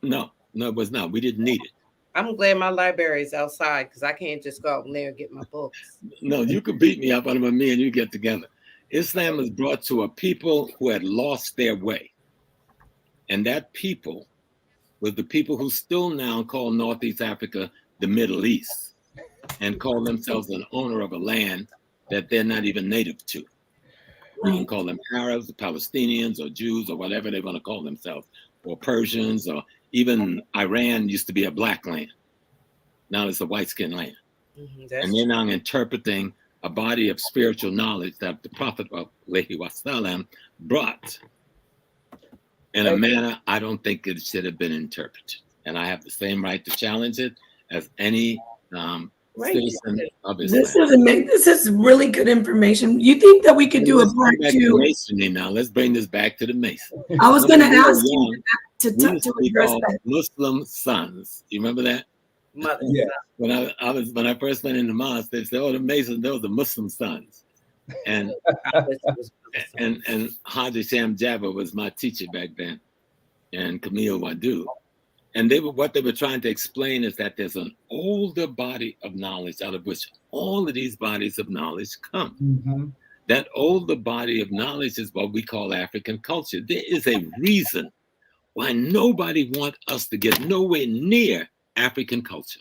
Speaker 8: No, it was not. We didn't need it.
Speaker 2: I'm glad my library is outside because I can't just go out there and get my books.
Speaker 8: No, you could beat me up on me and you get together. Islam was brought to a people who had lost their way. And that people was the people who still now call Northeast Africa the Middle East and call themselves an owner of a land that they're not even native to. You can call them Arabs, or Palestinians, or Jews, or whatever they want to call themselves, or Persians, or even Iran used to be a black land. Now it's a white-skinned land. And they're now interpreting a body of spiritual knowledge that the Prophet ﷺ brought in a manner I don't think it should have been interpreted. And I have the same right to challenge it as any citizen of Islam.
Speaker 1: This is really good information. You think that we could do a part two?
Speaker 8: Masonry now. Let's bring this back to the Mason.
Speaker 1: I was going to ask you to address that.
Speaker 8: Muslim sons. You remember that?
Speaker 3: Yeah.
Speaker 8: When I first went into mosque, they said, "Oh, the Masons, those are Muslim sons." And and Haji Sham Jabba was my teacher back then, and Camille Wadu. And what they were trying to explain is that there's an older body of knowledge out of which all of these bodies of knowledge come.
Speaker 3: Mm-hmm.
Speaker 8: That older body of knowledge is what we call African culture. There is a reason why nobody wants us to get nowhere near African culture.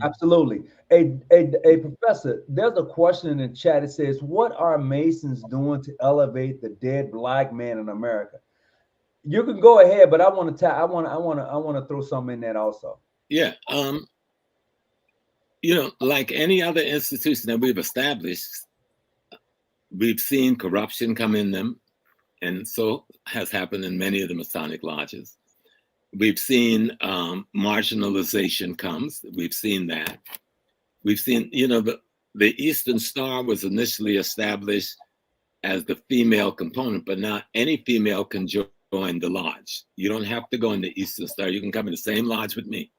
Speaker 3: Absolutely. A professor, there's a question in the chat. It says, what are Masons doing to elevate the dead black man in America? You can go ahead, but I want to throw something in that also.
Speaker 8: Yeah. Like any other institution that we've established, We've seen corruption come in them, and so has happened in many of the Masonic lodges. We've seen marginalization comes. We've seen that. We've seen, the Eastern Star was initially established as the female component, but now any female can join the lodge. You don't have to go in the Eastern Star. You can come in the same lodge with me,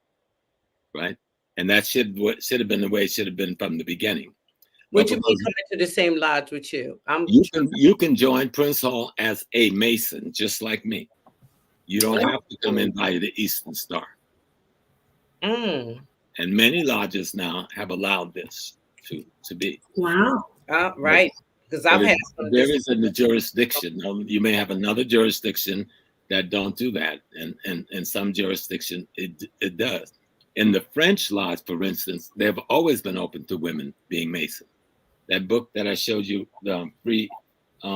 Speaker 8: right? And that should have been the way it should have been from the beginning.
Speaker 2: Would you be coming to the same lodge with you?
Speaker 8: You can join Prince Hall as a Mason, just like me. You don't have to come in via the Eastern Star. And many lodges now have allowed this to be.
Speaker 1: Wow.
Speaker 2: Right. Because
Speaker 8: there is in the jurisdiction. You may have another jurisdiction that don't do that, and some jurisdiction it does. In the French lodge, for instance, they've always been open to women being Mason. That book that I showed you, the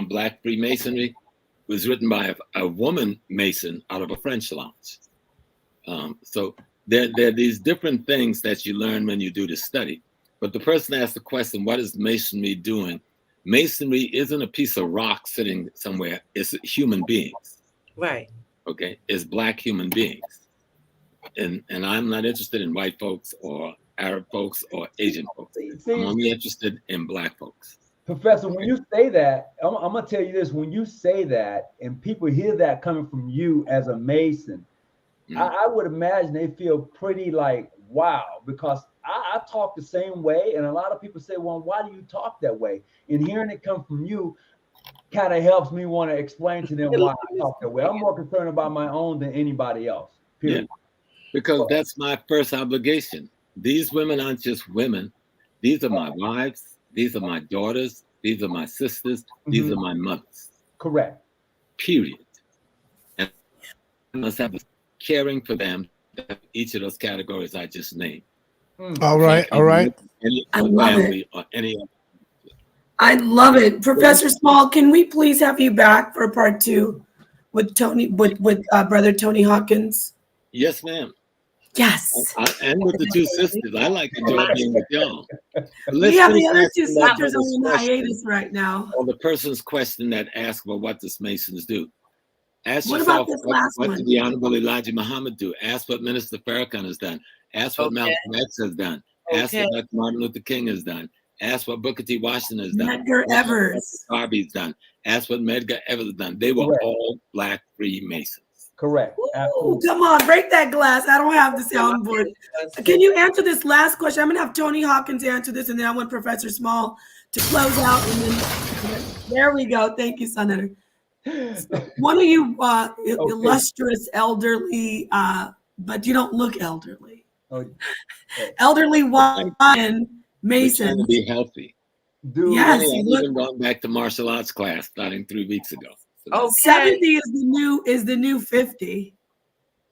Speaker 8: Black Freemasonry, was written by a woman Mason out of a French lodge. So there are these different things that you learn when you do the study. But the person asked the question, what is Masonry doing? Masonry isn't a piece of rock sitting somewhere. It's human beings.
Speaker 2: Right.
Speaker 8: Okay. It's Black human beings. And I'm not interested in white folks or Arab folks or Asian folks. I'm only interested in Black folks.
Speaker 3: Professor, when you say that, I'm going to tell you this. When you say that and people hear that coming from you as a Mason, I would imagine they feel pretty like, wow, because I talk the same way. And a lot of people say, well, why do you talk that way? And hearing it come from you kind of helps me want to explain to them why I talk that way. I'm more concerned about my own than anybody else. Period.
Speaker 8: Yeah, because that's my first obligation. These women aren't just women. These are my wives. These are my daughters. These are my sisters. These are my mothers.
Speaker 3: Correct.
Speaker 8: Period. And I must have caring for them, each of those categories I just named.
Speaker 9: All right.
Speaker 1: I love it. I love it. Professor Small, can we please have you back for part 2 with Tony, with Brother Tony Hawkins?
Speaker 8: Yes, ma'am.
Speaker 1: Yes.
Speaker 8: And with the 2 sisters. I like to enjoy being with y'all.
Speaker 1: We have the other 2 sisters on hiatus right now.
Speaker 8: Or the person's question that asked, well, what does Masons do? Ask
Speaker 1: what
Speaker 8: yourself,
Speaker 1: about this last
Speaker 8: what
Speaker 1: one?
Speaker 8: did the Honorable Elijah Muhammad do? Ask what Minister Farrakhan has done. Ask what Malcolm X has done. Ask what Dr. Martin Luther King has done. Ask what Booker T. Washington has done.
Speaker 1: Medgar Evers.
Speaker 8: Harvey's done. Ask what Medgar Evers has done. They were all Black Freemasons.
Speaker 3: Correct.
Speaker 1: Ooh, come on, break that glass. I don't have the soundboard. Can you answer this last question? I'm going to have Tony Hawkins answer this, and then I want Professor Small to close out. And then there we go. Thank you, Senator. One of you illustrious elderly, but you don't look elderly. Elderly wine Mason.
Speaker 8: Trying to be healthy.
Speaker 3: Dude,
Speaker 1: yes,
Speaker 8: I've even gone back to martial arts class starting 3 weeks ago.
Speaker 1: So 70 is the new 50.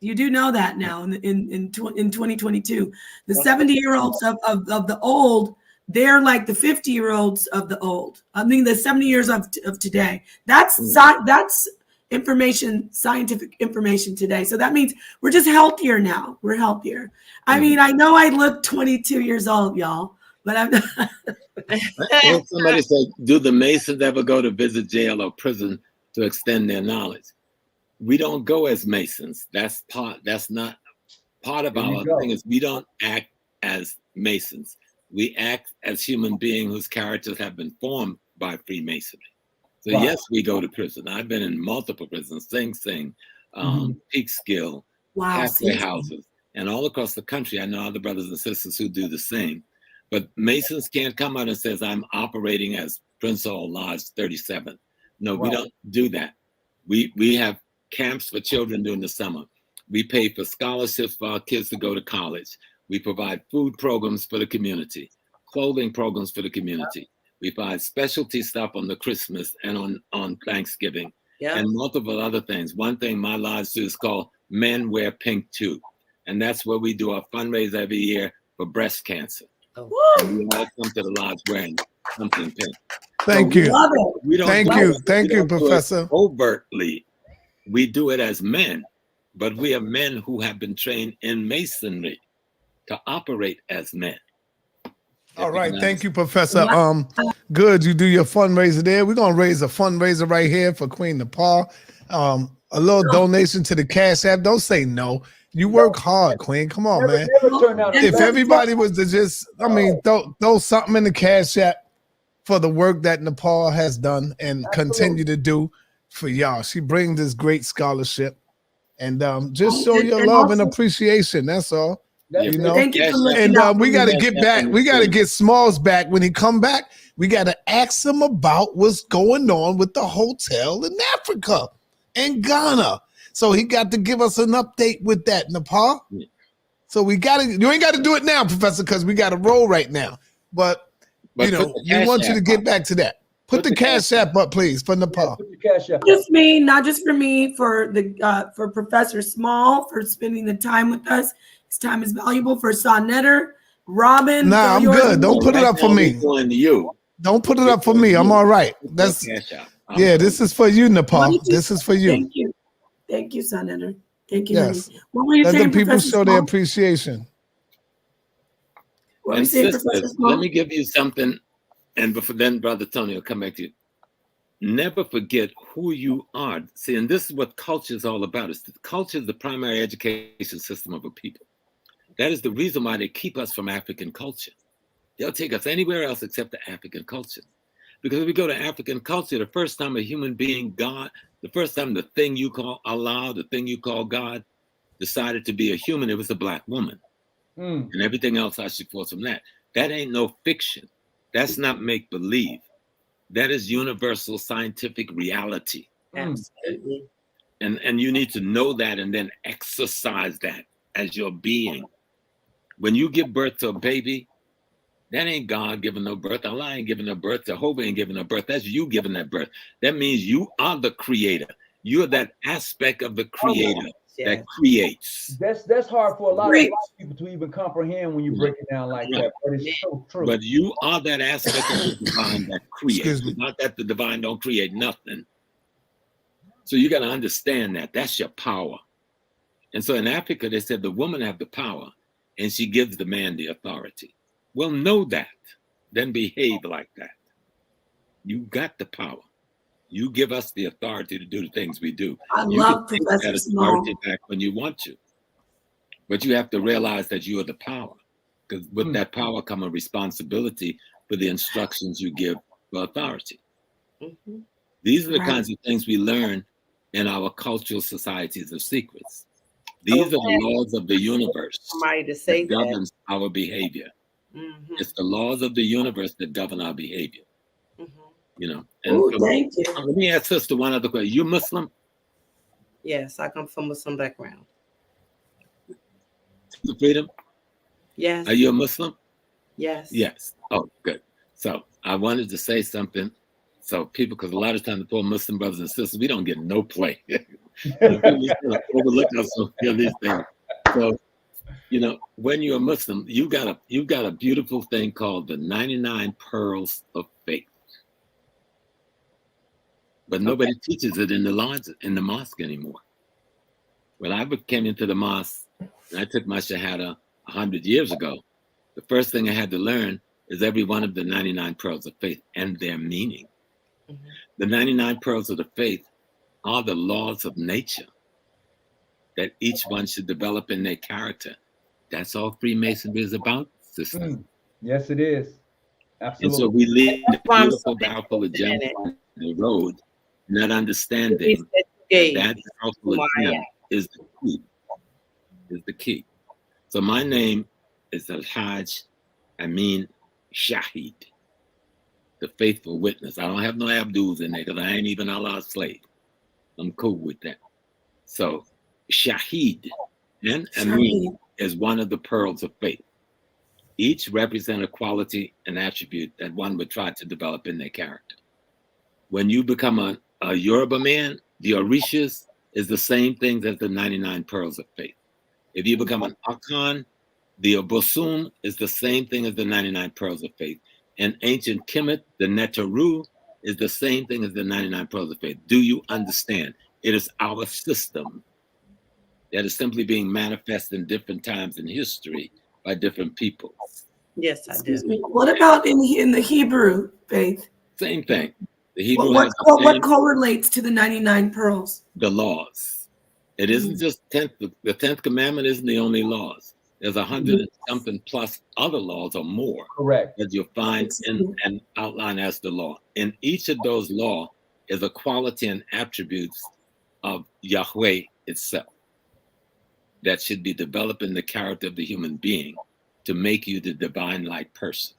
Speaker 1: You do know that now in 2022. The 70-year-olds of the old, they're like the 50-year-olds of the old. I mean, the 70 years of today. That's information, scientific information today. So that means we're just healthier now. We're healthier. I mean, I know I look 22 years old, y'all, but I'm not.
Speaker 8: Somebody said, do the Masons ever go to visit jail or prison to extend their knowledge? We don't go as Masons. That's not part of our thing. Is we don't act as Masons. We act as human beings whose characters have been formed by Freemasonry. So yes, we go to prison. I've been in multiple prisons, Sing Sing, Peekskill, halfway houses, and all across the country. I know other brothers and sisters who do the same. But Masons can't come out and says, I'm operating as Prince Hall Lodge 37. No, we don't do that. We have camps for children during the summer. We pay for scholarships for our kids to go to college. We provide food programs for the community, clothing programs for the community. We provide specialty stuff on the Christmas and on Thanksgiving and multiple other things. One thing my lodge do is called Men Wear Pink Too. And that's where we do our fundraiser every year for breast cancer. And we all come to the lodge wearing something pink.
Speaker 9: Thank you. Thank you, Professor.
Speaker 8: Overtly, we do it as men, but we are men who have been trained in Masonry to operate as men.
Speaker 9: All right, thank you, Professor. Good, you do your fundraiser there. We're gonna raise a fundraiser right here for Queen Nepal. A little donation to the Cash App. Don't say no. You work hard, Queen. Come on, man.
Speaker 3: Never turn down
Speaker 9: If everybody was to just, throw something in the Cash App for the work that Nepal has done and continue to do for y'all. She brings this great scholarship, and just show your love and appreciation. That's all.
Speaker 3: You
Speaker 9: know,
Speaker 1: thank you for looking out.
Speaker 9: We got to get back. We got to get Smalls back. When he come back, we got to ask him about what's going on with the hotel in Africa and Ghana. So he got to give us an update with that, Nepal. So we got to. You ain't got to do it now, Professor, because we got to roll right now. But we want you to get back to that. Put the Cash App up, please, for Nepal.
Speaker 3: Put the Cash App.
Speaker 1: Just me, not just for me, for Professor Small for spending the time with us. His time is valuable. For Sonetter, Robin.
Speaker 9: Nah, I'm good. Don't put it up for me. Don't put it up for me. I'm all right. That's this is for you, Nepal. This is for you.
Speaker 1: Thank you, Sonetter. Thank you.
Speaker 9: Yes.
Speaker 1: What were you
Speaker 9: Let
Speaker 1: saying,
Speaker 9: the people
Speaker 1: Professor
Speaker 9: show their
Speaker 1: Small?
Speaker 9: appreciation.
Speaker 1: What were you saying, Professor Small?
Speaker 8: Let me give you something, and before then, Brother Tony will come back to you. Never forget who you are. See, and this is what culture is all about. Culture is the primary education system of a people. That is the reason why they keep us from African culture. They'll take us anywhere else except the African culture. Because if we go to African culture, the first time a human being, God, the first time the thing you call Allah, the thing you call God, decided to be a human, it was a black woman. And everything else I should force from that. That ain't no fiction. That's not make-believe. That is universal scientific reality.
Speaker 2: Absolutely.
Speaker 8: And you need to know that and then exercise that as your being. When you give birth to a baby, that ain't God giving no birth. Allah ain't giving no birth. Jehovah ain't giving no birth. That's you giving that birth. That means you are the creator. You're that aspect of the creator that creates.
Speaker 3: That's hard for a lot of people to even comprehend when you break it down like that. But it's so true.
Speaker 8: But you are that aspect of the divine that creates. Not that the divine don't create nothing. So you got to understand that. That's your power. And so in Africa, they said the woman have the power and she gives the man the authority. Well, know that. Then behave like that. You got the power. You give us the authority to do the things we do.
Speaker 1: I
Speaker 8: you
Speaker 1: love
Speaker 8: can take
Speaker 1: Professor
Speaker 8: that
Speaker 1: Small.
Speaker 8: authority back when you want to. But you have to realize that you are the power. Because with that power come a responsibility for the instructions you give for authority. These are the kinds of things we learn in our cultural societies of secrets. These are the laws of the universe that governs our behavior. It's the laws of the universe that govern our behavior. You know. And
Speaker 1: thank you.
Speaker 8: Let me ask Sister one other question. You Muslim?
Speaker 2: Yes, I come from a Muslim background.
Speaker 8: Freedom?
Speaker 2: Yes.
Speaker 8: Are you a Muslim?
Speaker 2: Yes.
Speaker 8: Yes. Oh, good. So I wanted to say something. So people, because a lot of times the poor Muslim brothers and sisters, we don't get no play. Overlook us on these things. So, you know, when you're a Muslim, you got a beautiful thing called the 99 Pearls of Faith. But nobody teaches it in the lodge, in the mosque anymore. When I came into the mosque and I took my Shahada 100 years ago, the first thing I had to learn is every one of the 99 Pearls of Faith and their meaning. The 99 Pearls of the Faith are the laws of nature that each one should develop in their character. That's all Freemasonry is about, sister.
Speaker 3: Yes, it is. Absolutely.
Speaker 8: And so we lead a beautiful, powerful agenda on the road, not understanding that powerful agenda is the key. Is the key. So my name is Al-Hajj Amin Shahid, the faithful witness. I don't have no Abduls in there because I ain't even Allah's slave. I'm cool with that. So Shahid and Amin is one of the pearls of faith. Each represent a quality and attribute that one would try to develop in their character. When you become a Yoruba man, the Orishas is the same thing as the 99 Pearls of Faith. If you become an Akan, the Obosun is the same thing as the 99 Pearls of Faith. And ancient Kemet, the Netaru, is the same thing as the 99 Pearls of Faith. Do you understand? It is our system that is simply being manifested in different times in history by different people.
Speaker 2: Yes, I do.
Speaker 1: What about in the Hebrew faith?
Speaker 8: Same thing. The Hebrew
Speaker 1: what correlates to the 99 pearls?
Speaker 8: The laws. It isn't just the 10th commandment isn't the only laws. There's 100 and something plus other laws or more.
Speaker 3: Correct.
Speaker 8: That you'll find in and outline as the law. In each of those law is a quality and attributes of Yahweh itself that should be developing the character of the human being to make you the divine-like person.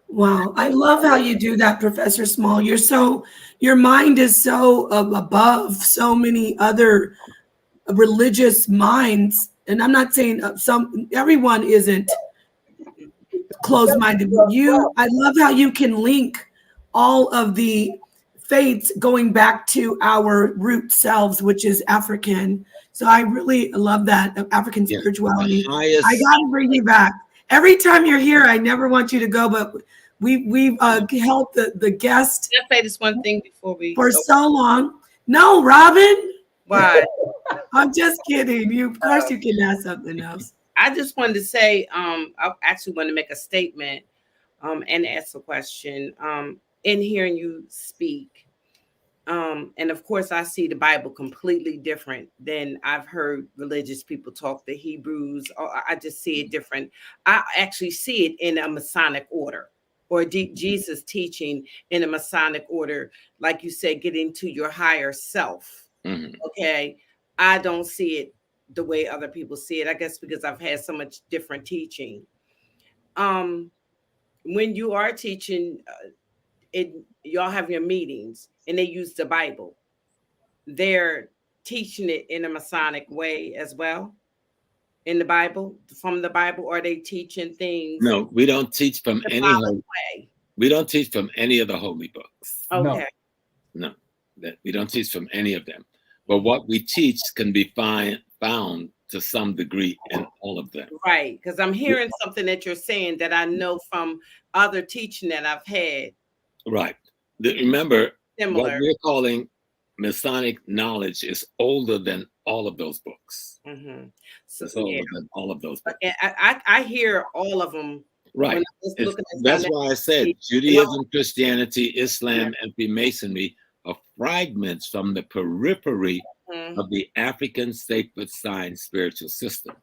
Speaker 1: Wow, I love how you do that, Professor Small. Your mind is so above so many other religious minds, and I'm not saying everyone isn't closed-minded. I love how you can link all of the faiths going back to our root selves, which is African. So I really love that African spirituality. I gotta bring you back. Every time you're here, I never want you to go, but we've helped the guest.
Speaker 2: Can I say this one thing before we
Speaker 1: for so long? No, Robin.
Speaker 2: Why?
Speaker 1: I'm just kidding. Of course you can ask something else.
Speaker 2: I just wanted to say, I actually want to make a statement and ask a question. In hearing you speak, and of course, I see the Bible completely different than I've heard religious people talk, the Hebrews. I just see it different. I actually see it in a Masonic order, or Jesus teaching in a Masonic order, like you said, getting to your higher self.
Speaker 8: Mm-hmm.
Speaker 2: Okay, I don't see it the way other people see it. I guess because I've had so much different teaching. When you are teaching, y'all have your meetings and they use the Bible. They're teaching it in a Masonic way as well. In the Bible, from the Bible, or are they teaching things?
Speaker 8: No, we don't teach from any
Speaker 2: way.
Speaker 8: We don't teach from any of the holy books.
Speaker 2: Okay.
Speaker 8: No, we don't teach from any of them. But what we teach can be found to some degree in all of them.
Speaker 2: Right, because I'm hearing something that you're saying that I know from other teaching that I've had.
Speaker 8: Right. Remember,
Speaker 2: similar.
Speaker 8: What we're calling Masonic knowledge is older than all of those books.
Speaker 2: Mm-hmm.
Speaker 8: It's older than all of those books.
Speaker 2: I hear all of them.
Speaker 8: Right. That's why I said Judaism, Christianity, Islam, and Freemasonry are fragments from the periphery of the African sacred science spiritual system,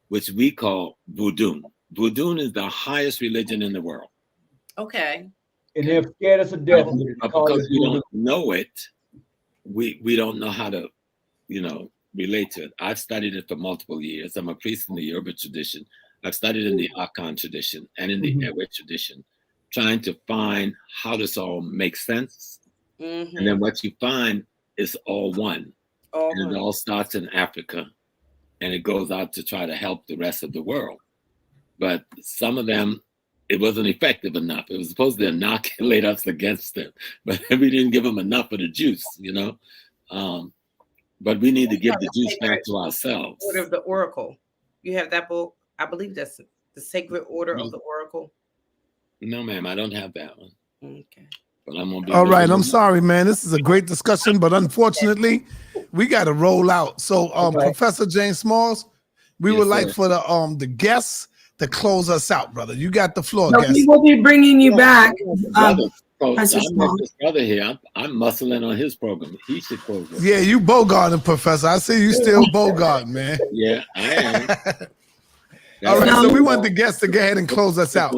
Speaker 8: which we call Voodoo. Voodoo is the highest religion in the world.
Speaker 2: Okay.
Speaker 3: And they're scared us to death.
Speaker 8: Because we don't know it, we don't know how to, relate to it. I've studied it for multiple years. I'm a priest in the Yoruba tradition. I've studied in the Akan tradition and in the Ewe tradition, trying to find how this all makes sense. And then what you find is all one. And it all starts in Africa and it goes out to try to help the rest of the world. But some of them, it wasn't effective enough. It was supposed to inoculate us against them, but we didn't give them enough of the juice, But we need to give the juice back to ourselves.
Speaker 2: Order of the Oracle. You have that book? I believe that's the Sacred Order of the Oracle.
Speaker 8: No, ma'am, I don't have that one.
Speaker 2: Okay.
Speaker 8: But I'm gonna be
Speaker 9: all right. I'm sorry, man. This is a great discussion, but unfortunately, we got to roll out. So, Professor James Smalls, we would like for the guests to close us out, brother. You got the floor, guest.
Speaker 1: We will be bringing you back.
Speaker 8: Professor this brother here, I'm muscling on his program. He should close us.
Speaker 9: Yeah, you bogarting, Professor. I see you still bogarting, man.
Speaker 8: Yeah, I am.
Speaker 9: All right, so we want the guests to go ahead and close us out.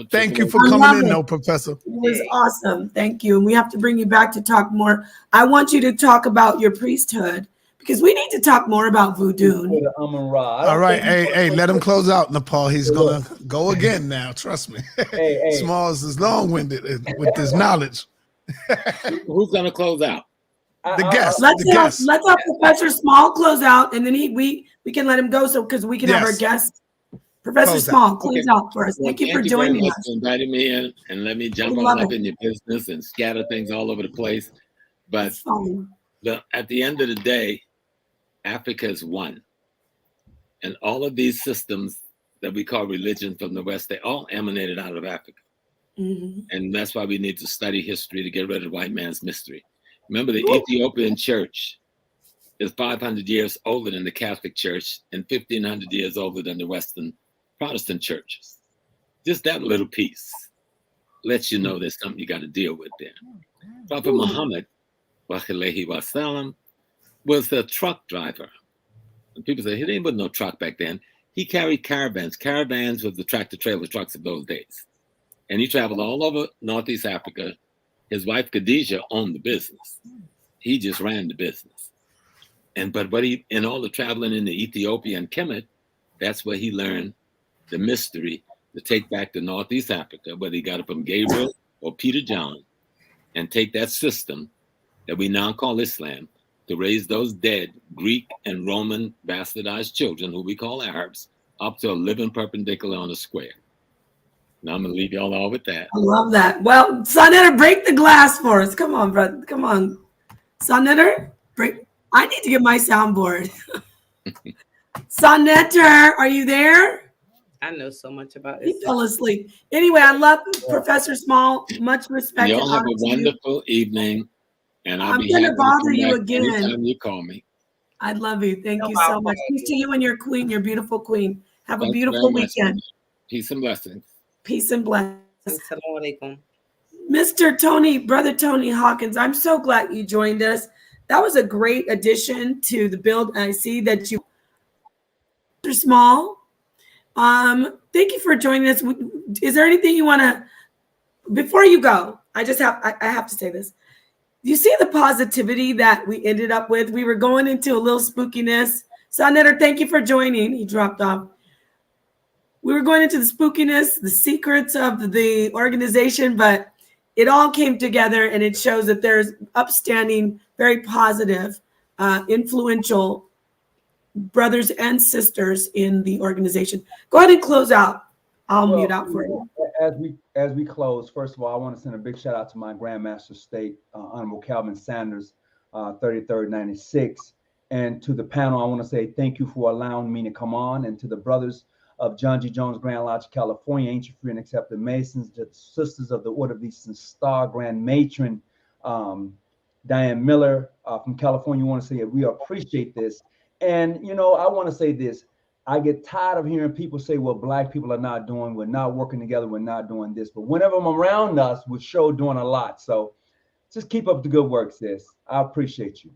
Speaker 9: Thank you for coming in, though, Professor.
Speaker 1: It was awesome. Thank you. And we have to bring you back to talk more. I want you to talk about your priesthood because we need to talk more about voodoo.
Speaker 9: All right. Hey, let him close out, Nepal. He's going to go again now. Trust me. Smalls is long-winded with his knowledge.
Speaker 8: Who's going to close out?
Speaker 9: The guest.
Speaker 1: Let's have Professor Small close out, and then we can let him go because we can have our guest, Professor Small, close out for us. Thank you for joining us.
Speaker 8: For inviting me in and let me jump on up in your business and scatter things all over the place. But at the end of the day, Africa is one. And all of these systems that we call religion from the West, they all emanated out of Africa. And that's why we need to study history to get rid of white man's mystery. Remember, the Ethiopian church is 500 years older than the Catholic Church and 1,500 years older than the Western Protestant churches. Just that little piece lets you know there's something you got to deal with there. Prophet Muhammad, Alaihi Wasallam, was a truck driver. And people say he didn't put no truck back then. He carried caravans. Caravans was the tractor-trailer trucks of those days. And he traveled all over Northeast Africa. His wife, Khadijah, owned the business. He just ran the business. But in all the traveling in the Ethiopia and Kemet, that's where he learned the mystery to take back to Northeast Africa, whether he got it from Gabriel or Peter John, and take that system that we now call Islam to raise those dead Greek and Roman bastardized children, who we call Arabs, up to a living perpendicular on a square. Now I'm going to leave y'all all with that.
Speaker 1: I love that. Well, Sonetter, break the glass for us. Come on, brother. Come on. Sonetter, break. I need to get my soundboard. Sonetter, are you there?
Speaker 2: I know so much about it.
Speaker 1: He fell asleep. Anyway, I love Professor Small. Much respect.
Speaker 8: Y'all have a wonderful evening. And
Speaker 1: I'm going to bother you again.
Speaker 8: Anytime you call me.
Speaker 1: I love you. Thank you so much. Peace to you and your queen, your beautiful queen. Have a beautiful weekend.
Speaker 8: Peace and blessings.
Speaker 1: Peace and blessings.
Speaker 2: Assalamu alaikum.
Speaker 1: Mr. Tony, Brother Tony Hawkins, I'm so glad you joined us. That was a great addition to the build. I see that you are small. Thank you for joining us. Is there anything you want to, before you go, I have to say this. You see the positivity that we ended up with? We were going into a little spookiness. Sonetter, thank you for joining. He dropped off. We were going into the spookiness, the secrets of the organization, but it all came together, and it shows that there's upstanding, very positive, influential brothers and sisters in the organization. Go ahead and close out. I'll mute out for you.
Speaker 3: As we close, first of all, I want to send a big shout out to my Grandmaster State, Honorable Calvin Sanders, 33rd 96. And to the panel, I want to say thank you for allowing me to come on. And to the brothers of John G. Jones Grand Lodge, California, Ancient Free and Accepted Masons, the Sisters of the Order of the Eastern Star, Grand Matron, Diane Miller from California, want to say we appreciate this. And, I want to say this. I get tired of hearing people say, well, Black people are not doing, we're not working together, we're not doing this. But whenever I'm around us, we're sure doing a lot. So just keep up the good work, sis. I appreciate you.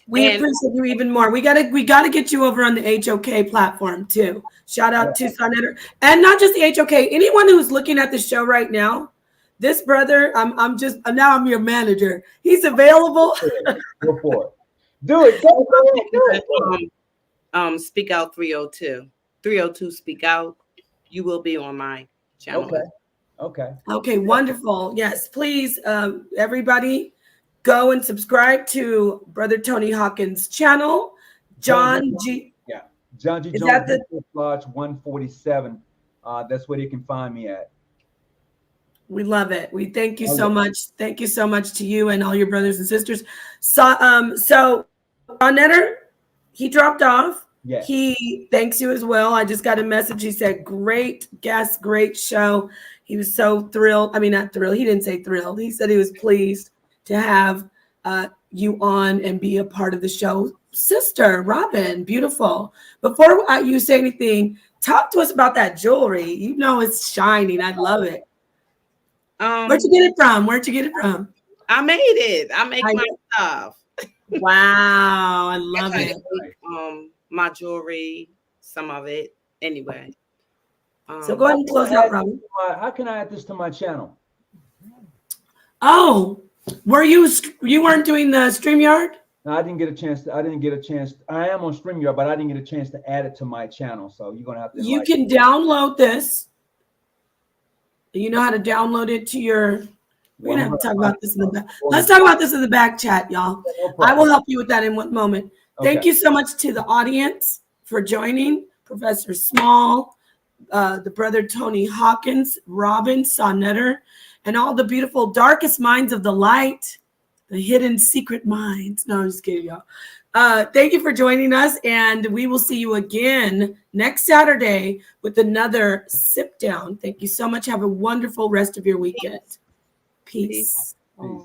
Speaker 1: We appreciate you even more. We gotta get you over on the HOK platform too. Shout out to Sonetter. And not just the HOK, anyone who's looking at the show right now, this brother, I'm your manager. He's available.
Speaker 3: Go for it. Do it.
Speaker 2: Speak Out 302. 302 Speak Out. You will be on my channel.
Speaker 3: Okay,
Speaker 1: wonderful. Yes, please, everybody, go and subscribe to Brother Tony Hawkins' channel. John G.
Speaker 3: Jones Lodge 147. That's where you can find me at.
Speaker 1: We love it. We thank you so much. Thank you so much to you and all your brothers and sisters. So Sonetter, he dropped off.
Speaker 3: Yes.
Speaker 1: He thanks you as well. I just got a message. He said, great guest, great show. He was so thrilled. I mean, not thrilled. He didn't say thrilled. He said he was pleased to have you on and be a part of the show. Sister Robin, beautiful. Before you say anything, talk to us about that jewelry. It's shining. I love it. Where'd you get it from?
Speaker 2: I made it. I make my stuff.
Speaker 1: Wow, I love it.
Speaker 2: My jewelry, some of it. Anyway.
Speaker 1: So go ahead and close out, Robin.
Speaker 3: How can I add this to my channel?
Speaker 1: Oh, you weren't doing the StreamYard?
Speaker 3: No, I didn't get a chance. I am on StreamYard, but I didn't get a chance to add it to my channel. So you're gonna have to.
Speaker 1: You can download this. You know how to download it to your. We're gonna have to talk about this in the back. Let's talk about this in the back chat, y'all. I will help you with that in one moment. Okay. Thank you so much to the audience for joining. Professor Small, the brother Tony Hawkins, Robin, Sonetter, and all the beautiful darkest minds of the light, the hidden secret minds. No, I'm just kidding, y'all. Thank you for joining us, and we will see you again next Saturday with another Sip Down. Thank you so much. Have a wonderful rest of your weekend. Peace.
Speaker 3: Peace.